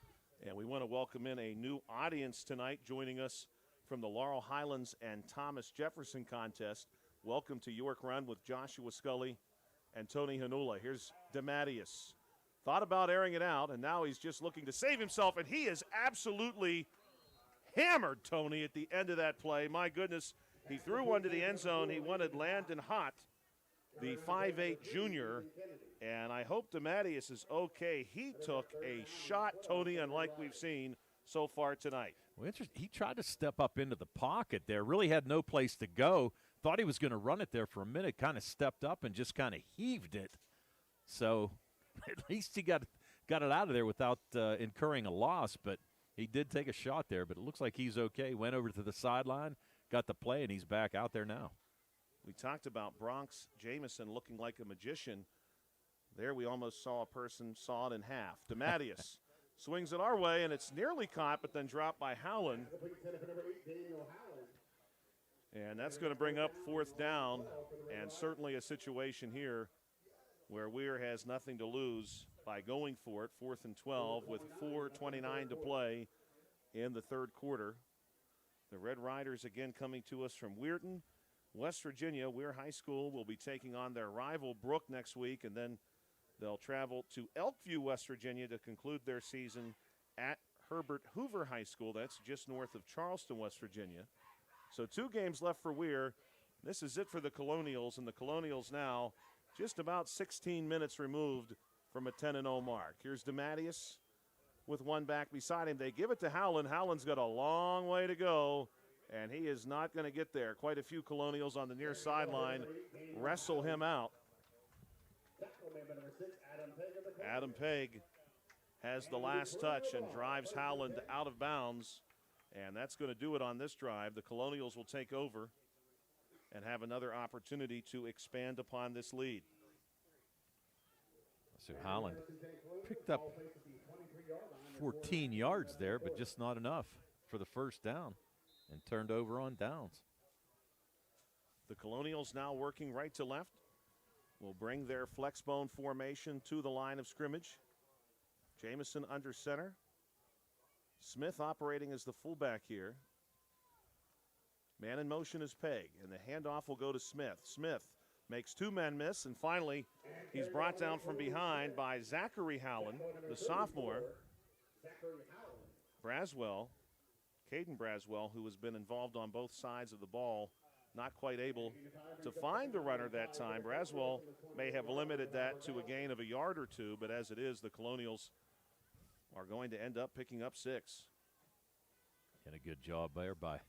And we want to welcome in a new audience tonight joining us from the Laurel Highlands and Thomas Jefferson contest. Welcome to York Run with Joshua Scully and Tony Hanula. Here's DiMatteo. Thought about airing it out, and now he's just looking to save himself, and he is absolutely hammered, Tony, at the end of that play. My goodness, he threw one to the end zone. He wanted Landon Hott, the 5'8 junior, and I hope DiMatteo is okay. He took a shot, Tony, unlike we've seen so far tonight. Well, he tried to step up into the pocket there, really had no place to go. Thought he was going to run it there for a minute, kind of stepped up and just kind of heaved it. So at least he got it out of there without incurring a loss, but he did take a shot there, but it looks like he's okay. Went over to the sideline, got the play, and he's back out there now. We talked about Bronx Jameson looking like a magician. There we almost saw a person saw it in half. DiMatteo swings it our way, and it's nearly caught, but then dropped by Howland. And that's going to bring up 4th down, and certainly a situation here where Weir has nothing to lose by going for it. 4th and 12 with 4:29 to play in the third quarter. The Red Riders again coming to us from Weirton, West Virginia. Weir High School will be taking on their rival Brook next week, and then they'll travel to Elkview, West Virginia to conclude their season at Herbert Hoover High School. That's just north of Charleston, West Virginia. So 2 games left for Weir. This is it for the Colonials, and the Colonials now just about 16 minutes removed from a 10-0 mark. Here's DiMatteo with one back beside him. They give it to Howland. Howland's got a long way to go, and he is not going to get there. Quite a few Colonials on the near sideline wrestle him out. Adam Pegg has the last touch and drives Howland out of bounds, and that's going to do it on this drive. The Colonials will take over and have another opportunity to expand upon this lead. So Howland picked up 14 yards there, but just not enough for the first down, and turned over on downs. The Colonials now working right to left will bring their flexbone formation to the line of scrimmage. Jameson under center. Smith operating as the fullback here. Man in motion is Pegg, and the handoff will go to Smith. Smith makes 2 men miss, and finally he's brought down from behind by Zachary Howland, the sophomore. Braswell, Caden Braswell, who has been involved on both sides of the ball, not quite able to find the runner that time. Braswell may have limited that to a gain of a yard or 2, but as it is, the Colonials are going to end up picking up 6. And a good job there by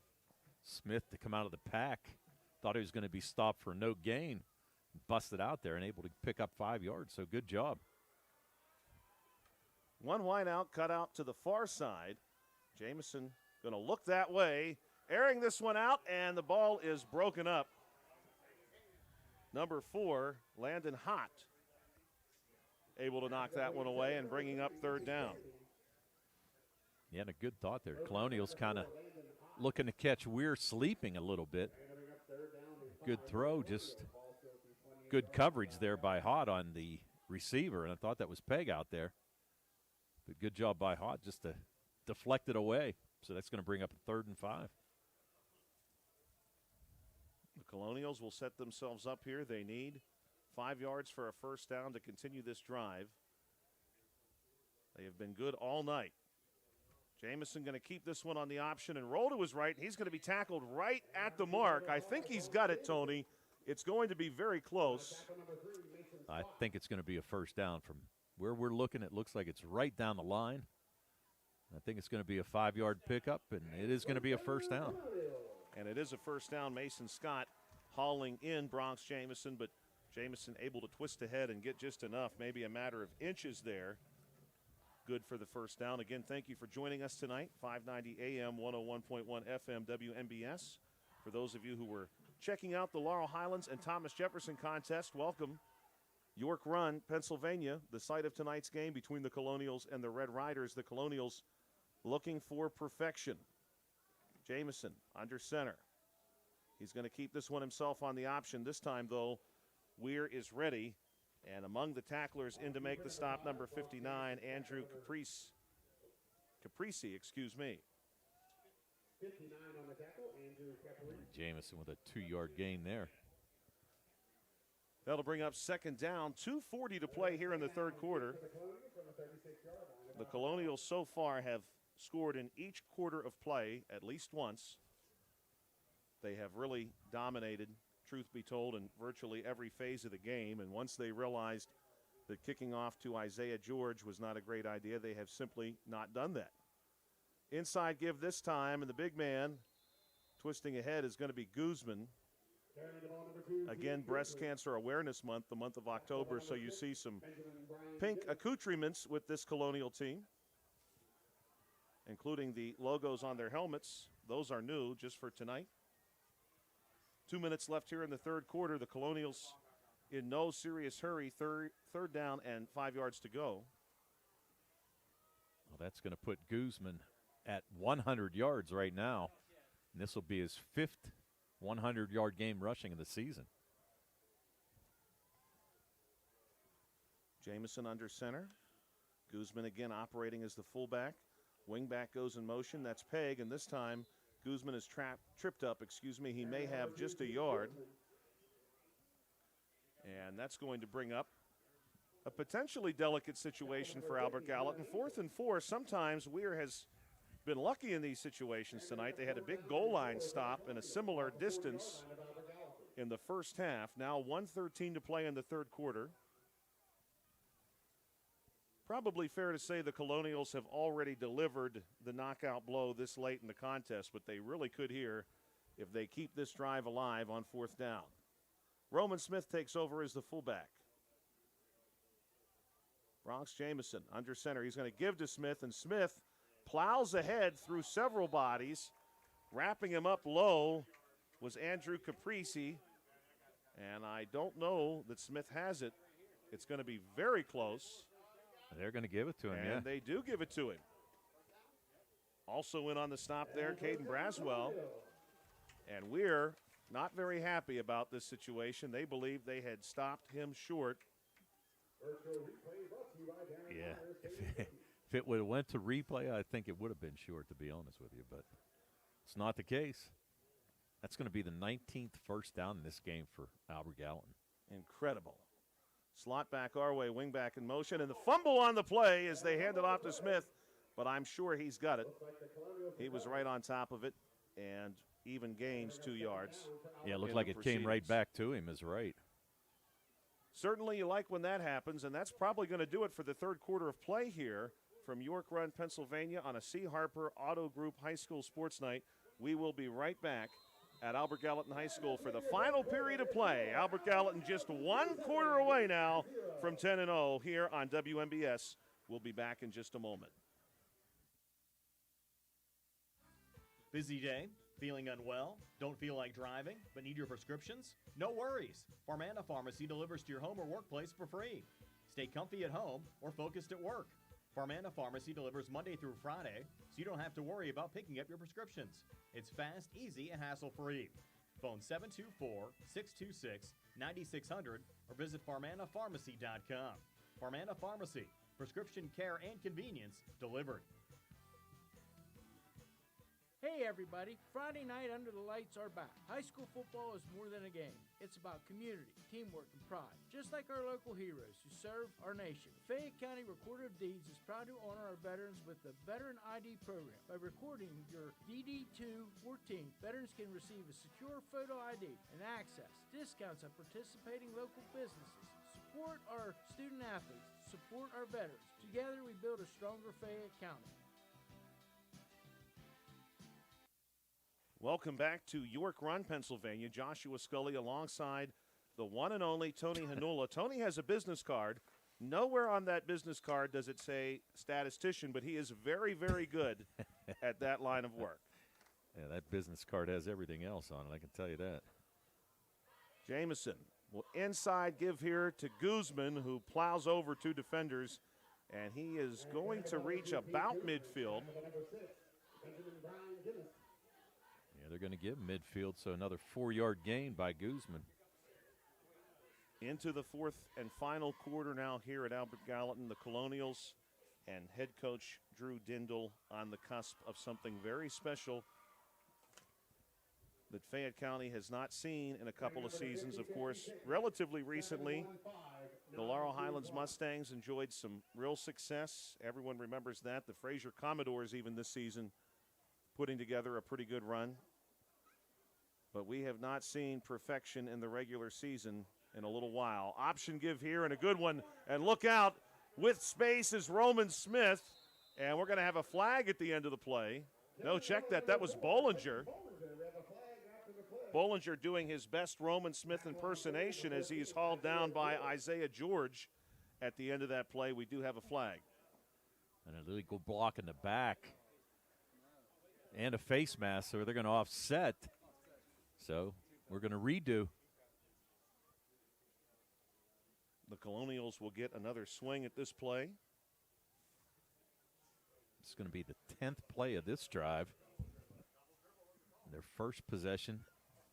Smith to come out of the pack. Thought he was going to be stopped for no gain. Busted out there and able to pick up 5 yards, so good job. One wide out, cut out to the far side. Jamison going to look that way, airing this one out, and the ball is broken up. Number 4, Landon Hott, able to knock that one away and bringing up third down. Yeah, and a good thought there. Colonials kind of looking to catch Weir sleeping a little bit. Good throw, just good coverage there by Hott on the receiver, and I thought that was Peg out there. But good job by Hott just to deflect it away. So that's going to bring up a 3rd and 5. The Colonials will set themselves up here. They need 5 yards for a first down to continue this drive. They have been good all night. Jamison going to keep this one on the option and roll to his right. He's going to be tackled right at the mark. I think he's got it, Tony. It's going to be very close. I think it's going to be a first down. From where we're looking, it looks like it's right down the line. I think it's going to be a 5-yard pickup, and it is going to be a first down. And it is a first down. Mason Scott hauling in Bronx Jamison, but Jamison able to twist ahead and get just enough, maybe a matter of inches there. Good for the first down. Again, thank you for joining us tonight. 590 AM, 101.1 FM, WMBS. For those of you who were checking out the Laurel Highlands and Thomas Jefferson contest, welcome. York Run, Pennsylvania, the site of tonight's game between the Colonials and the Red Riders. The Colonials looking for perfection. Jamison under center. He's going to keep this one himself on the option. This time, though, Weir is ready. And among the tacklers in to make the stop, number 59, Andrew Caprici, 59 on the tackle, Andrew Caprici. Jamison with a 2-yard gain there. That'll bring up second down. 2:40 to play here in the third quarter. The Colonials so far have scored in each quarter of play at least once. They have really dominated, truth be told, in virtually every phase of the game. And once they realized that kicking off to Isaiah George was not a great idea, they have simply not done that. Inside give this time, and the big man twisting ahead is going to be Guzman. Again, Breast Cancer Awareness Month, the month of October, so you see some pink accoutrements with this Colonial team, including the logos on their helmets. Those are new just for tonight. 2 minutes left here in the third quarter. The Colonials in no serious hurry. Third down and 5 yards to go. Well, that's going to put Guzman at 100 yards right now. And this will be his 5th 100-yard game rushing of the season. Jamison under center. Guzman again operating as the fullback. Wingback goes in motion. That's Peg, and this time Guzman is tripped up. He may have just a yard. And that's going to bring up a potentially delicate situation for Albert Gallatin. 4th and 4. Sometimes Weir has been lucky in these situations tonight. They had a big goal line stop in a similar distance in the first half. Now 1:13 to play in the third quarter. Probably fair to say the Colonials have already delivered the knockout blow this late in the contest, but they really could here if they keep this drive alive on 4th down. Roman Smith takes over as the fullback. Bronx Jamison under center. He's going to give to Smith, and Smith plows ahead through several bodies. Wrapping him up low was Andrew Caprici, and I don't know that Smith has it. It's going to be very close. They're going to give it to him, and they do give it to him. Also in on the stop there, Caden Braswell. And Weir not very happy about this situation. They believe they had stopped him short. Yeah, if it would have went to replay, I think it would have been short, to be honest with you, but it's not the case. That's going to be the 19th first down in this game for Albert Gallatin. Incredible. Slot back our way, wing back in motion, and the fumble on the play as they hand it off to Smith, but I'm sure he's got it. He was right on top of it, and even gains 2 yards. Yeah, it looked like it came right back to him, is right. Certainly you like when that happens, and that's probably going to do it for the third quarter of play here from York Run, Pennsylvania on a C. Harper Auto Group High School Sports Night. We will be right back at Albert Gallatin High School for the final period of play. Albert Gallatin just 1 quarter away now from 10-0 here on WMBS We'll be back in just a moment. Busy day? Feeling unwell? Don't feel like driving, but need your prescriptions? No worries. Farmana Pharmacy delivers to your home or workplace for free. Stay comfy at home or focused at work. Farmana Pharmacy delivers Monday through Friday, so you don't have to worry about picking up your prescriptions. It's fast, easy, and hassle-free. Phone 724-626-9600 or visit farmanapharmacy.com. Farmana Pharmacy, prescription care and convenience delivered. Hey everybody, Friday night under the lights are back. High school football is more than a game. It's about community, teamwork, and pride. Just like our local heroes who serve our nation. Fayette County Recorder of Deeds is proud to honor our veterans with the Veteran ID program. By recording your DD214, veterans can receive a secure photo ID and access discounts at participating local businesses. Support our student athletes. Support our veterans. Together we build a stronger Fayette County. Welcome back to York Run, Pennsylvania. Joshua Scully alongside the one and only Tony Hanula. Tony has a business card. Nowhere on that business card does it say statistician, but he is very, very good at that line of work. Yeah, that business card has everything else on it, I can tell you that. Jamison will inside give here to Guzman, who plows over two defenders, and he is going to reach about midfield. Yeah, they're going to give midfield, so another 4-yard gain by Guzman. Into the fourth and final quarter now here at Albert Gallatin. The Colonials and head coach Drew Dindal on the cusp of something very special that Fayette County has not seen in a couple of seasons. Of course, relatively recently, the Laurel Highlands Mustangs enjoyed some real success. Everyone remembers that. The Fraser Commodores even this season putting together a pretty good run. But we have not seen perfection in the regular season in a little while. Option give here and a good one. And look out, with space is Roman Smith. And we're going to have a flag at the end of the play. No, check that. That was Bollinger. Bollinger doing his best Roman Smith impersonation as he's hauled down by Isaiah George at the end of that play. We do have a flag. An illegal block in the back. And a face mask, so they're going to offset. So we're going to redo. The Colonials will get another swing at this play. It's going to be the 10th play of this drive. Their first possession,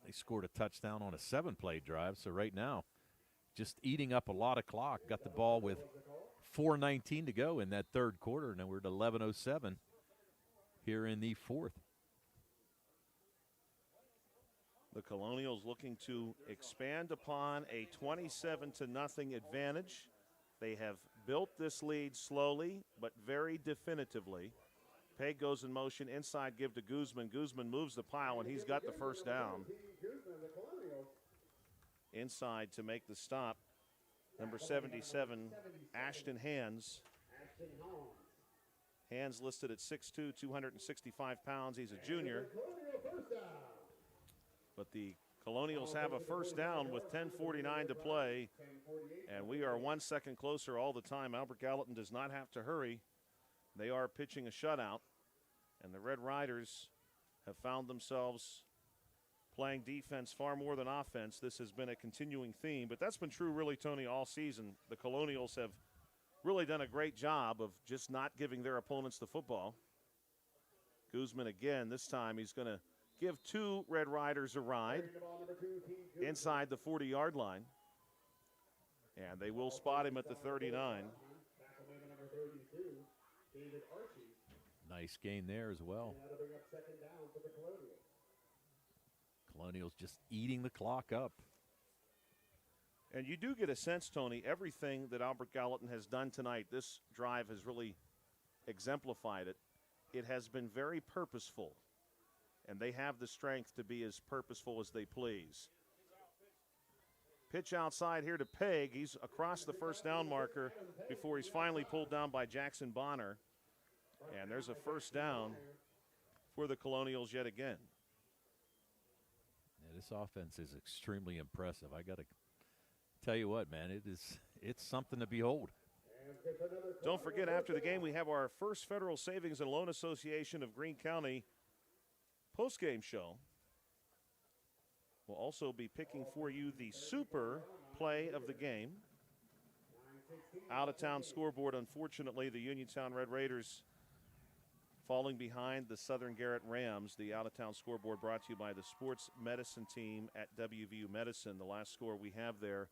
they scored a touchdown on a 7-play drive. So right now, just eating up a lot of clock. Got the ball with 4:19 to go in that third quarter. Now we're at 11:07 here in the fourth. The Colonials looking to expand upon a 27-0 advantage. They have built this lead slowly but very definitively. Peg goes in motion, inside give to Guzman. Guzman moves the pile, and he's got the first down. Inside to make the stop, number 77, Ashton Hands. Hands listed at 6'2", 265 pounds. He's a junior. But the Colonials have a first down with 10:49 to play, and we are 1 second closer all the time. Albert Gallatin does not have to hurry. They are pitching a shutout, and the Red Riders have found themselves playing defense far more than offense. This has been a continuing theme, but that's been true really, Tony, all season. The Colonials have really done a great job of just not giving their opponents the football. Guzman again, this time he's going to give two Red Riders a ride inside the 40-yard line. And they will spot him at the 39. Nice gain there as well. Colonials just eating the clock up. And you do get a sense, Tony, everything that Albert Gallatin has done tonight, this drive has really exemplified it. It has been very purposeful. And they have the strength to be as purposeful as they please. Pitch outside here to Peg. He's across the first down marker before he's finally pulled down by Jackson Bonner. And there's a first down for the Colonials yet again. Yeah, this offense is extremely impressive. I got to tell you what, man, it's something to behold. Don't forget, after the game, we have our First Federal Savings and Loan Association of Greene County postgame show. We'll also be picking for you the super play of the game. Out-of-town scoreboard, unfortunately, the Uniontown Red Raiders falling behind the Southern Garrett Rams. The out-of-town scoreboard brought to you by the sports medicine team at WVU Medicine. The last score we have there,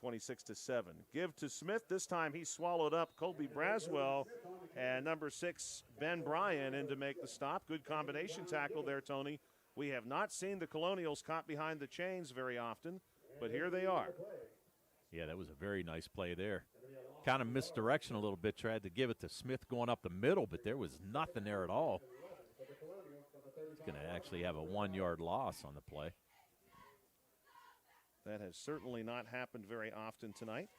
26-7. Give to Smith. This time he swallowed up Colby Braswell and number 6, Ben Bryan, in to make the stop. Good combination tackle there, Tony. We have not seen the Colonials caught behind the chains very often, but here they are. Yeah, that was a very nice play there. Kind of misdirection a little bit. Tried to give it to Smith going up the middle, but there was nothing there at all. He's going to actually have a 1-yard loss on the play. That has certainly not happened very often tonight.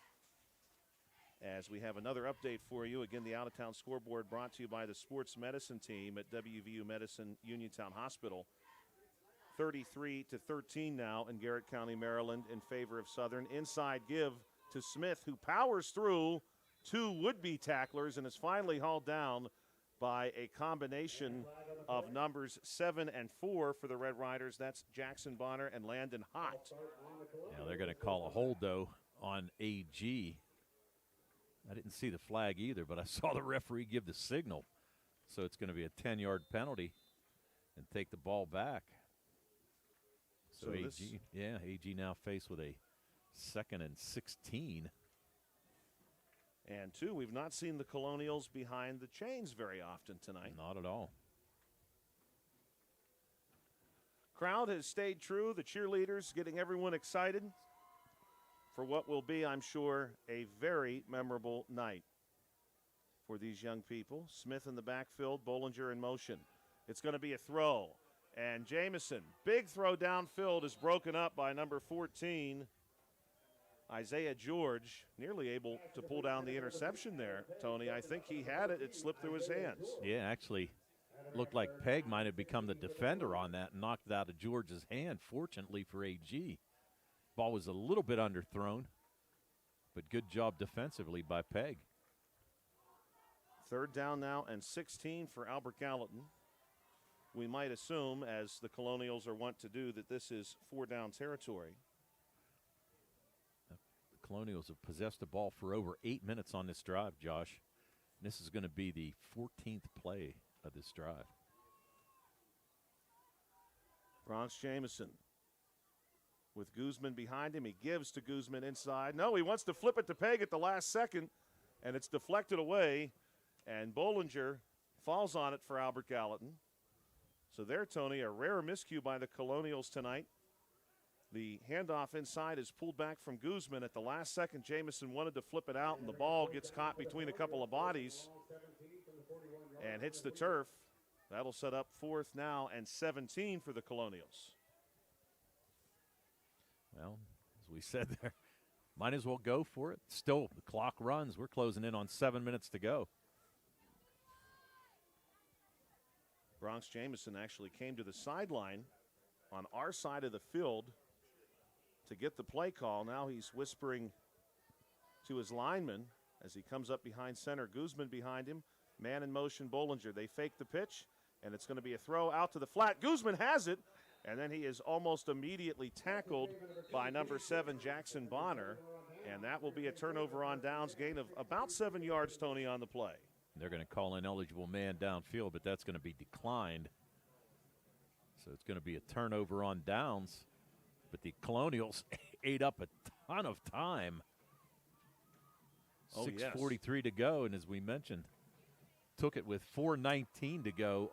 As we have another update for you, again, the out-of-town scoreboard brought to you by the sports medicine team at WVU Medicine Uniontown Hospital. 33-13 now in Garrett County, Maryland, in favor of Southern. Inside give to Smith, who powers through 2 would-be tacklers and is finally hauled down by a combination of numbers 7 and 4 for the Red Riders. That's Jackson Bonner and Landon Hott. Now they're going to call a hold, though, on AG. I didn't see the flag either, but I saw the referee give the signal. So it's going to be a 10-yard penalty and take the ball back. So AG, AG now faced with a 2nd and 16. And 2, we've not seen the Colonials behind the chains very often tonight. Not at all. Crowd has stayed true. The cheerleaders getting everyone excited for what will be, I'm sure, a very memorable night for these young people. Smith in the backfield, Bollinger in motion. It's going to be a throw. And Jamison, big throw downfield, is broken up by number 14, Isaiah George, nearly able to pull down the interception there, Tony. I think he had it. It slipped through his hands. Yeah, actually looked like Peg might have become the defender on that and knocked it out of George's hand, fortunately for AG. Ball was a little bit underthrown, but good job defensively by Peg. 3rd down now and 16 for Albert Gallatin. We might assume, as the Colonials are wont to do, that this is 4-down territory. The Colonials have possessed the ball for over 8 minutes on this drive, Josh. And this is going to be the 14th play of this drive. Bronx Jamison with Guzman behind him. He gives to Guzman inside. No, he wants to flip it to Peg at the last second, and it's deflected away, and Bollinger falls on it for Albert Gallatin. So there, Tony, a rare miscue by the Colonials tonight. The handoff inside is pulled back from Guzman. At the last second, Jamison wanted to flip it out, and the ball gets caught between a couple of bodies and hits the turf. That'll set up 4th now and 17 for the Colonials. Well, as we said there, might as well go for it. Still, the clock runs. We're closing in on 7 minutes to go. Bronx Jamison actually came to the sideline on our side of the field to get the play call. Now he's whispering to his lineman as he comes up behind center. Guzman behind him. Man in motion, Bollinger. They fake the pitch, and it's going to be a throw out to the flat. Guzman has it, and then he is almost immediately tackled by number 7, Jackson Bonner, and that will be a turnover on downs, gain of about 7 yards, Tony, on the play. They're going to call an eligible man downfield, but that's going to be declined. So it's going to be a turnover on downs. But the Colonials ate up a ton of time. 6:43 to go, and as we mentioned, took it with 4:19 to go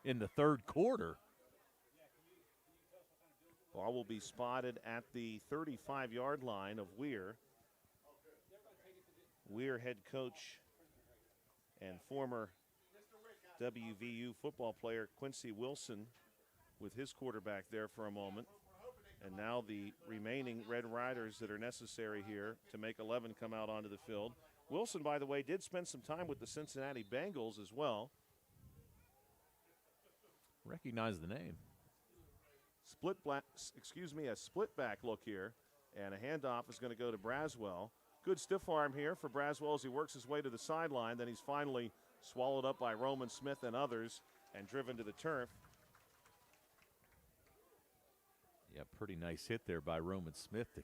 in the 3rd quarter. Ball will be spotted at the 35-yard line of Weir. Weir head coach and former WVU football player Quincy Wilson with his quarterback there for a moment. And now the remaining Red Riders that are necessary here to make 11 come out onto the field. Wilson, by the way, did spend some time with the Cincinnati Bengals as well. Recognize the name. A split back look here, and a handoff is going to go to Braswell. Good stiff arm here for Braswell as he works his way to the sideline. Then he's finally swallowed up by Roman Smith and others and driven to the turf. Yeah, pretty nice hit there by Roman Smith to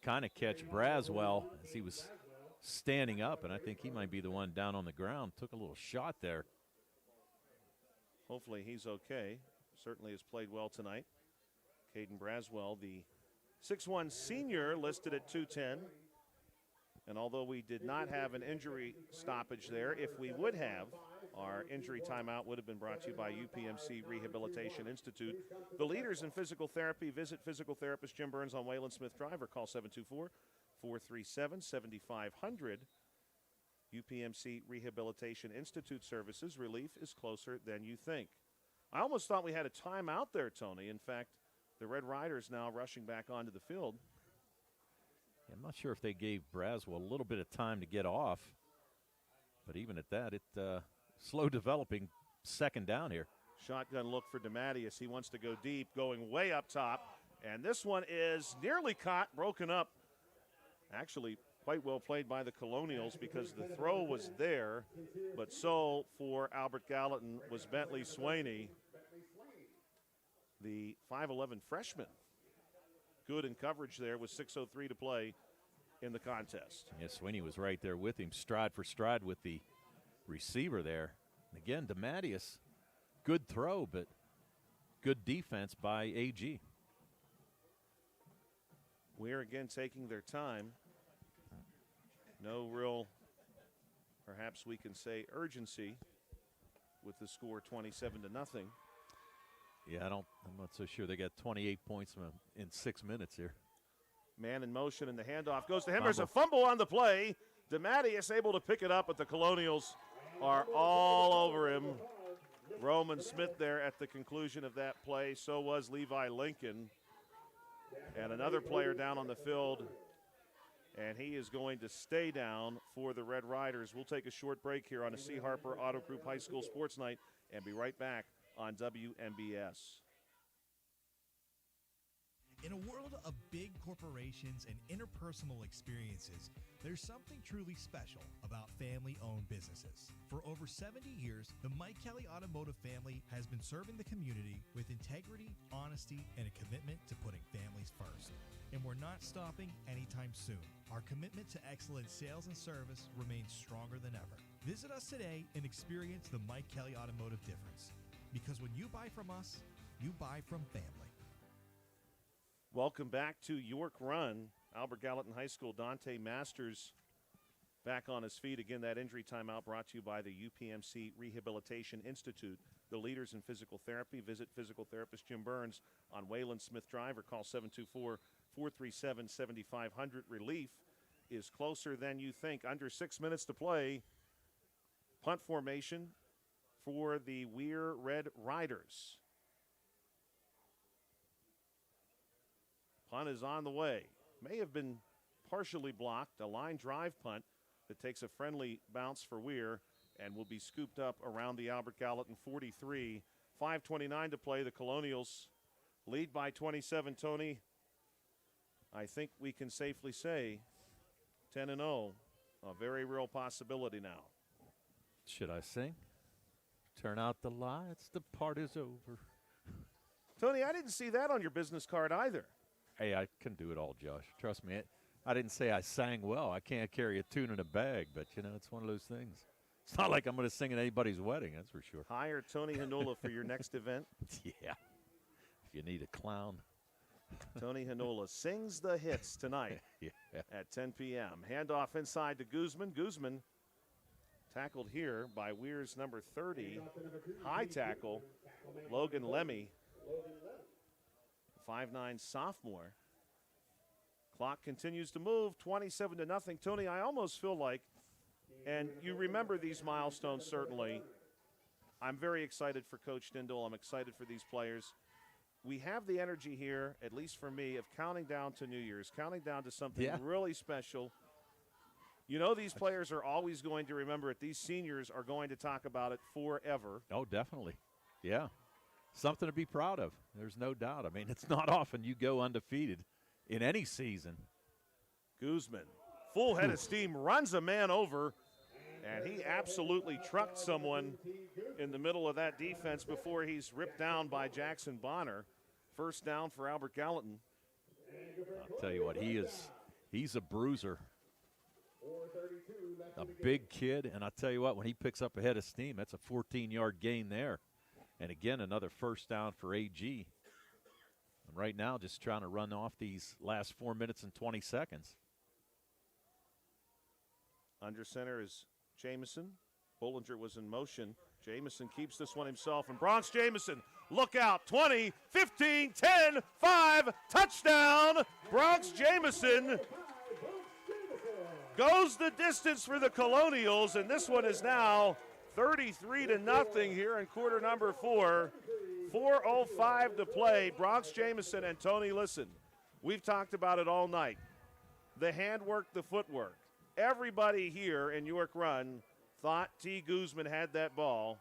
kind of catch Braswell as he was standing up, and I think he might be the one down on the ground. Took a little shot there. Hopefully he's okay. Certainly has played well tonight. Caden Braswell, the 6'1 senior, listed at 210. And although we did not have an injury stoppage there, if we would have, our injury timeout would have been brought to you by UPMC Rehabilitation Institute. The leaders in physical therapy. Visit physical therapist Jim Burns on Wayland Smith Drive or call 724-437-7500. UPMC Rehabilitation Institute services. Relief is closer than you think. I almost thought we had a timeout there, Tony. In fact, the Red Riders now rushing back onto the field. I'm not sure if they gave Braswell a little bit of time to get off, but even at that, slow developing second down here. Shotgun look for DeMatteis. He wants to go deep, going way up top, and this one is nearly caught, broken up. Actually, quite well played by the Colonials because the throw was there, but so for Albert Gallatin was Bentley Swaney, the 5'11 freshman. Good in coverage there with 6:03 to play in the contest. Yeah, Sweeney was right there with him, stride for stride with the receiver there. Again, DeMatteis, good throw, but good defense by AG. Weir again taking their time. No real, perhaps we can say, urgency with the score 27-0. Yeah, I'm not so sure they got 28 points in 6 minutes here. Man in motion, and the handoff goes to him. There's a fumble on the play. DeMatteis able to pick it up, but the Colonials are all over him. Roman Smith there at the conclusion of that play. So was Levi Lincoln. And another player down on the field, and he is going to stay down for the Red Riders. We'll take a short break here on the C. Harper Auto Group High School Sports Night and be right back on WMBS. In a world of big corporations and interpersonal experiences, there's something truly special about family-owned businesses. For over 70 years, the Mike Kelly Automotive family has been serving the community with integrity, honesty, and a commitment to putting families first. And we're not stopping anytime soon. Our commitment to excellent sales and service remains stronger than ever. Visit us today and experience the Mike Kelly Automotive difference. Because when you buy from us, you buy from family. Welcome back to York Run. Albert Gallatin High School, Dante Masters back on his feet. Again, that injury timeout brought to you by the UPMC Rehabilitation Institute. The leaders in physical therapy. Visit physical therapist Jim Burns on Wayland Smith Drive or call 724-437-7500. Relief is closer than you think. Under 6 minutes to play. Punt formation for the Weir Red Riders. Punt is on the way. May have been partially blocked. A line drive punt that takes a friendly bounce for Weir and will be scooped up around the Albert Gallatin 43. 5:29 to play. The Colonials lead by 27. Tony, I think we can safely say 10-0. A very real possibility now. Should I sing? Turn out the lights, the party's over. Tony, I didn't see that on your business card either. Hey, I can do it all, Josh. Trust me. I didn't say I sang well. I can't carry a tune in a bag, but, it's one of those things. It's not like I'm going to sing at anybody's wedding, that's for sure. Hire Tony Hanula for your next event. Yeah. If you need a clown. Tony Hanula sings the hits tonight at 10 p.m. Handoff inside to Guzman. Guzman tackled here by Weir's number 30. High tackle, Logan Lemmy. 5'9" sophomore. Clock continues to move, 27-0. Tony, I almost feel like, and you remember these milestones certainly, I'm very excited for Coach Dindal. I'm excited for these players. We have the energy here, at least for me, of counting down to New Year's, counting down to something really special. These players are always going to remember it. These seniors are going to talk about it forever. Oh, definitely. Yeah. Something to be proud of. There's no doubt. I mean, it's not often you go undefeated in any season. Guzman full head of steam, runs a man over, and he absolutely trucked someone in the middle of that defense before he's ripped down by Jackson Bonner. First down for Albert Gallatin. I'll tell you what, he's a bruiser. A big kid, and I'll tell you what, when he picks up a head of steam, that's a 14-yard gain there. And again, another first down for AG. And right now, just trying to run off these last 4 minutes and 20 seconds. Under center is Jamison. Bollinger was in motion. Jamison keeps this one himself, and Bronx Jamison, look out, 20, 15, 10, 5, touchdown! Bronx Jamison goes the distance for the Colonials, and this one is now 33-0 here in quarter number 4. 4:05 to play. Bronx Jamison and Tony, listen, we've talked about it all night. The handwork, the footwork. Everybody here in York Run thought T. Guzman had that ball,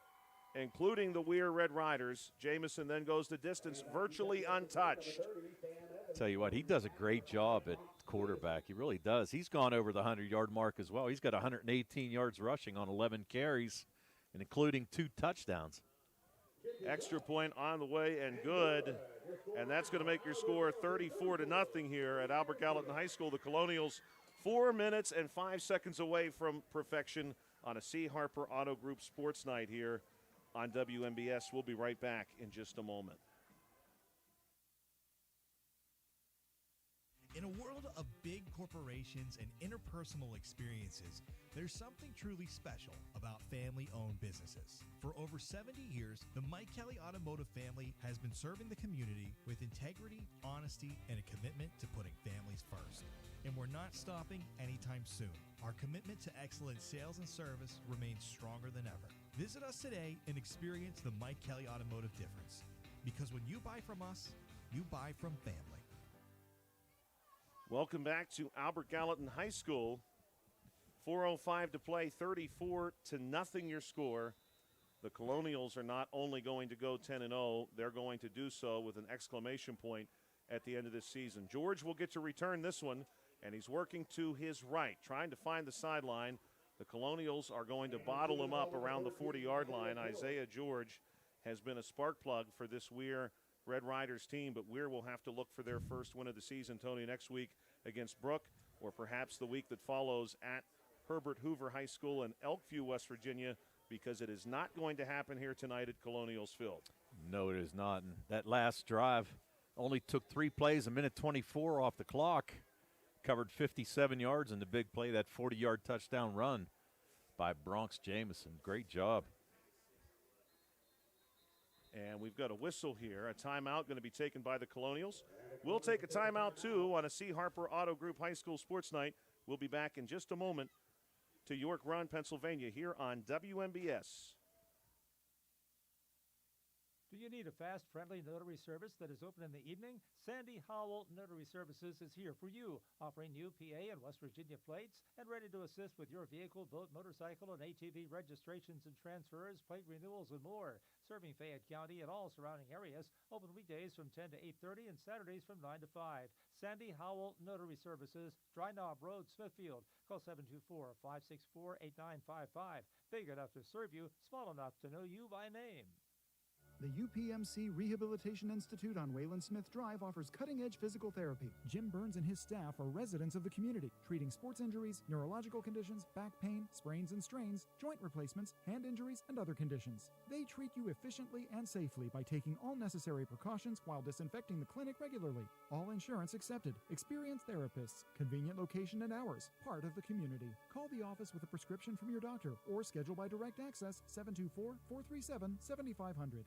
including the Weir Red Riders. Jamison then goes the distance virtually untouched. Tell you what, he does a great job at quarterback. He really does. He's gone over the 100-yard mark as well. He's got 118 yards rushing on 11 carries, and including 2 touchdowns. Extra point on the way and good, and that's going to make your score 34-0 here at Albert Gallatin High School. The Colonials 4 minutes and 5 seconds away from perfection on a C. Harper Auto Group Sports Night here on WMBS. We'll be right back in just a moment. In a world of big corporations and interpersonal experiences, there's something truly special about family-owned businesses. For over 70 years, the Mike Kelly Automotive family has been serving the community with integrity, honesty, and a commitment to putting families first. And we're not stopping anytime soon. Our commitment to excellent sales and service remains stronger than ever. Visit us today and experience the Mike Kelly Automotive difference. Because when you buy from us, you buy from family. Welcome back to Albert Gallatin High School. 4:05 to play, 34-0 your score. The Colonials are not only going to go 10-0, they're going to do so with an exclamation point at the end of this season. George will get to return this one, and he's working to his right, trying to find the sideline. The Colonials are going to bottle him up around the 40-yard line. Isaiah George has been a spark plug for this Weir Red Riders team, but Weir will have to look for their first win of the season, Tony, next week against Brook, or perhaps the week that follows at Herbert Hoover High School in Elkview, West Virginia, because it is not going to happen here tonight at Colonials Field. No, it is not. And that last drive only took 3 plays, a minute 24 off the clock. Covered 57 yards in the big play, that 40-yard touchdown run by Bronx Jamison. Great job. And we've got a whistle here, a timeout going to be taken by the Colonials. We'll take a timeout, too, on a C. Harper Auto Group High School Sports Night. We'll be back in just a moment to York Run, Pennsylvania, here on WMBS. Do you need a fast, friendly notary service that is open in the evening? Sandy Howell Notary Services is here for you, offering new PA and West Virginia plates and ready to assist with your vehicle, boat, motorcycle, and ATV registrations and transfers, plate renewals, and more. Serving Fayette County and all surrounding areas, open weekdays from 10 to 8:30 and Saturdays from 9 to 5. Sandy Howell Notary Services, Dry Knob Road, Smithfield. Call 724-564-8955. Big enough to serve you, small enough to know you by name. The UPMC Rehabilitation Institute on Wayland Smith Drive offers cutting-edge physical therapy. Jim Burns and his staff are residents of the community, treating sports injuries, neurological conditions, back pain, sprains and strains, joint replacements, hand injuries, and other conditions. They treat you efficiently and safely by taking all necessary precautions while disinfecting the clinic regularly. All insurance accepted. Experienced therapists. Convenient location and hours. Part of the community. Call the office with a prescription from your doctor or schedule by direct access 724-437-7500.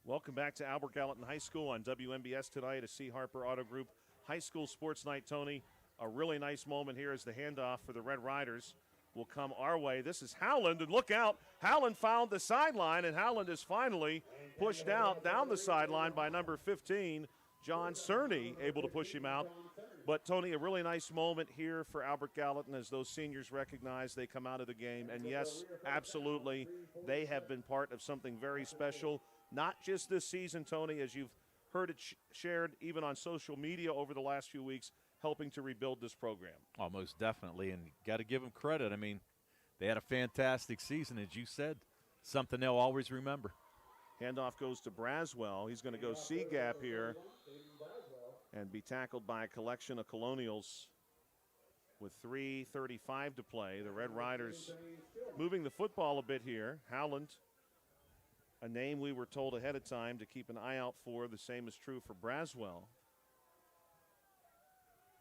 Welcome back to Albert Gallatin High School on WMBS tonight, a C. Harper Auto Group High School Sports Night. Tony, a really nice moment here as the handoff for the Red Riders will come our way. This is Howland, and look out. Howland found the sideline, and Howland is finally pushed out down the sideline by number 15, John Cerny, able to push him out. But, Tony, a really nice moment here for Albert Gallatin as those seniors recognize they come out of the game. And, yes, absolutely, they have been part of something very special. Not just this season, Tony, as you've heard it shared even on social media over the last few weeks. helping to rebuild this program. Oh, most definitely, and got to give them credit. I mean, they had a fantastic season, as you said, something they'll always remember. Handoff goes to Braswell. He's going to go C-gap here and be tackled by a collection of Colonials with 3:35 to play. The Red Riders moving the football a bit here. Howland, a name we were told ahead of time to keep an eye out for. The same is true for Braswell.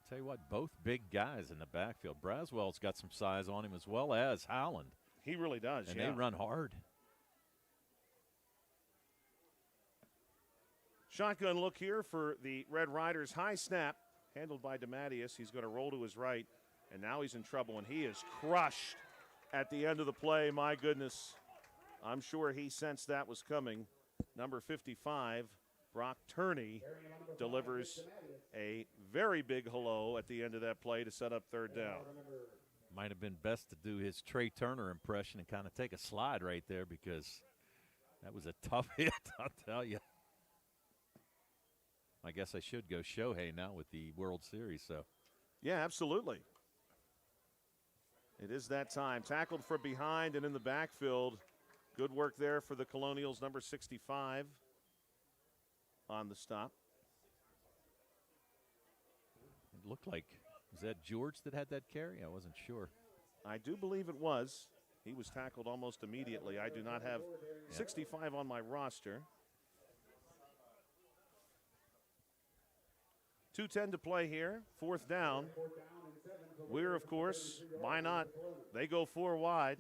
Tell you what, both big guys in the backfield. Braswell's got some size on him as well as Howland. He really does, and they run hard. Shotgun look here for the Red Riders. High snap, handled by DeMatteis. He's going to roll to his right, and now he's in trouble, and he is crushed at the end of the play. My goodness, I'm sure he sensed that was coming. Number 55, Brock Turney, delivers a very big hello at the end of that play to set up third down. Might have been best to do his Trey Turner impression and kind of take a slide right there, because that was a tough hit, I'll tell you. I guess I should go Shohei now with the World Series. So, yeah, absolutely. It is that time. Tackled from behind and in the backfield. Good work there for the Colonials. Number 65 on the stop. It looked like, was that George that had that carry? I wasn't sure. I do believe it was. He was tackled almost immediately. I do not have 65 on my roster. 2:10 to play here, fourth down. Weir, of course, why not? They go 4 wide.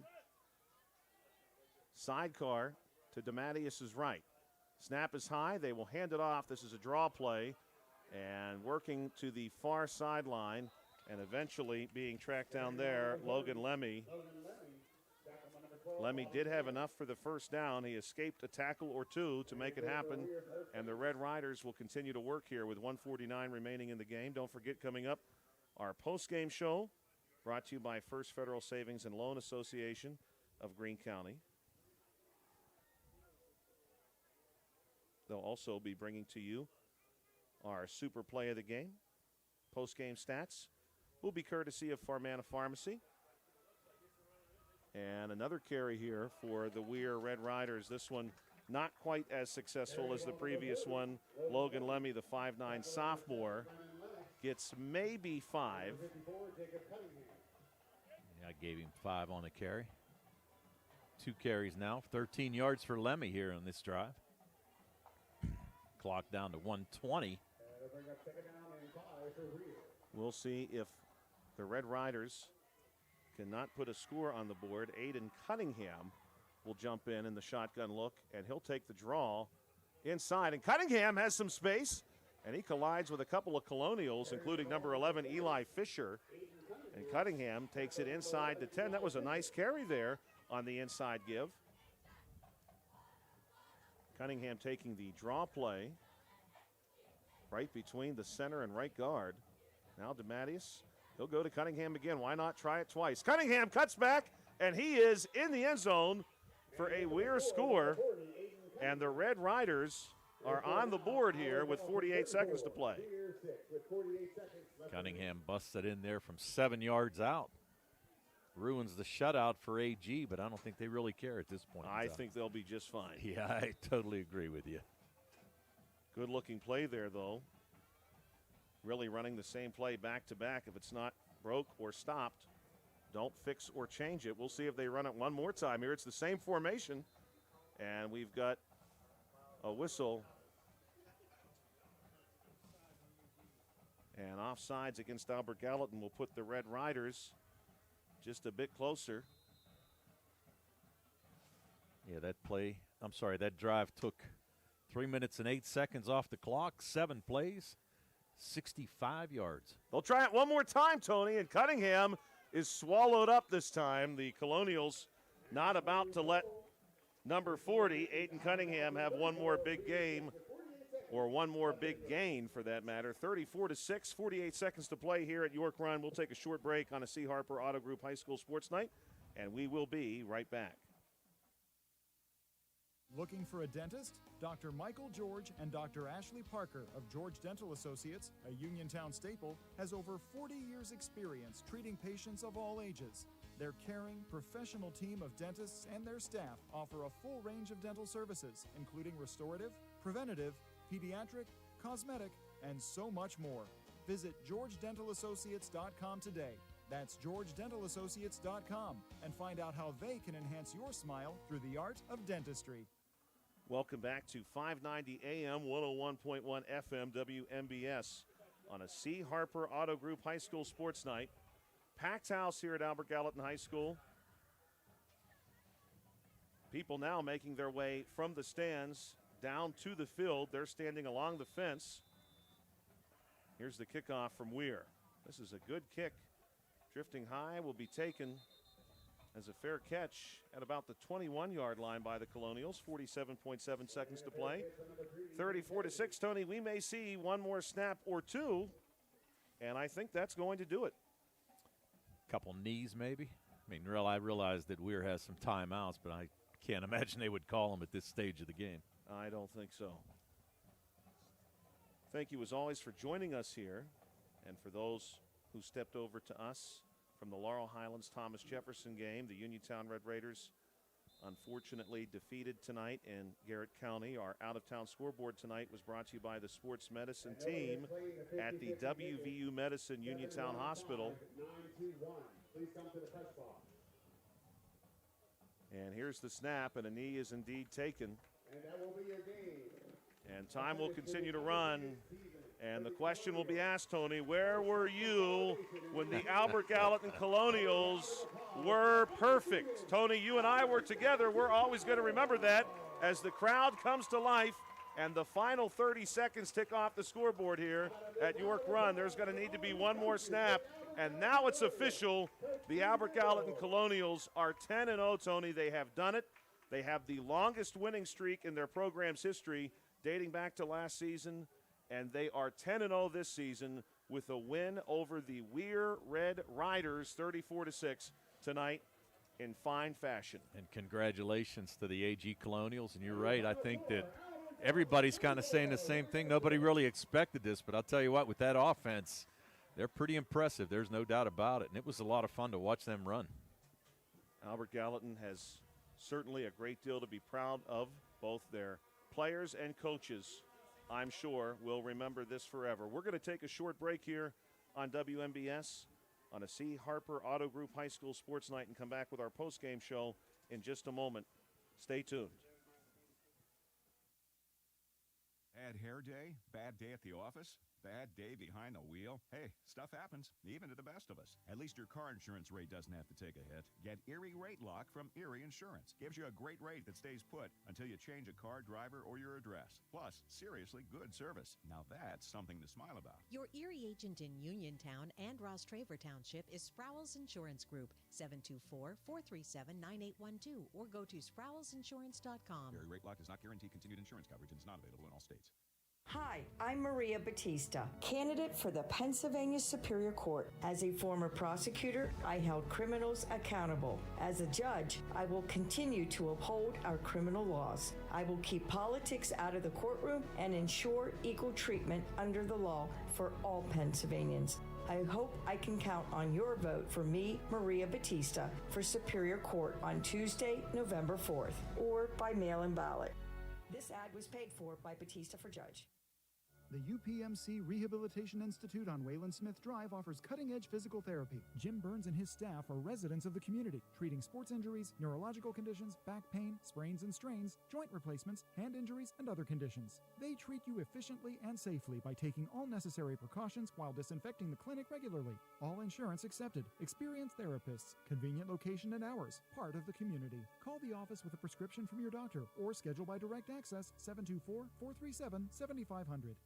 Sidecar to DeMatteis' right. Snap is high. They will hand it off. This is a draw play. And working to the far sideline and eventually being tracked down there, Logan Lemmy. Lemmy did have enough for the first down. He escaped a tackle or two to make it happen, and the Red Riders will continue to work here with 1:49 remaining in the game. Don't forget, coming up, our post-game show brought to you by First Federal Savings and Loan Association of Greene County. They'll also be bringing to you our super play of the game. Post-game stats will be courtesy of Farmana Pharmacy. And another carry here for the Weir Red Riders. This one not quite as successful as the previous one. Logan Lemmy, the 5'9 sophomore, gets maybe 5. Yeah, I gave him 5 on the carry. 2 carries now. 13 yards for Lemmy here on this drive. Clock down to 1:20. We'll see if the Red Riders cannot put a score on the board. Aiden Cunningham will jump in the shotgun look, and he'll take the draw inside. And Cunningham has some space, and he collides with a couple of Colonials, including number 11, Eli Fisher. And Cunningham takes it inside to 10. That was a nice carry there on the inside give. Cunningham taking the draw play right between the center and right guard. Now DeMatteis, he'll go to Cunningham again. Why not try it twice? Cunningham cuts back, and he is in the end zone for a Weir score. And the Red Riders are on the board here with 48 seconds to play. Cunningham busted in there from 7 yards out. Ruins the shutout for AG, but I don't think they really care at this point. I think they'll be just fine. Yeah, I totally agree with you. Good looking play there, though. Really running the same play back to back. If it's not broke or stopped, don't fix or change it. We'll see if they run it one more time here. It's the same formation, and we've got a whistle. And offsides against Albert Gallatin will put the Red Riders just a bit closer. Yeah, that drive took 3 minutes and 8 seconds off the clock, 7 plays, 65 yards. They'll try it one more time, Tony, and Cunningham is swallowed up this time. The Colonials not about to let number 40, Aiden Cunningham, have one more big game, or one more big gain for that matter. 34-6, 48 seconds to play here at York Run. We'll take a short break on a C. Harper Auto Group High School Sports Night, and we will be right back. Looking for a dentist? Dr. Michael George and Dr. Ashley Parker of George Dental Associates, a Uniontown staple, has over 40 years' experience treating patients of all ages. Their caring, professional team of dentists and their staff offer a full range of dental services, including restorative, preventative, pediatric, cosmetic, and so much more. Visit GeorgeDentalAssociates.com today. That's GeorgeDentalAssociates.com and find out how they can enhance your smile through the art of dentistry. Welcome back to 590 AM, 101.1 FM, WMBS on a C. Harper Auto Group High School Sports Night. Packed house here at Albert Gallatin High School. People now making their way from the stands down to the field. They're standing along the fence. Here's the kickoff from Weir. This is a good kick. Drifting high, will be taken as a fair catch at about the 21-yard line by the Colonials. 47.7 seconds to play. 34-6, Tony. We may see one more snap or two, and I think that's going to do it. Couple knees, maybe. I mean, I realize that Weir has some timeouts, but I can't imagine they would call them at this stage of the game. I don't think so. Thank you, as always, for joining us here, and for those who stepped over to us from the Laurel Highlands Thomas Jefferson game. The Uniontown Red Raiders unfortunately defeated tonight in Garrett County. Our out-of-town scoreboard tonight was brought to you by the sports medicine team at the WVU Medicine Uniontown Hospital. And here's the snap, and a knee is indeed taken. And time will continue to run. And the question will be asked, Tony, where were you when the Albert Gallatin Colonials were perfect? Tony, you and I were together. We're always going to remember that as the crowd comes to life and the final 30 seconds tick off the scoreboard here at York Run. There's going to need to be one more snap. And now it's official. The Albert Gallatin Colonials are 10-0, Tony. They have done it. They have the longest winning streak in their program's history dating back to last season. And they are 10-0 this season with a win over the Weir Red Riders 34-6 tonight in fine fashion. And congratulations to the AG Colonials. And you're right, I think that everybody's kind of saying the same thing. Nobody really expected this, but I'll tell you what, with that offense, they're pretty impressive. There's no doubt about it. And it was a lot of fun to watch them run. Albert Gallatin has certainly a great deal to be proud of. Both their players and coaches, I'm sure, will remember this forever. We're going to take a short break here on WMBS on a C. Harper Auto Group High School Sports Night and come back with our postgame show in just a moment. Stay tuned. Bad hair day? Bad day at the office? Bad day behind the wheel? Hey, stuff happens, even to the best of us. At least your car insurance rate doesn't have to take a hit. Get Erie Rate Lock from Erie Insurance. Gives you a great rate that stays put until you change a car, driver, or your address. Plus, seriously good service. Now that's something to smile about. Your Erie agent in Uniontown and Ross Traver Township is Sprowls Insurance Group, 724-437-9812, or go to sprowlsinsurance.com. Erie Rate Lock does not guarantee continued insurance coverage and is not available in all states. Hi, I'm Maria Batista, candidate for the Pennsylvania Superior Court. As a former prosecutor, I held criminals accountable. As a judge, I will continue to uphold our criminal laws. I will keep politics out of the courtroom and ensure equal treatment under the law for all Pennsylvanians. I hope I can count on your vote for me, Maria Batista, for Superior Court on Tuesday, November 4th, or by mail-in ballot. This ad was paid for by Batista for Judge. The UPMC Rehabilitation Institute on Wayland Smith Drive offers cutting-edge physical therapy. Jim Burns and his staff are residents of the community, treating sports injuries, neurological conditions, back pain, sprains and strains, joint replacements, hand injuries, and other conditions. They treat you efficiently and safely by taking all necessary precautions while disinfecting the clinic regularly. All insurance accepted. Experienced therapists. Convenient location and hours. Part of the community. Call the office with a prescription from your doctor or schedule by direct access 724-437-7500.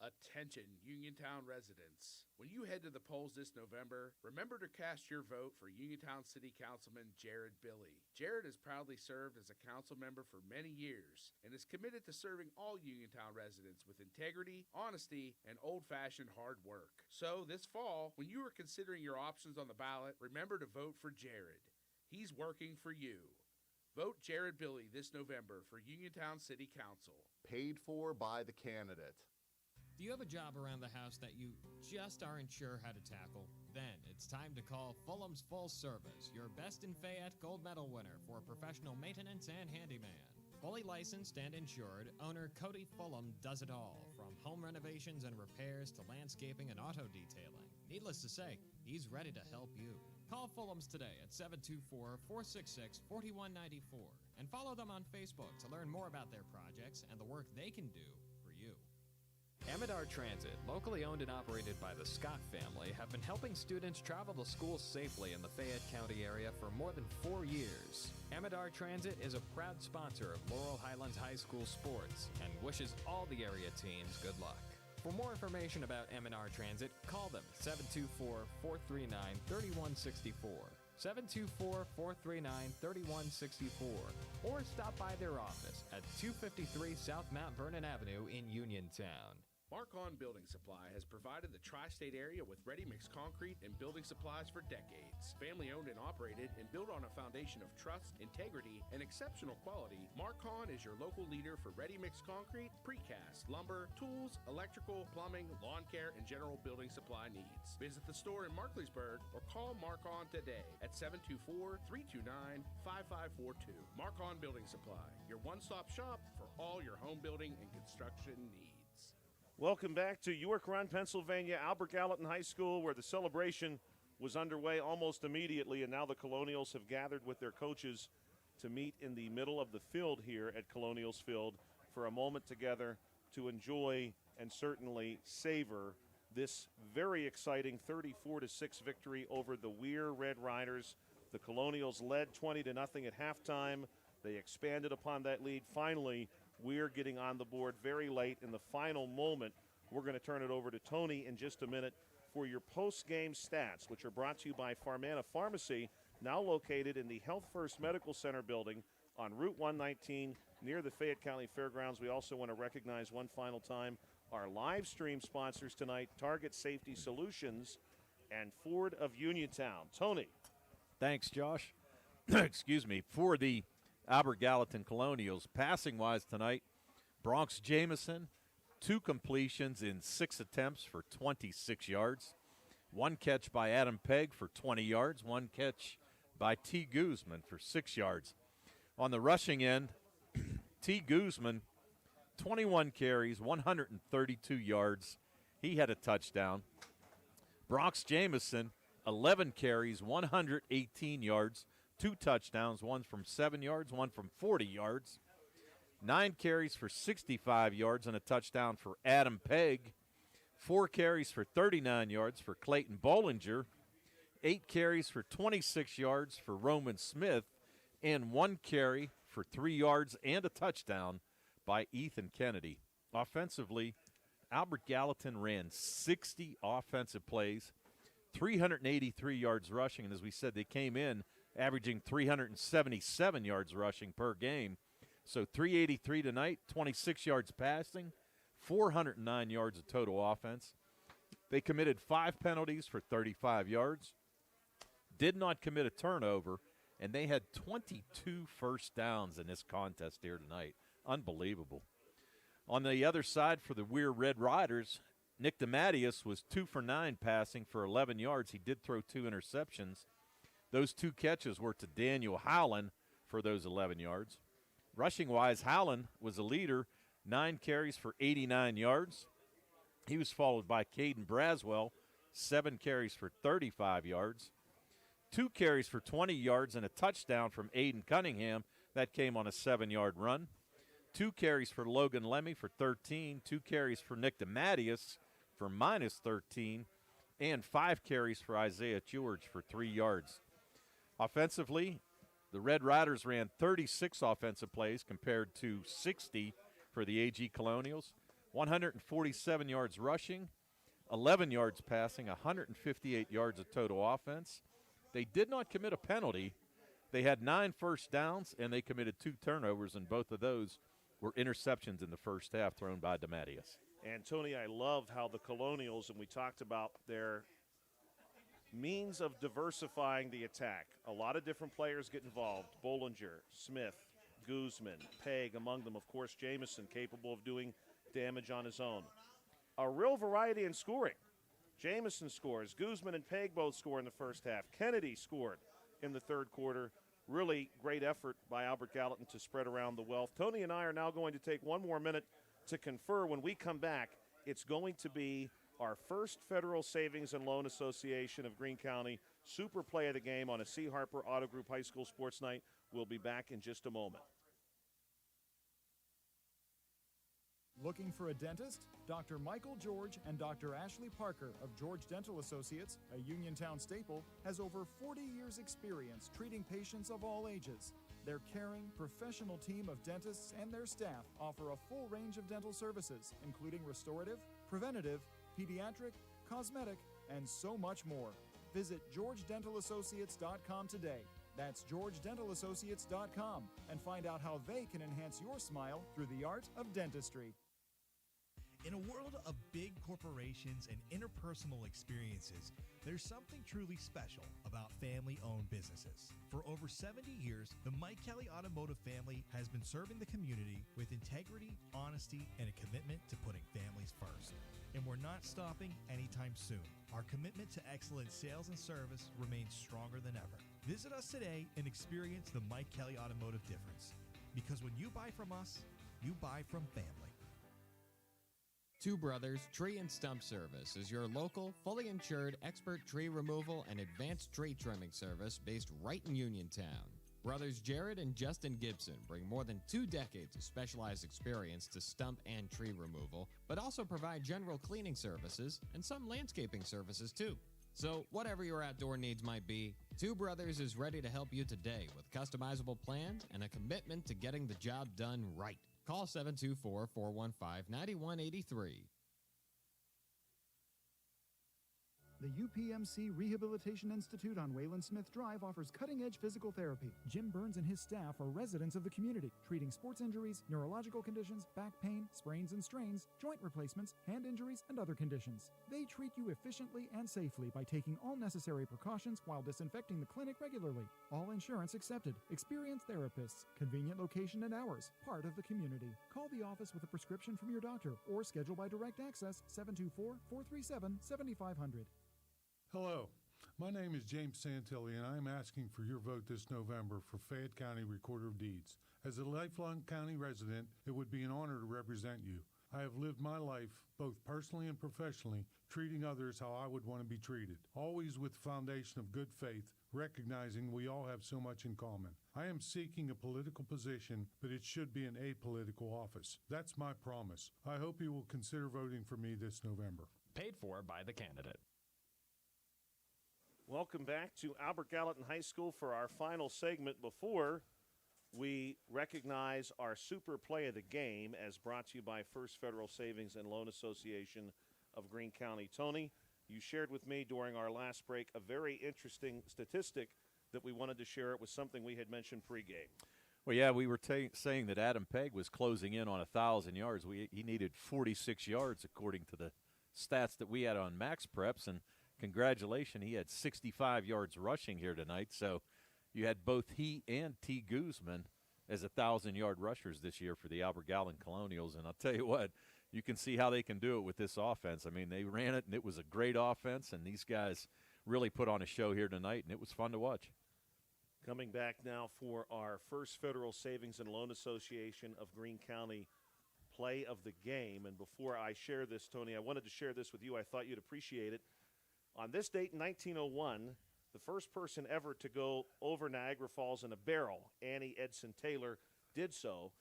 Attention, Uniontown residents. When you head to the polls this November, remember to cast your vote for Uniontown City Councilman Jared Billy. Jared has proudly served as a council member for many years and is committed to serving all Uniontown residents with integrity, honesty, and old-fashioned hard work. So this fall, when you are considering your options on the ballot, remember to vote for Jared. He's working for you. Vote Jared Billy this November for Uniontown City Council. Paid for by the candidate. Do you have a job around the house that you just aren't sure how to tackle? Then it's time to call Fulham's Full Service, your Best in Fayette Gold Medal winner for professional maintenance and handyman. Fully licensed and insured, owner Cody Fulham does it all, from home renovations and repairs to landscaping and auto detailing. Needless to say, he's ready to help you. Call Fulham's today at 724-466-4194 and follow them on Facebook to learn more about their projects and the work they can do for you. Amidar Transit, locally owned and operated by the Scott family, have been helping students travel to school safely in the Fayette County area for more than 4 years. Amidar Transit is a proud sponsor of Laurel Highlands High School sports and wishes all the area teams good luck. For more information about Amidar Transit, call them 724-439-3164, 724-439-3164, or stop by their office at 253 South Mount Vernon Avenue in Uniontown. Marcon Building Supply has provided the tri-state area with ready-mix concrete and building supplies for decades. Family-owned and operated and built on a foundation of trust, integrity, and exceptional quality, Marcon is your local leader for ready-mix concrete, precast, lumber, tools, electrical, plumbing, lawn care, and general building supply needs. Visit the store in Markleysburg or call Marcon today at 724-329-5542. Marcon Building Supply, your one-stop shop for all your home building and construction needs. Welcome back to York Run, Pennsylvania, Albert Gallatin High School, where the celebration was underway almost immediately, and now the Colonials have gathered with their coaches to meet in the middle of the field here at Colonials Field for a moment together to enjoy and certainly savor this very exciting 34-6 victory over the Weir Red Riders. The Colonials led 20-0 at halftime. They expanded upon that lead. Finally, Weir getting on the board very late in the final moment. We're going to turn it over to Tony in just a minute for your post-game stats, which are brought to you by Farmana Pharmacy, now located in the Health First Medical Center building on Route 119 near the Fayette County Fairgrounds. We also want to recognize one final time our live stream sponsors tonight, Target Safety Solutions and Ford of Uniontown. Tony. Thanks, Josh. Excuse me. For the Albert Gallatin Colonials, passing-wise tonight, Bronx Jameson, 2 completions in 6 attempts for 26 yards. 1 catch by Adam Pegg for 20 yards. 1 catch by T. Guzman for 6 yards. On the rushing end, T. Guzman, 21 carries, 132 yards. He had a touchdown. Bronx Jameson, 11 carries, 118 yards. 2 touchdowns, one from 7 yards, one from 40 yards. 9 carries for 65 yards and a touchdown for Adam Pegg. 4 carries for 39 yards for Clayton Bollinger. 8 carries for 26 yards for Roman Smith. And 1 carry for 3 yards and a touchdown by Ethan Kennedy. Offensively, Albert Gallatin ran 60 offensive plays, 383 yards rushing, and as we said, they came in averaging 377 yards rushing per game. So 383 tonight, 26 yards passing, 409 yards of total offense. They committed 5 penalties for 35 yards, did not commit a turnover, and they had 22 first downs in this contest here tonight. Unbelievable. On the other side for the Weir Red Riders, Nick DeMatteis was 2 for 9 passing for 11 yards. He did throw 2 interceptions. Those 2 catches were to Daniel Howland for those 11 yards. Rushing-wise, Howland was a leader, 9 carries for 89 yards. He was followed by Caden Braswell, 7 carries for 35 yards. 2 carries for 20 yards and a touchdown from Aiden Cunningham. That came on a 7-yard run. 2 carries for Logan Lemmy for 13. 2 carries for Nick DeMatteis for minus 13. And 5 carries for Isaiah George for 3 yards. Offensively, the Red Riders ran 36 offensive plays compared to 60 for the AG Colonials. 147 yards rushing, 11 yards passing, 158 yards of total offense. They did not commit a penalty. They had 9 first downs, and they committed 2 turnovers, and both of those were interceptions in the first half thrown by DeMatteis. And, Tony, I love how the Colonials, and we talked about their means of diversifying the attack. A lot of different players get involved. Bollinger, Smith, Guzman, Peg, among them, of course, Jamison, capable of doing damage on his own. A real variety in scoring. Jamison scores. Guzman and Peg both score in the first half. Kennedy scored in the third quarter. Really great effort by Albert Gallatin to spread around the wealth. Tony and I are now going to take one more minute to confer. When we come back, it's going to be our first Federal Savings and Loan Association of Greene County Super Play of the Game on a C. Harper Auto Group High School Sports Night. We'll be back in just a moment. Looking for a dentist? Dr. Michael George and Dr. Ashley Parker of George Dental Associates, a Uniontown staple, has over 40 years' experience treating patients of all ages. Their caring, professional team of dentists and their staff offer a full range of dental services, including restorative, preventative, pediatric, cosmetic, and so much more. Visit GeorgeDentalAssociates.com today. That's GeorgeDentalAssociates.com and find out how they can enhance your smile through the art of dentistry. In a world of big corporations and interpersonal experiences, there's something truly special about family-owned businesses. For over 70 years, the Mike Kelly Automotive family has been serving the community with integrity, honesty, and a commitment to putting families first. And we're not stopping anytime soon. Our commitment to excellent sales and service remains stronger than ever. Visit us today and experience the Mike Kelly Automotive difference. Because when you buy from us, you buy from family. Two Brothers Tree and Stump Service is your local, fully insured expert tree removal and advanced tree trimming service based right in Uniontown. Brothers Jared and Justin Gibson bring more than 2 decades of specialized experience to stump and tree removal, but also provide general cleaning services and some landscaping services too. So whatever your outdoor needs might be, Two Brothers is ready to help you today with customizable plans and a commitment to getting the job done right. Call 724-415-9183. The UPMC Rehabilitation Institute on Wayland Smith Drive offers cutting-edge physical therapy. Jim Burns and his staff are residents of the community, treating sports injuries, neurological conditions, back pain, sprains and strains, joint replacements, hand injuries, and other conditions. They treat you efficiently and safely by taking all necessary precautions while disinfecting the clinic regularly. All insurance accepted. Experienced therapists. Convenient location and hours. Part of the community. Call the office with a prescription from your doctor or schedule by direct access 724-437-7500. Hello, my name is James Santilli, and I am asking for your vote this November for Fayette County Recorder of Deeds. As a lifelong county resident, it would be an honor to represent you. I have lived my life, both personally and professionally, treating others how I would want to be treated, always with the foundation of good faith, recognizing we all have so much in common. I am seeking a political position, but it should be an apolitical office. That's my promise. I hope you will consider voting for me this November. Paid for by the candidate. Welcome back to Albert Gallatin High School for our final segment before we recognize our Super Play of the Game, as brought to you by First Federal Savings and Loan Association of Greene County. Tony, you shared with me during our last break a very interesting statistic that we wanted to share. It was something we had mentioned pregame. Well, yeah, we were saying that Adam Pegg was closing in on 1,000 yards. He needed 46 yards according to the stats that we had on Max Preps, and congratulations, he had 65 yards rushing here tonight. So you had both he and T. Guzman as 1,000-yard rushers this year for the Albert Gallatin Colonials. And I'll tell you what, you can see how they can do it with this offense. I mean, they ran it, and it was a great offense, and these guys really put on a show here tonight, and it was fun to watch. Coming back now for our First Federal Savings and Loan Association of Greene County Play of the Game. And before I share this, Tony, I wanted to share this with you. I thought you'd appreciate it. On this date in 1901, the first person ever to go over Niagara Falls in a barrel, Annie Edson Taylor, did so.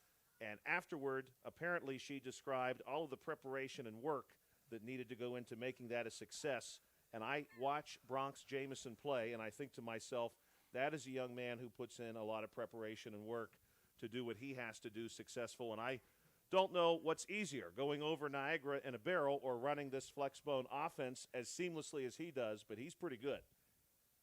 And afterward, apparently she described all of the preparation and work that needed to go into making that a success. And I watch Bronx Jamison play, and I think to myself, that is a young man who puts in a lot of preparation and work to do what he has to do successful. And I don't know what's easier, going over Niagara in a barrel or running this flexbone offense as seamlessly as he does, but he's pretty good.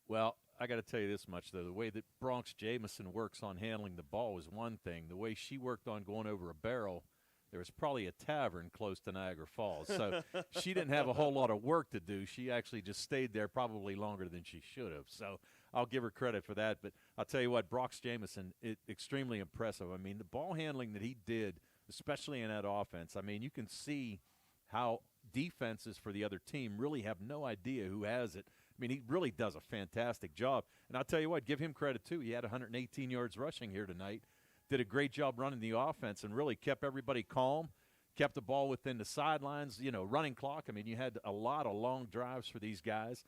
Well, I got to tell you this much, though. The way that Bronx Jamison works on handling the ball is one thing. The way she worked on going over a barrel there was probably a tavern close to Niagara Falls. So she didn't have a whole lot of work to do. She actually just stayed there probably longer than she should have. So I'll give her credit for that. But I'll tell you what, Brock Jamison, extremely impressive. I mean, the ball handling that he did, especially in that offense, I mean, you can see how defenses for the other team really have no idea who has it. I mean, he really does a fantastic job. And I'll tell you what, give him credit, too. He had 118 yards rushing here tonight. Did a great job running the offense and really kept everybody calm, kept the ball within the sidelines, running clock. I mean, you had a lot of long drives for these guys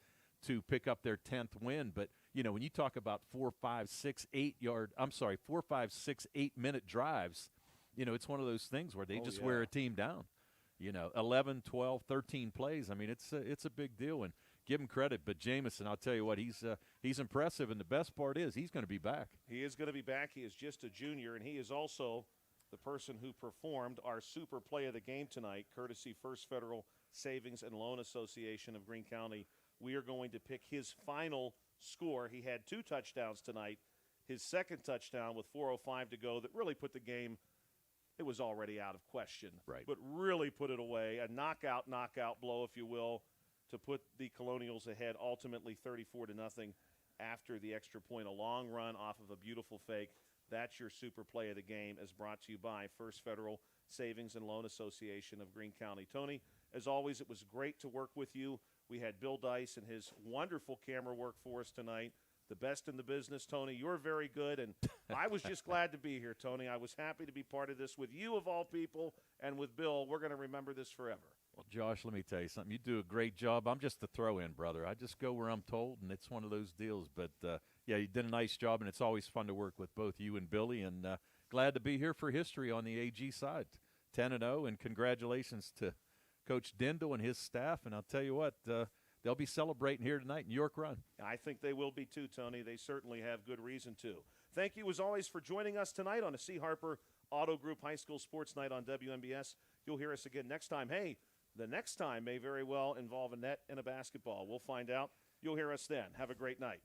to pick up their 10th win. But, when you talk about 4, 5, 6, 8-minute drives, it's one of those things where they just wear a team down. 11, 12, 13 plays. I mean, it's a big deal. And give him credit, but Jamison, I'll tell you what, he's impressive, and the best part is he's going to be back. He is going to be back. He is just a junior, and he is also the person who performed our super play of the game tonight, courtesy First Federal Savings and Loan Association of Greene County. We are going to pick his final score. He had 2 touchdowns tonight. His second touchdown with 4:05 to go that really put the game, it was already out of question, right? But really put it away, a knockout blow, if you will, to put the Colonials ahead, ultimately 34-0 after the extra point. A long run off of a beautiful fake. That's your super play of the game, as brought to you by First Federal Savings and Loan Association of Greene County. Tony, as always, it was great to work with you. We had Bill Dice and his wonderful camera work for us tonight. The best in the business, Tony. You're very good, and I was just glad to be here, Tony. I was happy to be part of this with you, of all people, and with Bill. We're going to remember this forever. Well, Josh, let me tell you something. You do a great job. I'm just the throw-in, brother. I just go where I'm told, and it's one of those deals. But, you did a nice job, and it's always fun to work with both you and Billy, and glad to be here for history on the AG side. 10-0, and congratulations to Coach Dindal and his staff. And I'll tell you what, they'll be celebrating here tonight in York Run. I think they will be too, Tony. They certainly have good reason to. Thank you, as always, for joining us tonight on a C. Harper Auto Group High School Sports Night on WMBS. You'll hear us again next time. Hey, the next time may very well involve a net and a basketball. We'll find out. You'll hear us then. Have a great night.